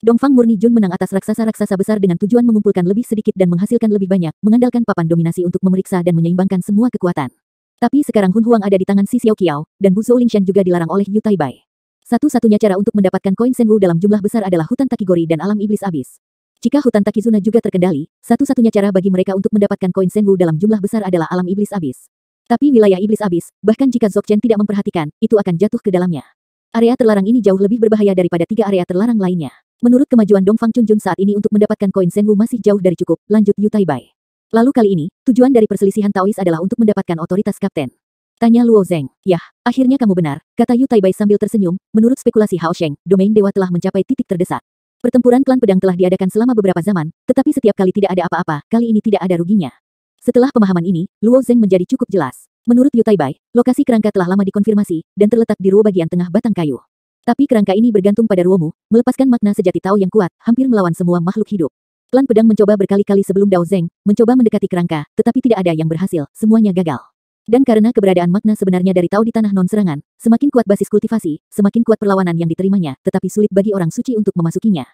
A: Dongfang Murni Jun menang atas raksasa-raksasa besar dengan tujuan mengumpulkan lebih sedikit dan menghasilkan lebih banyak, mengandalkan papan dominasi untuk memeriksa dan menyeimbangkan semua kekuatan. Tapi sekarang Hun Huang ada di tangan si Xiao Qiao, dan Bu Zhou Lingshan juga dilarang oleh Yu Taibai. Satu-satunya cara untuk mendapatkan koin Senwu dalam jumlah besar adalah hutan Takigori dan alam iblis abis. Jika hutan Takizuna juga terkendali, satu-satunya cara bagi mereka untuk mendapatkan koin Senwu dalam jumlah besar adalah alam iblis abis. Tapi wilayah iblis abis, bahkan jika Zhou Chen tidak memperhatikan, itu akan jatuh ke dalamnya. Area terlarang ini jauh lebih berbahaya daripada 3 area terlarang lainnya. Menurut kemajuan Dongfang Chunjun saat ini untuk mendapatkan koin Senwu masih jauh dari cukup, lanjut Yu Taibai. Lalu kali ini, tujuan dari perselisihan Taois adalah untuk mendapatkan otoritas kapten. Tanya Luo Zeng. Yah, akhirnya kamu benar, kata Yu Taibai sambil tersenyum, menurut spekulasi Hao Sheng, domain dewa telah mencapai titik terdesak. Pertempuran klan pedang telah diadakan selama beberapa zaman, tetapi setiap kali tidak ada apa-apa, kali ini tidak ada ruginya. Setelah pemahaman ini, Luo Zeng menjadi cukup jelas. Menurut Yu Taibai, lokasi kerangka telah lama dikonfirmasi, dan terletak di ruo bagian tengah batang kayu. Tapi kerangka ini bergantung pada ruomu, melepaskan makna sejati Tao yang kuat, hampir melawan semua makhluk hidup. Klan pedang mencoba berkali-kali sebelum Dao Zeng, mencoba mendekati kerangka, tetapi tidak ada yang berhasil, semuanya gagal. Dan karena keberadaan makna sebenarnya dari Tao di tanah non-serangan, semakin kuat basis kultivasi, semakin kuat perlawanan yang diterimanya, tetapi sulit bagi orang suci untuk memasukinya.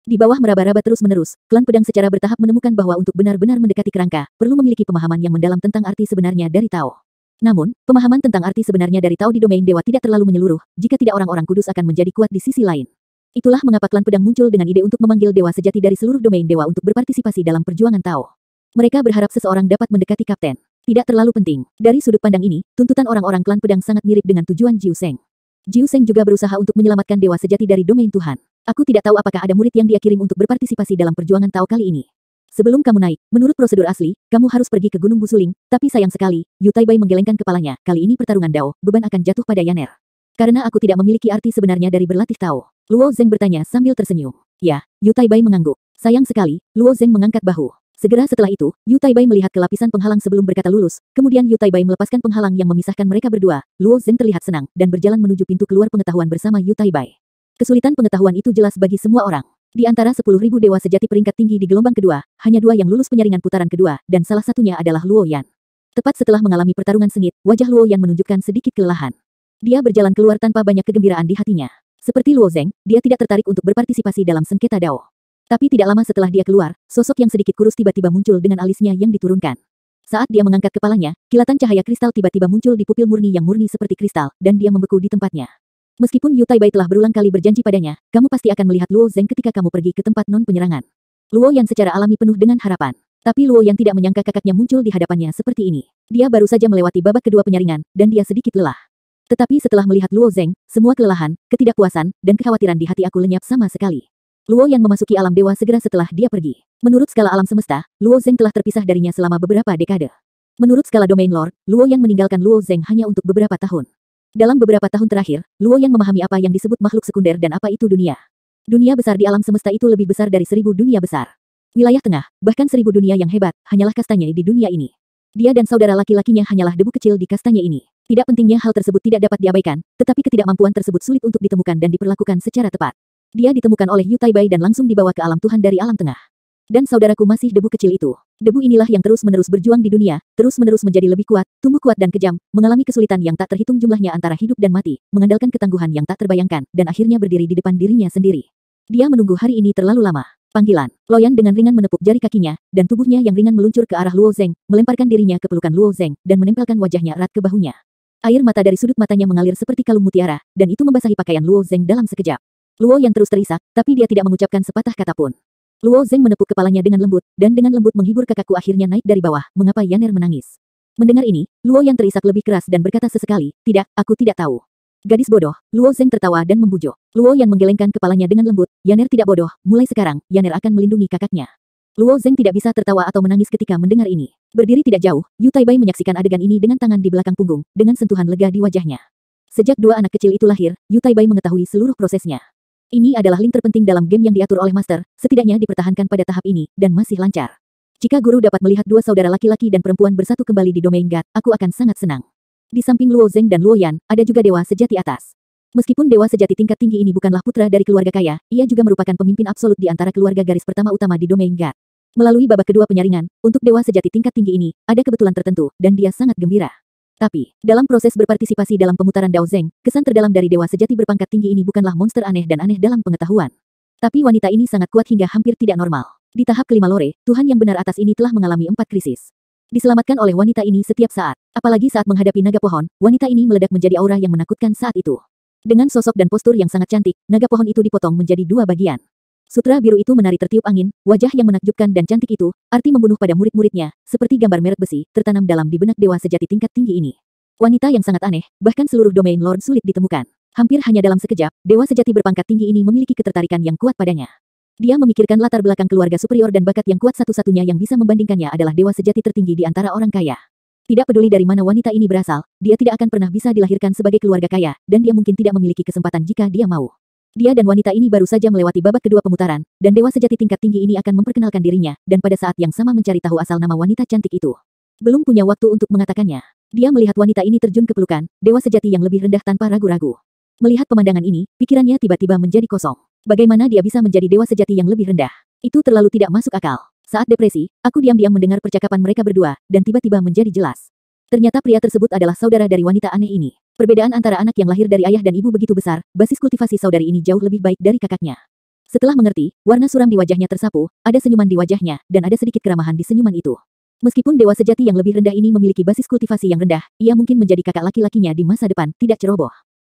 A: Di bawah meraba-raba terus-menerus, klan pedang secara bertahap menemukan bahwa untuk benar-benar mendekati kerangka, perlu memiliki pemahaman yang mendalam tentang arti sebenarnya dari Tao. Namun, pemahaman tentang arti sebenarnya dari Tao di domain dewa tidak terlalu menyeluruh, jika tidak orang-orang kudus akan menjadi kuat di sisi lain. Itulah mengapa klan pedang muncul dengan ide untuk memanggil dewa sejati dari seluruh domain dewa untuk berpartisipasi dalam perjuangan Tao. Mereka berharap seseorang dapat mendekati kapten. Tidak terlalu penting. Dari sudut pandang ini, tuntutan orang-orang klan pedang sangat mirip dengan tujuan Jiu Seng. Jiu Seng juga berusaha untuk menyelamatkan dewa sejati dari domain Tuhan. Aku tidak tahu apakah ada murid yang dia kirim untuk berpartisipasi dalam perjuangan Tao kali ini. Sebelum kamu naik, menurut prosedur asli, kamu harus pergi ke Gunung Busuling, tapi sayang sekali, Yu Taibai menggelengkan kepalanya, kali ini pertarungan Dao, beban akan jatuh pada Yaner. Karena aku tidak memiliki arti sebenarnya dari berlatih Tao. Luo Zeng bertanya sambil tersenyum. Ya, Yu Taibai mengangguk. Sayang sekali, Luo Zeng mengangkat bahu. Segera setelah itu, Yu Taibai melihat ke lapisan penghalang sebelum berkata lulus, kemudian Yu Taibai melepaskan penghalang yang memisahkan mereka berdua. Luo Zeng terlihat senang, dan berjalan menuju pintu keluar pengetahuan bersama Yu Taibai. Kesulitan pengetahuan itu jelas bagi semua orang. Di antara 10.000 dewa sejati peringkat tinggi di gelombang kedua, hanya 2 yang lulus penyaringan putaran kedua, dan salah satunya adalah Luo Yan. Tepat setelah mengalami pertarungan sengit, wajah Luo Yan menunjukkan sedikit kelelahan. Dia berjalan keluar tanpa banyak kegembiraan di hatinya. Seperti Luo Zeng, dia tidak tertarik untuk berpartisipasi dalam sengketa Dao. Tapi tidak lama setelah dia keluar, sosok yang sedikit kurus tiba-tiba muncul dengan alisnya yang diturunkan. Saat dia mengangkat kepalanya, kilatan cahaya kristal tiba-tiba muncul di pupil murni yang murni seperti kristal, dan dia membeku di tempatnya. Meskipun Yu Taibai telah berulang kali berjanji padanya, kamu pasti akan melihat Luo Zeng ketika kamu pergi ke tempat non-penyerangan. Luo Yan secara alami penuh dengan harapan. Tapi Luo Yan tidak menyangka kakaknya muncul di hadapannya seperti ini. Dia baru saja melewati babak kedua penyaringan, dan dia sedikit lelah. Tetapi setelah melihat Luo Zeng, semua kelelahan, ketidakpuasan, dan kekhawatiran di hati aku lenyap sama sekali. Luo Yan memasuki alam dewa segera setelah dia pergi. Menurut skala alam semesta, Luo Zeng telah terpisah darinya selama beberapa dekade. Menurut skala domain Lord, Luo Yan meninggalkan Luo Zeng hanya untuk beberapa tahun. Dalam beberapa tahun terakhir, Luo Yan memahami apa yang disebut makhluk sekunder dan apa itu dunia. Dunia besar di alam semesta itu lebih besar dari 1000 dunia besar. Wilayah tengah, bahkan 1000 dunia yang hebat, hanyalah kastanya di dunia ini. Dia dan saudara laki-lakinya hanyalah debu kecil di kastanya ini. Tidak pentingnya hal tersebut tidak dapat diabaikan, tetapi ketidakmampuan tersebut sulit untuk ditemukan dan diperlakukan secara tepat. Dia ditemukan oleh Yu Taibai dan langsung dibawa ke alam Tuhan dari alam tengah. Dan saudaraku masih debu kecil itu. Debu inilah yang terus-menerus berjuang di dunia, terus-menerus menjadi lebih kuat, tumbuh kuat dan kejam, mengalami kesulitan yang tak terhitung jumlahnya antara hidup dan mati, mengandalkan ketangguhan yang tak terbayangkan, dan akhirnya berdiri di depan dirinya sendiri. Dia menunggu hari ini terlalu lama. Panggilan. Loyan dengan ringan menepuk jari kakinya, dan tubuhnya yang ringan meluncur ke arah Luo Zeng, melemparkan dirinya ke pelukan Luo Zeng, dan menempelkan wajahnya erat ke bahunya. Air mata dari sudut matanya mengalir seperti kalung mutiara, dan itu membasahi pakaian Luo Zeng dalam sekejap. Luo yang terus terisak, tapi dia tidak mengucapkan sepatah kata pun. Luo Zeng menepuk kepalanya dengan lembut, dan dengan lembut menghibur kakakku akhirnya naik dari bawah, mengapa Yaner menangis. Mendengar ini, Luo yang terisak lebih keras dan berkata sesekali, tidak, aku tidak tahu. Gadis bodoh, Luo Zeng tertawa dan membujuk. Luo yang menggelengkan kepalanya dengan lembut, Yaner tidak bodoh, mulai sekarang, Yaner akan melindungi kakaknya. Luo Zeng tidak bisa tertawa atau menangis ketika mendengar ini. Berdiri tidak jauh, Yu Taibai menyaksikan adegan ini dengan tangan di belakang punggung, dengan sentuhan lega di wajahnya. Sejak 2 anak kecil itu lahir, Yu Taibai mengetahui seluruh prosesnya. Ini adalah link terpenting dalam game yang diatur oleh Master, setidaknya dipertahankan pada tahap ini, dan masih lancar. Jika guru dapat melihat 2 saudara laki-laki dan perempuan bersatu kembali di domain God, aku akan sangat senang. Di samping Luo Zeng dan Luo Yan, ada juga dewa sejati atas. Meskipun dewa sejati tingkat tinggi ini bukanlah putra dari keluarga kaya, ia juga merupakan pemimpin absolut di antara keluarga garis pertama utama di domain God. Melalui babak kedua penyaringan, untuk dewa sejati tingkat tinggi ini, ada kebetulan tertentu, dan dia sangat gembira. Tapi, dalam proses berpartisipasi dalam pemutaran Dao Zeng, kesan terdalam dari dewa sejati berpangkat tinggi ini bukanlah monster aneh dan aneh dalam pengetahuan. Tapi wanita ini sangat kuat hingga hampir tidak normal. Di tahap kelima Lore, Tuhan yang benar atas ini telah mengalami 4 krisis. Diselamatkan oleh wanita ini setiap saat. Apalagi saat menghadapi naga pohon, wanita ini meledak menjadi aura yang menakutkan saat itu. Dengan sosok dan postur yang sangat cantik, naga pohon itu dipotong menjadi 2 bagian. Sutra biru itu menari tertiup angin, wajah yang menakjubkan dan cantik itu, arti membunuh pada murid-muridnya, seperti gambar merek besi, tertanam dalam di benak dewa sejati tingkat tinggi ini. Wanita yang sangat aneh, bahkan seluruh domain Lord sulit ditemukan. Hampir hanya dalam sekejap, dewa sejati berpangkat tinggi ini memiliki ketertarikan yang kuat padanya. Dia memikirkan latar belakang keluarga superior dan bakat yang kuat satu-satunya yang bisa membandingkannya adalah dewa sejati tertinggi di antara orang kaya. Tidak peduli dari mana wanita ini berasal, dia tidak akan pernah bisa dilahirkan sebagai keluarga kaya, dan dia mungkin tidak memiliki kesempatan jika dia mau. Dia dan wanita ini baru saja melewati babak kedua pemutaran, dan dewa sejati tingkat tinggi ini akan memperkenalkan dirinya, dan pada saat yang sama mencari tahu asal nama wanita cantik itu. Belum punya waktu untuk mengatakannya. Dia melihat wanita ini terjun ke pelukan, dewa sejati yang lebih rendah tanpa ragu-ragu. Melihat pemandangan ini, pikirannya tiba-tiba menjadi kosong. Bagaimana dia bisa menjadi dewa sejati yang lebih rendah? Itu terlalu tidak masuk akal. Saat depresi, aku diam-diam mendengar percakapan mereka berdua, dan tiba-tiba menjadi jelas. Ternyata pria tersebut adalah saudara dari wanita aneh ini. Perbedaan antara anak yang lahir dari ayah dan ibu begitu besar, basis kultivasi saudari ini jauh lebih baik dari kakaknya. Setelah mengerti, warna suram di wajahnya tersapu, ada senyuman di wajahnya, dan ada sedikit keramahan di senyuman itu. Meskipun dewa sejati yang lebih rendah ini memiliki basis kultivasi yang rendah, ia mungkin menjadi kakak laki-lakinya di masa depan, tidak ceroboh.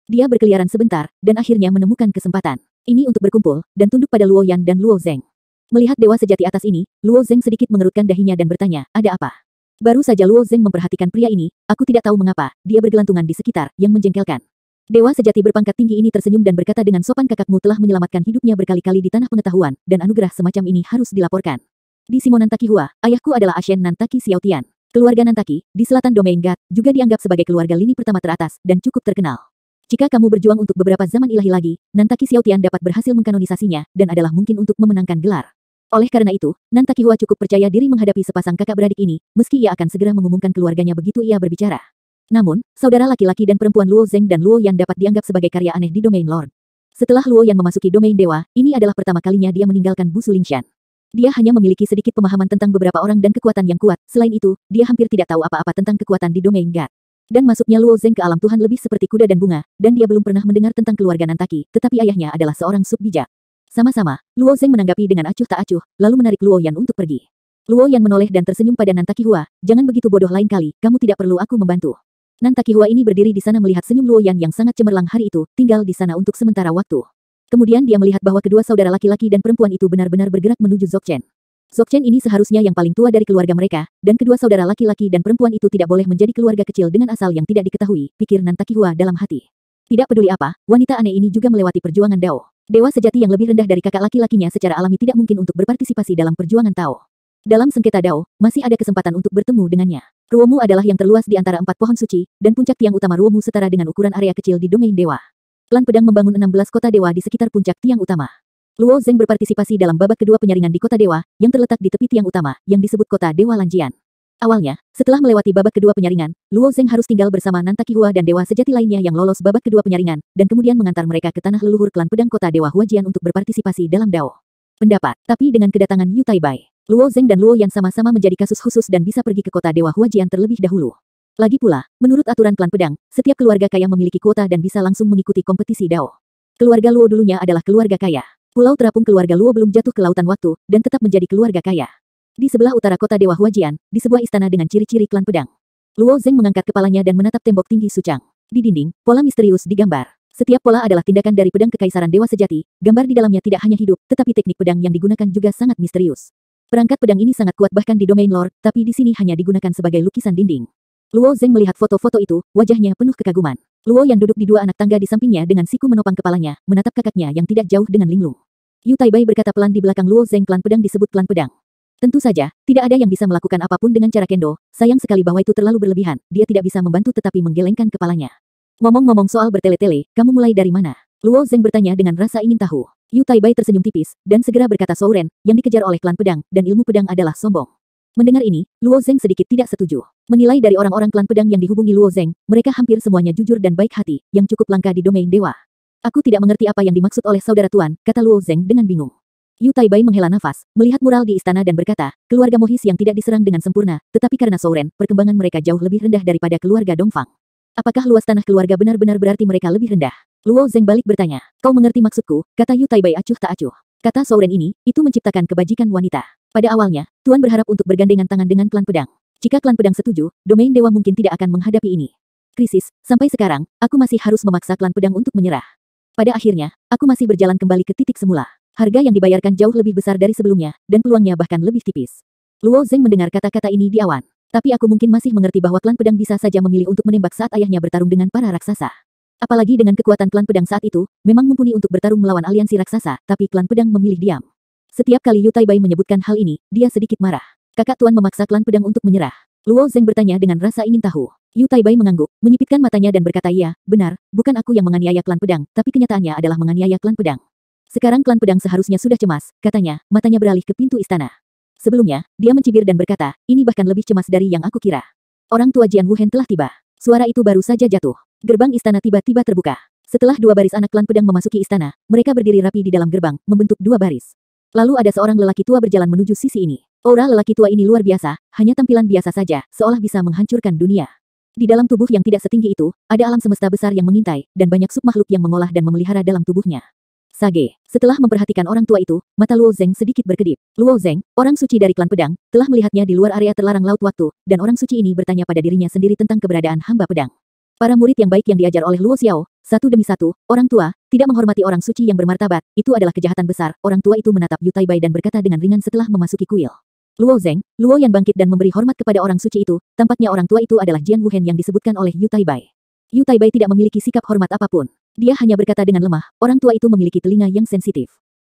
A: Dia berkeliaran sebentar, dan akhirnya menemukan kesempatan. Ini untuk berkumpul, dan tunduk pada Luo Yan dan Luo Zeng. Melihat dewa sejati atas ini, Luo Zeng sedikit mengerutkan dahinya dan bertanya, ada apa? Baru saja Luo Zeng memperhatikan pria ini, aku tidak tahu mengapa, dia bergelantungan di sekitar, yang menjengkelkan. Dewa sejati berpangkat tinggi ini tersenyum dan berkata dengan sopan, kakakmu telah menyelamatkan hidupnya berkali-kali di tanah pengetahuan, dan anugerah semacam ini harus dilaporkan. Di Simo Nantaki Hua, ayahku adalah Ashen Nantaki Xiaotian. Keluarga Nantaki, di selatan domain Gat, juga dianggap sebagai keluarga lini pertama teratas, dan cukup terkenal. Jika kamu berjuang untuk beberapa zaman ilahi lagi, Nantaki Xiaotian dapat berhasil mengkanonisasinya, dan adalah mungkin untuk memenangkan gelar. Oleh karena itu, Nantaki Hua cukup percaya diri menghadapi sepasang kakak beradik ini, meski ia akan segera mengumumkan keluarganya begitu ia berbicara. Namun, saudara laki-laki dan perempuan Luo Zeng dan Luo Yan dapat dianggap sebagai karya aneh di domain Lord. Setelah Luo Yan memasuki domain dewa, ini adalah pertama kalinya dia meninggalkan Bu Sulingshan. Dia hanya memiliki sedikit pemahaman tentang beberapa orang dan kekuatan yang kuat, selain itu, dia hampir tidak tahu apa-apa tentang kekuatan di domain Gat. Dan masuknya Luo Zeng ke alam Tuhan lebih seperti kuda dan bunga, dan dia belum pernah mendengar tentang keluarga Nantaki, tetapi ayahnya adalah seorang sub bijak. Sama-sama, Luo Zeng menanggapi dengan acuh tak acuh, lalu menarik Luo Yan untuk pergi. Luo Yan menoleh dan tersenyum pada Nantaki Hua, jangan begitu bodoh lain kali, kamu tidak perlu aku membantu. Nantaki Hua ini berdiri di sana melihat senyum Luo Yan yang sangat cemerlang hari itu, tinggal di sana untuk sementara waktu. Kemudian dia melihat bahwa kedua saudara laki-laki dan perempuan itu benar-benar bergerak menuju Dzogchen. Dzogchen ini seharusnya yang paling tua dari keluarga mereka, dan kedua saudara laki-laki dan perempuan itu tidak boleh menjadi keluarga kecil dengan asal yang tidak diketahui, pikir Nantaki Hua dalam hati. Tidak peduli apa, wanita aneh ini juga melewati perjuangan Dao. Dewa sejati yang lebih rendah dari kakak laki-lakinya secara alami tidak mungkin untuk berpartisipasi dalam perjuangan Tao. Dalam sengketa Dao, masih ada kesempatan untuk bertemu dengannya. Ruomu adalah yang terluas di antara 4 pohon suci, dan puncak tiang utama Ruomu setara dengan ukuran area kecil di domain dewa. Klan Pedang membangun 16 kota dewa di sekitar puncak tiang utama. Luo Zeng berpartisipasi dalam babak kedua penyaringan di kota dewa, yang terletak di tepi tiang utama, yang disebut kota dewa Lanjian. Awalnya, setelah melewati babak kedua penyaringan, Luo Zeng harus tinggal bersama Nantaki Hua dan dewa sejati lainnya yang lolos babak kedua penyaringan, dan kemudian mengantar mereka ke tanah leluhur klan pedang kota dewa Huajian untuk berpartisipasi dalam Dao. Pendapat, tapi dengan kedatangan Yu Taibai, Luo Zeng dan Luo Yan sama-sama menjadi kasus khusus dan bisa pergi ke kota dewa Huajian terlebih dahulu. Lagi pula, menurut aturan klan pedang, setiap keluarga kaya memiliki kuota dan bisa langsung mengikuti kompetisi Dao. Keluarga Luo dulunya adalah keluarga kaya. Pulau terapung keluarga Luo belum jatuh ke lautan waktu, dan tetap menjadi keluarga kaya. Di sebelah utara kota dewa Huajian, di sebuah istana dengan ciri-ciri klan pedang. Luo Zeng mengangkat kepalanya dan menatap tembok tinggi Sucang. Di dinding, pola misterius digambar. Setiap pola adalah tindakan dari pedang kekaisaran dewa sejati, gambar di dalamnya tidak hanya hidup, tetapi teknik pedang yang digunakan juga sangat misterius. Perangkat pedang ini sangat kuat bahkan di domain lore, tapi di sini hanya digunakan sebagai lukisan dinding. Luo Zeng melihat foto-foto itu, wajahnya penuh kekaguman. Luo yang duduk di dua anak tangga di sampingnya dengan siku menopang kepalanya, menatap kakaknya yang tidak jauh dengan linglung. Yu Taibai berkata pelan di belakang Luo Zeng, klan pedang disebut klan pedang. Tentu saja, tidak ada yang bisa melakukan apapun dengan cara kendo, sayang sekali bahwa itu terlalu berlebihan, dia tidak bisa membantu tetapi menggelengkan kepalanya. Ngomong-ngomong soal bertele-tele, kamu mulai dari mana? Luo Zeng bertanya dengan rasa ingin tahu. Yu Taibai tersenyum tipis, dan segera berkata Souren, yang dikejar oleh klan pedang, dan ilmu pedang adalah sombong. Mendengar ini, Luo Zeng sedikit tidak setuju. Menilai dari orang-orang klan pedang yang dihubungi Luo Zeng, mereka hampir semuanya jujur dan baik hati, yang cukup langka di domain dewa. Aku tidak mengerti apa yang dimaksud oleh saudara tuan, kata Luo Zeng dengan bingung. Yu Taibai menghela nafas, melihat mural di istana dan berkata, keluarga Mohis yang tidak diserang dengan sempurna, tetapi karena Souren, perkembangan mereka jauh lebih rendah daripada keluarga Dongfang. Apakah luas tanah keluarga benar-benar berarti mereka lebih rendah? Luo Zeng balik bertanya, kau mengerti maksudku, kata Yu Taibai acuh tak acuh. Kata Souren ini, itu menciptakan kebajikan wanita. Pada awalnya, Tuan berharap untuk bergandengan tangan dengan klan pedang. Jika klan pedang setuju, domain dewa mungkin tidak akan menghadapi ini. Krisis, sampai sekarang, aku masih harus memaksa klan pedang untuk menyerah. Pada akhirnya, aku masih berjalan kembali ke titik semula. Harga yang dibayarkan jauh lebih besar dari sebelumnya, dan peluangnya bahkan lebih tipis. Luo Zeng mendengar kata-kata ini di awan. Tapi aku mungkin masih mengerti bahwa klan pedang bisa saja memilih untuk menembak saat ayahnya bertarung dengan para raksasa. Apalagi dengan kekuatan klan pedang saat itu, memang mumpuni untuk bertarung melawan aliansi raksasa, tapi klan pedang memilih diam. Setiap kali Yu Taibai menyebutkan hal ini, dia sedikit marah. Kakak tuan memaksa klan pedang untuk menyerah. Luo Zeng bertanya dengan rasa ingin tahu. Yu Taibai mengangguk, menyipitkan matanya dan berkata iya, benar, bukan aku yang menganiaya klan pedang, tapi kenyataannya adalah menganiaya klan pedang. Sekarang klan pedang seharusnya sudah cemas, katanya, matanya beralih ke pintu istana. Sebelumnya, dia mencibir dan berkata, ini bahkan lebih cemas dari yang aku kira. Orang tua Jian Wuhen telah tiba. Suara itu baru saja jatuh. Gerbang istana tiba-tiba terbuka. Setelah dua baris anak klan pedang memasuki istana, mereka berdiri rapi di dalam gerbang, membentuk dua baris. Lalu ada seorang lelaki tua berjalan menuju sisi ini. Aura lelaki tua ini luar biasa, hanya tampilan biasa saja, seolah bisa menghancurkan dunia. Di dalam tubuh yang tidak setinggi itu, ada alam semesta besar yang mengintai, dan banyak submakhluk yang mengolah dan memelihara dalam tubuhnya. Sage. Setelah memperhatikan orang tua itu, mata Luo Zeng sedikit berkedip. Luo Zeng, orang suci dari klan pedang, telah melihatnya di luar area terlarang laut waktu, dan orang suci ini bertanya pada dirinya sendiri tentang keberadaan hamba pedang. Para murid yang baik yang diajar oleh Luo Xiao, satu demi satu, orang tua, tidak menghormati orang suci yang bermartabat, itu adalah kejahatan besar. Orang tua itu menatap Yu Taibai dan berkata dengan ringan setelah memasuki kuil. Luo Zeng, Luo Yan bangkit dan memberi hormat kepada orang suci itu, tampaknya orang tua itu adalah Jian Wuhen yang disebutkan oleh Yu Taibai. Yu Taibai tidak memiliki sikap hormat apapun. Dia hanya berkata dengan lemah, orang tua itu memiliki telinga yang sensitif.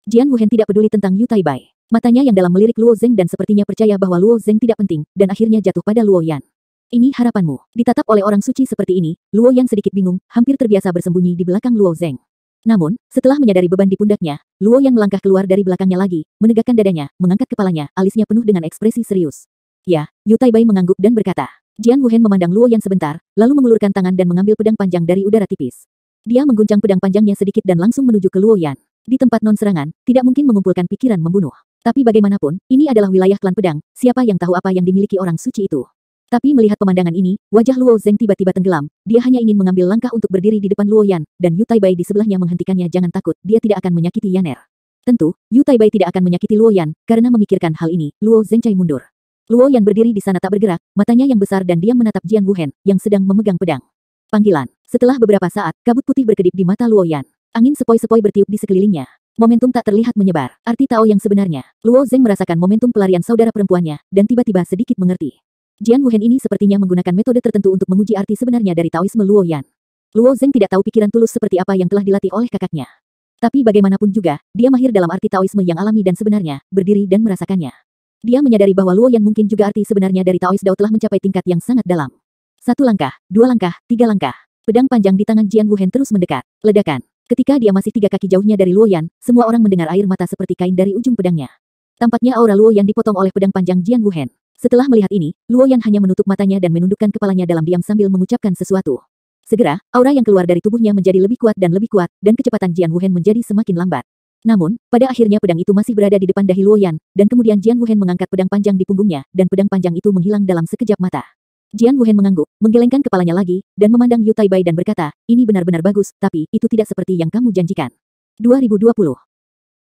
A: Jian Wuhen tidak peduli tentang Yu Taibai. Matanya yang dalam melirik Luo Zeng dan sepertinya percaya bahwa Luo Zeng tidak penting, dan akhirnya jatuh pada Luo Yan. Ini harapanmu. Ditatap oleh orang suci seperti ini, Luo Yan sedikit bingung, hampir terbiasa bersembunyi di belakang Luo Zeng. Namun, setelah menyadari beban di pundaknya, Luo Yan melangkah keluar dari belakangnya lagi, menegakkan dadanya, mengangkat kepalanya, alisnya penuh dengan ekspresi serius. Ya, Yu Taibai mengangguk dan berkata. Jian Wuhen memandang Luo Yan sebentar, lalu mengulurkan tangan dan mengambil pedang panjang dari udara tipis. Dia mengguncang pedang panjangnya sedikit dan langsung menuju ke Luo Yan. Di tempat non-serangan, tidak mungkin mengumpulkan pikiran membunuh. Tapi bagaimanapun, ini adalah wilayah klan pedang, siapa yang tahu apa yang dimiliki orang suci itu. Tapi melihat pemandangan ini, wajah Luo Zeng tiba-tiba tenggelam. Dia hanya ingin mengambil langkah untuk berdiri di depan Luo Yan, dan Yu Taibai di sebelahnya menghentikannya. Jangan takut, dia tidak akan menyakiti Yaner. Tentu, Yu Taibai tidak akan menyakiti Luo Yan, karena memikirkan hal ini, Luo Zeng Cai mundur. Luo Yan berdiri di sana tak bergerak, matanya yang besar dan diam menatap Jian Wuhen, yang sedang memegang pedang. Panggilan. Setelah beberapa saat, kabut putih berkedip di mata Luo Yan. Angin sepoi-sepoi bertiup di sekelilingnya. Momentum tak terlihat menyebar. Arti Tao yang sebenarnya. Luo Zeng merasakan momentum pelarian saudara perempuannya, dan tiba-tiba sedikit mengerti. Jian Wuhen ini sepertinya menggunakan metode tertentu untuk menguji arti sebenarnya dari Taoisme Luo Yan. Luo Zeng tidak tahu pikiran tulus seperti apa yang telah dilatih oleh kakaknya. Tapi bagaimanapun juga, dia mahir dalam arti Taoisme yang alami dan sebenarnya, berdiri dan merasakannya. Dia menyadari bahwa Luo Yan mungkin juga arti sebenarnya dari Taois Dao telah mencapai tingkat yang sangat dalam. 1 langkah, 2 langkah, 3 langkah. Pedang panjang di tangan Jian Wuhen terus mendekat. Ledakan. Ketika dia masih 3 kaki jauhnya dari Luo Yan, semua orang mendengar air mata seperti kain dari ujung pedangnya. Tampaknya aura Luo Yan dipotong oleh pedang panjang Jian Wuhen. Setelah melihat ini, Luo Yan hanya menutup matanya dan menundukkan kepalanya dalam diam sambil mengucapkan sesuatu. Segera, aura yang keluar dari tubuhnya menjadi lebih kuat, dan kecepatan Jian Wuhen menjadi semakin lambat. Namun, pada akhirnya pedang itu masih berada di depan dahi Luo Yan, dan kemudian Jian Wuhen mengangkat pedang panjang di punggungnya, dan pedang panjang itu menghilang dalam sekejap mata. Jian Wuhen mengangguk, menggelengkan kepalanya lagi, dan memandang Yu Taibai dan berkata, ini benar-benar bagus, tapi itu tidak seperti yang kamu janjikan. 2020